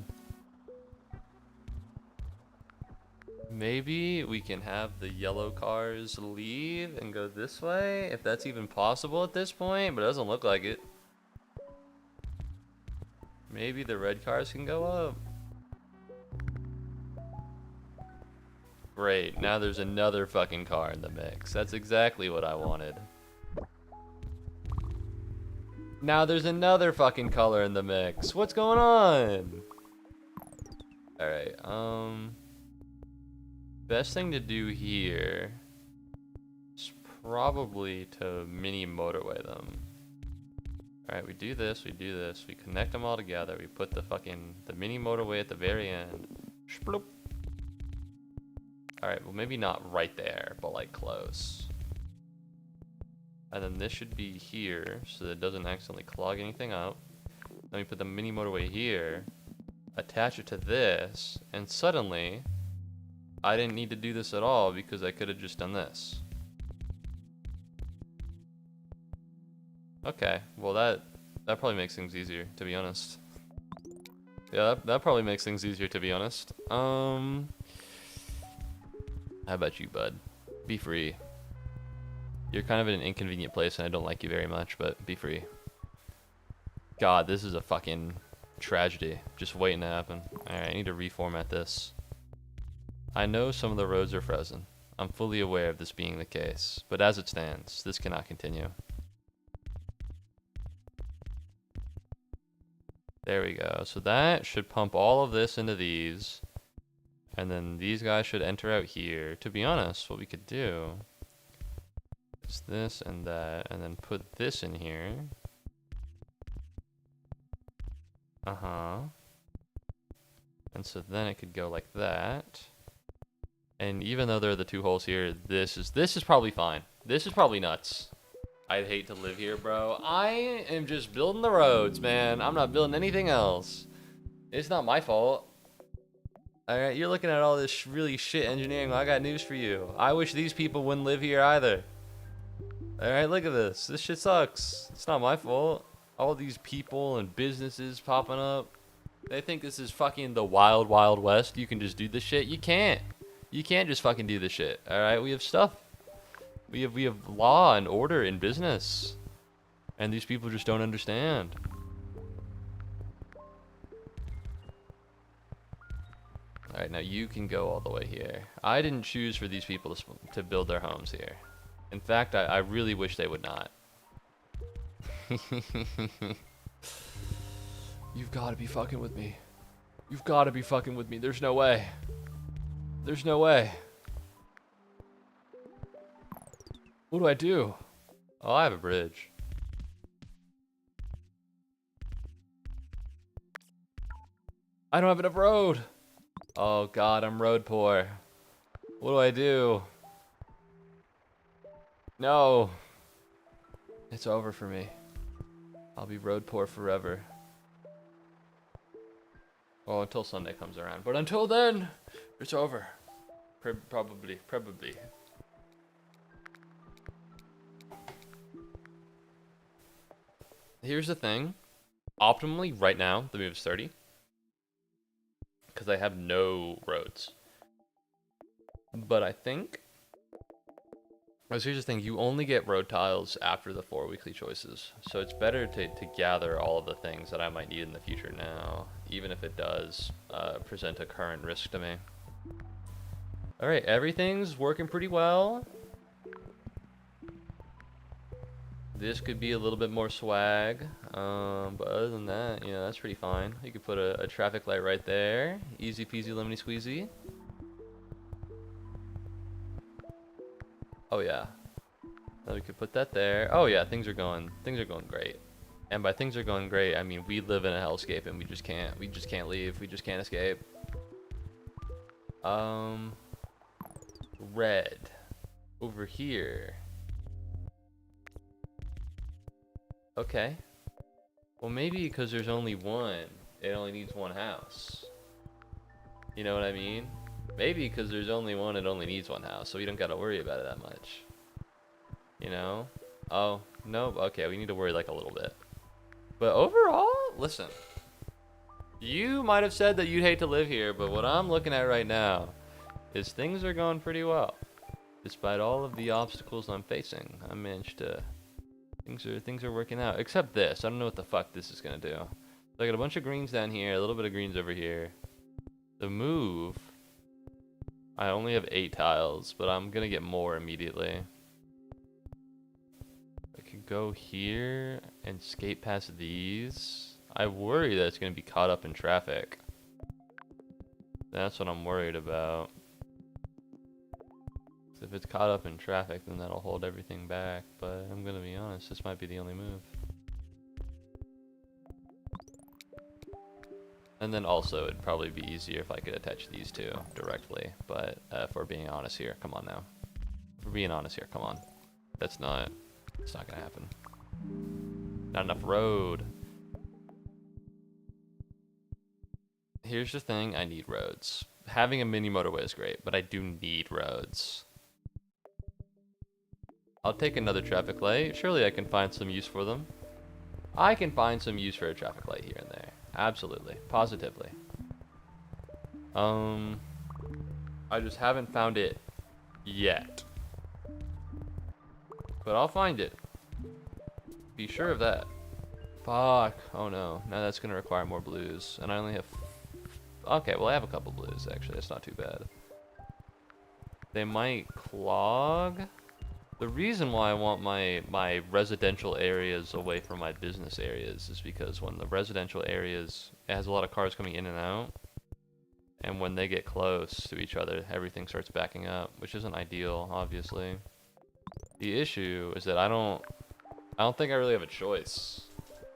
Maybe we can have the yellow cars leave and go this way, if that's even possible at this point, but it doesn't look like it. Maybe the red cars can go up. Great, now there's another fucking car in the mix. That's exactly what I wanted. Now there's another fucking color in the mix. What's going on? Alright, best thing to do here is probably to mini motorway them. Alright, we do this, we connect them all together, we put the mini motorway at the very end. Shploop. Alright, well maybe not right there, but like close. And then this should be here, so that it doesn't accidentally clog anything up. Then we put the mini motorway here, attach it to this, and suddenly, I didn't need to do this at all because I could have just done this. Okay, well that probably makes things easier, to be honest. Yeah, that probably makes things easier, to be honest. How about you, bud? Be free. You're kind of in an inconvenient place and I don't like you very much, but be free. God, this is a fucking tragedy. Just waiting to happen. Alright, I need to reformat this. I know some of the roads are frozen. I'm fully aware of this being the case, but as it stands, this cannot continue. There we go. So that should pump all of this into these. And then these guys should enter out here. To be honest, what we could do is this and that, and then put this in here. And so then it could go like that. And even though there are the two holes here, this is probably fine. This is probably nuts. I'd hate to live here, bro. I am just building the roads, man. I'm not building anything else. It's not my fault. Alright, you're looking at all this really shit engineering. Well, I got news for you. I wish these people wouldn't live here either. Alright, look at this. This shit sucks. It's not my fault. All these people and businesses popping up. They think this is fucking the wild, wild west. You can just do this shit. You can't. You can't just fucking do this shit. Alright, we have stuff. We have law and order in business. And these people just don't understand. Alright, now you can go all the way here. I didn't choose for these people to build their homes here. In fact, I really wish they would not. You've got to be fucking with me. You've got to be fucking with me. There's no way. There's no way. What do I do? Oh, I have a bridge. I don't have enough road. Oh god, I'm road poor. What do I do? No. It's over for me. I'll be road poor forever. Well, until Sunday comes around. But until then, it's over. Probably. Here's the thing. Optimally, right now, the move is 30. Because I have no roads. But I think But here's the thing, you only get road tiles after the 4 weekly choices. So it's better to gather all of the things that I might need in the future now, even if it does present a current risk to me. Alright, everything's working pretty well. This could be a little bit more swag, but other than that, you know, that's pretty fine. You could put a traffic light right there. Easy peasy lemony squeezy. Oh yeah. Then we could put that there. Oh yeah, things are going great. And by things are going great, I mean we live in a hellscape and we just can't leave. We just can't escape. Red. Over here. Okay. Well, maybe because there's only one, it only needs one house. You know what I mean? Maybe because there's only one, it only needs one house, so we don't gotta worry about it that much. You know? Oh, no, okay, we need to worry like a little bit. But overall, listen. You might have said that you'd hate to live here, but what I'm looking at right now is things are going pretty well. Despite all of the obstacles I'm facing, I managed to... Things are working out. Except this. I don't know what the fuck this is gonna do. So I got a bunch of greens down here, a little bit of greens over here. The move... I only have 8 tiles, but I'm gonna get more immediately. I could go here and skate past these. I worry that it's gonna be caught up in traffic. That's what I'm worried about. If it's caught up in traffic, then that'll hold everything back, but I'm gonna be honest, this might be the only move. And then also, it'd probably be easier if I could attach these two directly, but if we're being honest here, come on now. If we're being honest here, come on. It's not gonna happen. Not enough road. Here's the thing, I need roads. Having a mini motorway is great, but I do need roads. I'll take another traffic light. Surely I can find some use for them. I can find some use for a traffic light here and there. Absolutely. Positively. I just haven't found it yet. But I'll find it. Be sure of that. Fuck. Oh no. Now that's going to require more blues. And I only have... Okay, well I have a couple blues actually. That's not too bad. They might clog... The reason why I want my residential areas away from my business areas is because when the residential areas, it has a lot of cars coming in and out, and when they get close to each other, everything starts backing up, which isn't ideal, obviously. The issue is that I don't think I really have a choice.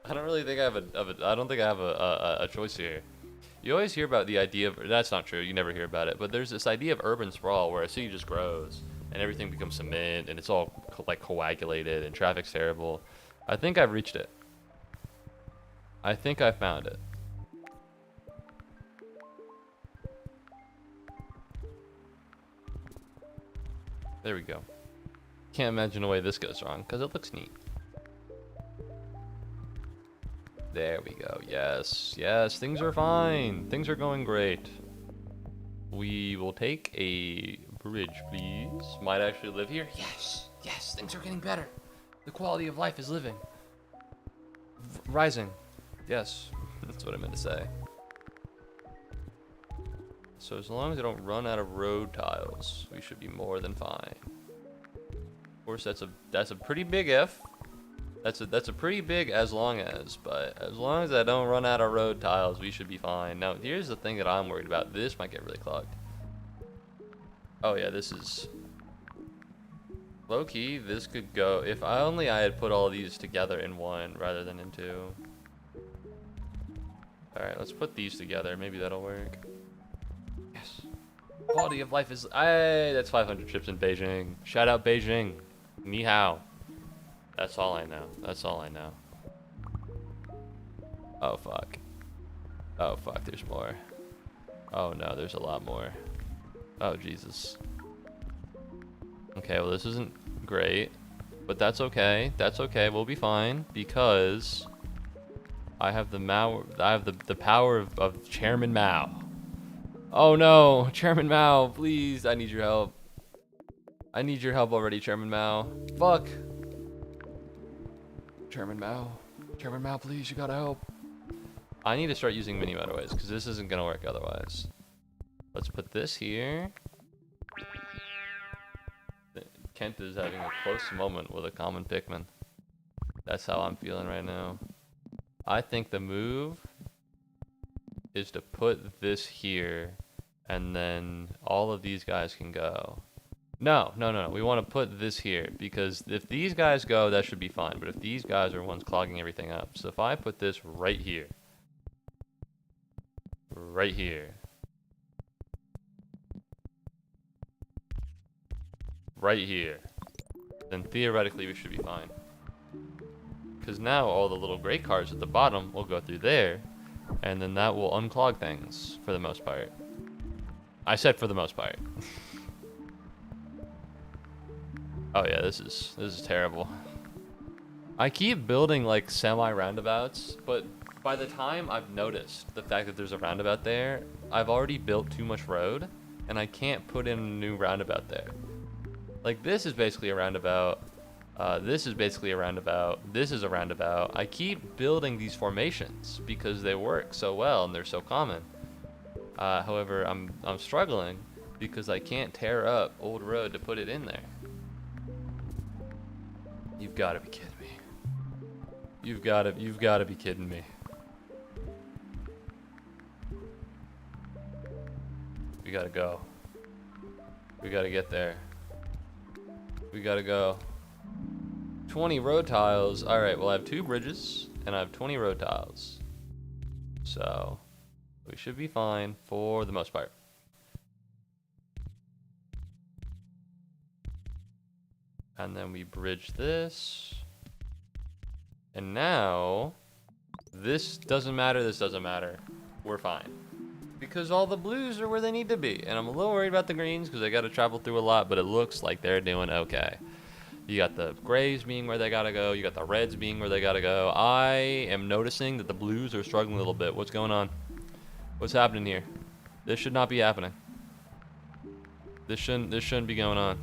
I don't think I have a choice here. You always hear about the idea of, that's not true, you never hear about it, but there's this idea of urban sprawl where a city just grows. And everything becomes cement, and it's all like coagulated, and traffic's terrible. I think I've reached it. I think I found it. There we go. Can't imagine a way this goes wrong, because it looks neat. There we go. Yes, yes, things are fine. Things are going great. We will take a bridge, please. Might actually live here. Yes, yes, things are getting better. The quality of life is living. Rising. Yes, that's what I meant to say. So as long as I don't run out of road tiles, we should be more than fine. Of course, that's a pretty big if. That's a pretty big as long as, but as long as I don't run out of road tiles, we should be fine. Now, here's the thing that I'm worried about. This might get really clogged. Oh yeah, this is low key. This could go if I had put all of these together in one rather than in two. All right, let's put these together. Maybe that'll work. Yes. Quality of life is. That's 500 trips in Beijing. Shout out Beijing. Ni hao. That's all I know. That's all I know. Oh fuck. Oh fuck. There's more. Oh no, there's a lot more. Oh, Jesus. Okay, well, this isn't great, but that's okay. That's okay. We'll be fine because I have the power of Chairman Mao. Oh, no. Chairman Mao, please. I need your help. I need your help already, Chairman Mao. Fuck. Chairman Mao. Chairman Mao, please, you gotta help. I need to start using mini motorways because this isn't gonna work otherwise. Let's put this here. Kent is having a close moment with a common Pikmin. That's how I'm feeling right now. I think the move is to put this here, and then all of these guys can go. No. We want to put this here, because if these guys go, that should be fine. But if these guys are ones clogging everything up. So if I put this right here. Right here. Right here. Then theoretically we should be fine. Because now all the little gray cars at the bottom will go through there. And then that will unclog things for the most part. I said for the most part. Oh yeah, this is terrible. I keep building like semi-roundabouts, but by the time I've noticed the fact that there's a roundabout there, I've already built too much road, and I can't put in a new roundabout there. Like this is basically a roundabout. This is basically a roundabout. This is a roundabout. I keep building these formations because they work so well and they're so common. However, I'm struggling because I can't tear up old road to put it in there. You've got to be kidding me. You've got to be kidding me. We gotta go. We gotta get there. We gotta go. 20 road tiles. Alright, well I have 2 bridges and I have 20 road tiles. So we should be fine for the most part. And then we bridge this. And now this doesn't matter, this doesn't matter. We're fine. Because all the blues are where they need to be. And I'm a little worried about the greens because they got to travel through a lot, but it looks like they're doing okay. You got the grays being where they got to go. You got the reds being where they got to go. I am noticing that the blues are struggling a little bit. What's going on? What's happening here? This should not be happening. This shouldn't be going on.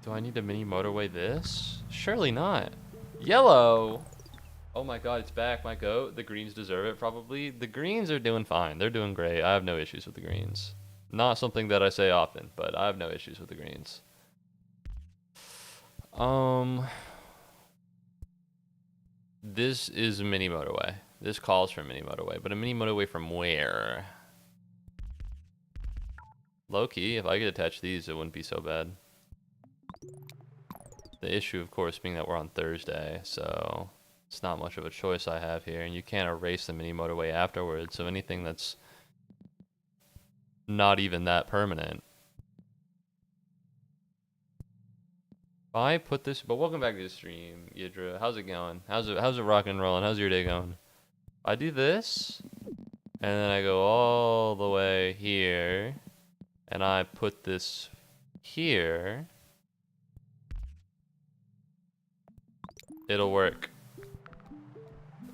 Do I need to mini motorway this? Surely not. Yellow. Oh my god, it's back, my goat. The greens deserve it, probably. The greens are doing fine. They're doing great. I have no issues with the greens. Not something that I say often, but I have no issues with the greens. This is a mini motorway. This calls for a mini motorway, but a mini motorway from where? Low key, if I could attach these, it wouldn't be so bad. The issue, of course, being that we're on Thursday, so it's not much of a choice I have here, and you can't erase the mini motorway afterwards, so anything that's not even that permanent. If I put this, but welcome back to the stream, Yidra. How's it going? How's it rocking and rolling? How's your day going? I do this, and then I go all the way here, and I put this here. It'll work.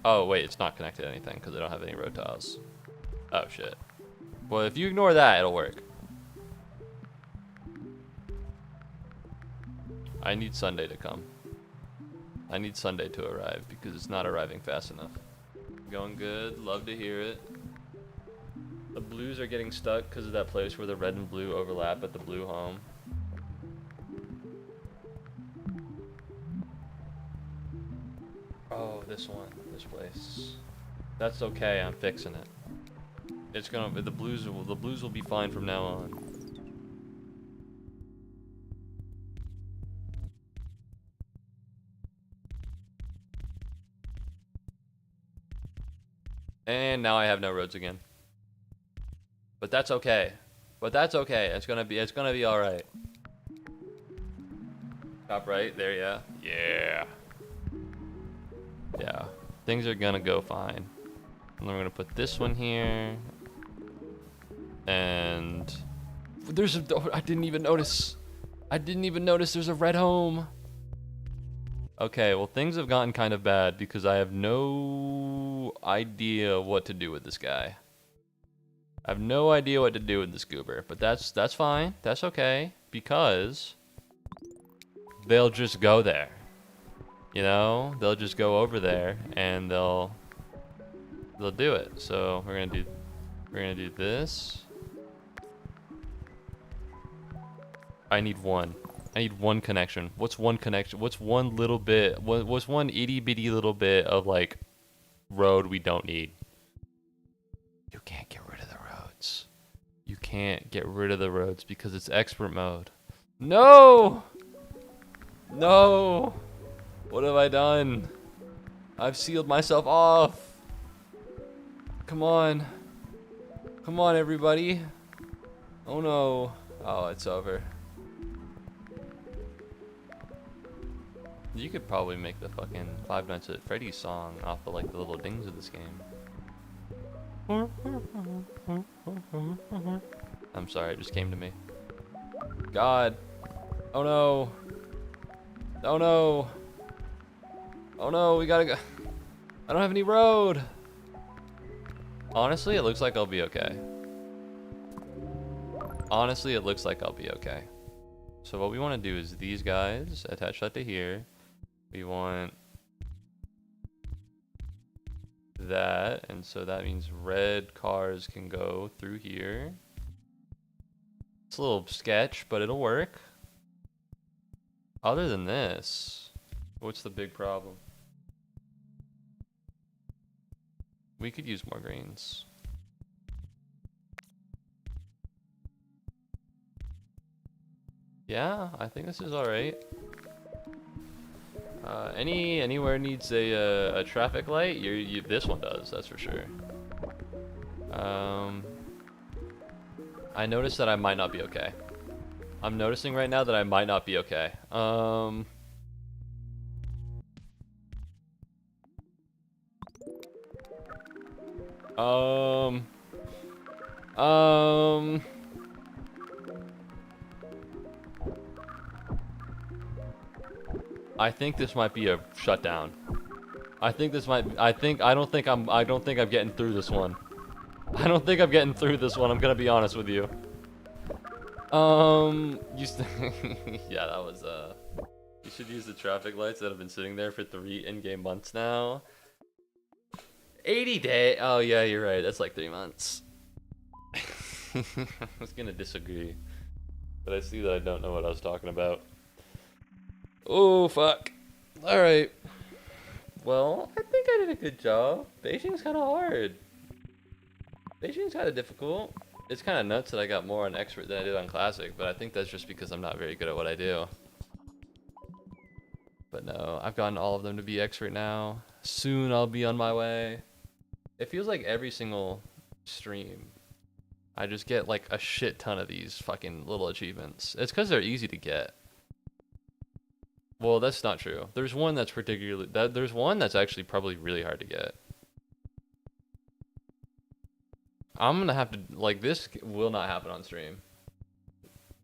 Oh, wait, it's not connected to anything because I don't have any road tiles. Oh, shit. Well, if you ignore that, it'll work. I need Sunday to come. I need Sunday to arrive because it's not arriving fast enough. Going good. Love to hear it. The blues are getting stuck because of that place where the red and blue overlap at the blue home. Oh, this one. This place. That's okay. I'm fixing it. It's gonna. The blues will be fine from now on. And now I have no roads again. But that's okay. But that's okay. It's gonna be all right. Top right there, yeah. Yeah. Yeah. Things are gonna go fine. And then we're gonna put this one here. And there's a. I didn't even notice. I didn't even notice there's a red home. Okay, well things have gotten kind of bad because I have no idea what to do with this guy. I have no idea what to do with this goober, but that's fine. That's okay because they'll just go there. You know, they'll just go over there and they'll do it. So we're gonna do this. I need one. I need one connection. What's one connection? What's one little bit? What's one itty bitty little bit of like road we don't need? You can't get rid of the roads. You can't get rid of the roads because it's expert mode. No! No! What have I done? I've sealed myself off. Come on. Come on, everybody. Oh no. Oh, it's over. You could probably make the fucking Five Nights at Freddy's song off of like the little dings of this game. I'm sorry, it just came to me. God. Oh no. Oh no. Oh no, we gotta go. I don't have any road. Honestly, it looks like I'll be okay. Honestly, it looks like I'll be okay. So what we want to do is these guys, attach that to here. We want that, and so that means red cars can go through here. It's a little sketch, but it'll work. Other than this, what's the big problem? We could use more greens. Yeah, I think this is all right. Anywhere needs a traffic light? This one does, that's for sure. I noticed that I might not be okay. I'm noticing right now that I might not be okay. I think this might be a shutdown. I don't think I'm getting through this one. I don't think I'm getting through this one, I'm gonna be honest with you. Yeah, that was, you should use the traffic lights that have been sitting there for 3 in-game months now. 80 days. Oh yeah, you're right. That's like 3 months. I was gonna disagree, but I see that I don't know what I was talking about. Oh fuck. All right. Well, I think I did a good job. Beijing's kind of hard. Beijing's kind of difficult. It's kind of nuts that I got more on expert than I did on classic, but I think that's just because I'm not very good at what I do. But no, I've gotten all of them to be expert now. Soon I'll be on my way. It feels like every single stream, I just get like a shit ton of these fucking little achievements. It's because they're easy to get. Well, that's not true. There's one that's there's one that's actually probably really hard to get. I'm gonna have to, like, this will not happen on stream.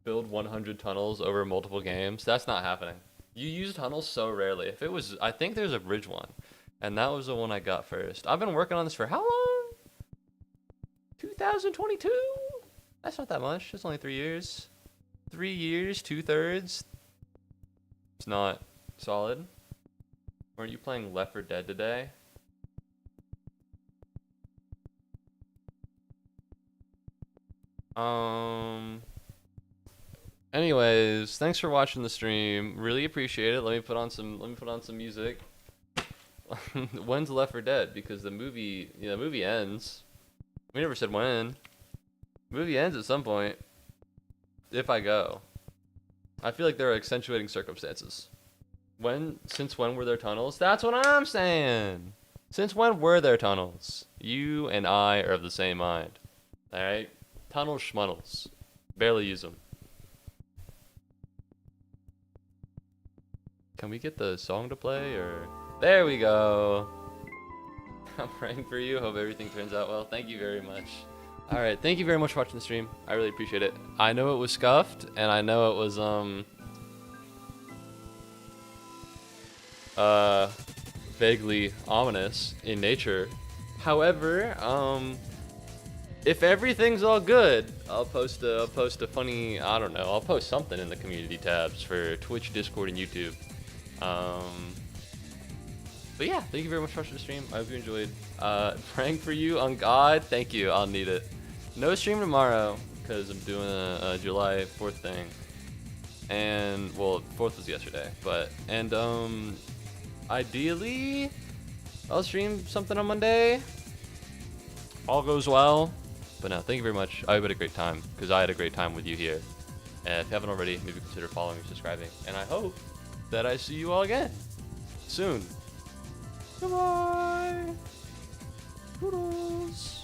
Build 100 tunnels over multiple games. That's not happening. You use tunnels so rarely. If it was, I think there's a bridge one, and that was the one I got first. I've been working on this for how long? 2022? That's not that much. It's only 3 years. 3 years, 2/3. It's not solid. Weren't you playing Left 4 Dead today? Anyways, thanks for watching the stream. Really appreciate it. Let me put on some music. When's Left 4 Dead? Because the movie, the movie ends. We never said when. The movie ends at some point. If I go. I feel like there are accentuating circumstances. Since when were there tunnels? That's what I'm saying. Since when were there tunnels? You and I are of the same mind. Alright? Tunnels schmunnels. Barely use them. Can we get the song to play, or? There we go. I'm praying for you. Hope everything turns out well. Thank you very much. Alright, thank you very much for watching the stream. I really appreciate it. I know it was scuffed, and I know it was, vaguely ominous in nature. However, if everything's all good, I'll post a funny, I don't know, I'll post something in the community tabs for Twitch, Discord, and YouTube. But yeah, thank you very much for watching the stream. I hope you enjoyed. Praying for you on God. Thank you. I'll need it. No stream tomorrow because I'm doing a July 4th thing. And well, 4th was yesterday. And ideally, I'll stream something on Monday. All goes well. But no, thank you very much. I hope you had a great time because I had a great time with you here. And if you haven't already, maybe consider following or subscribing. And I hope that I see you all again soon. Goodbye. Toodles.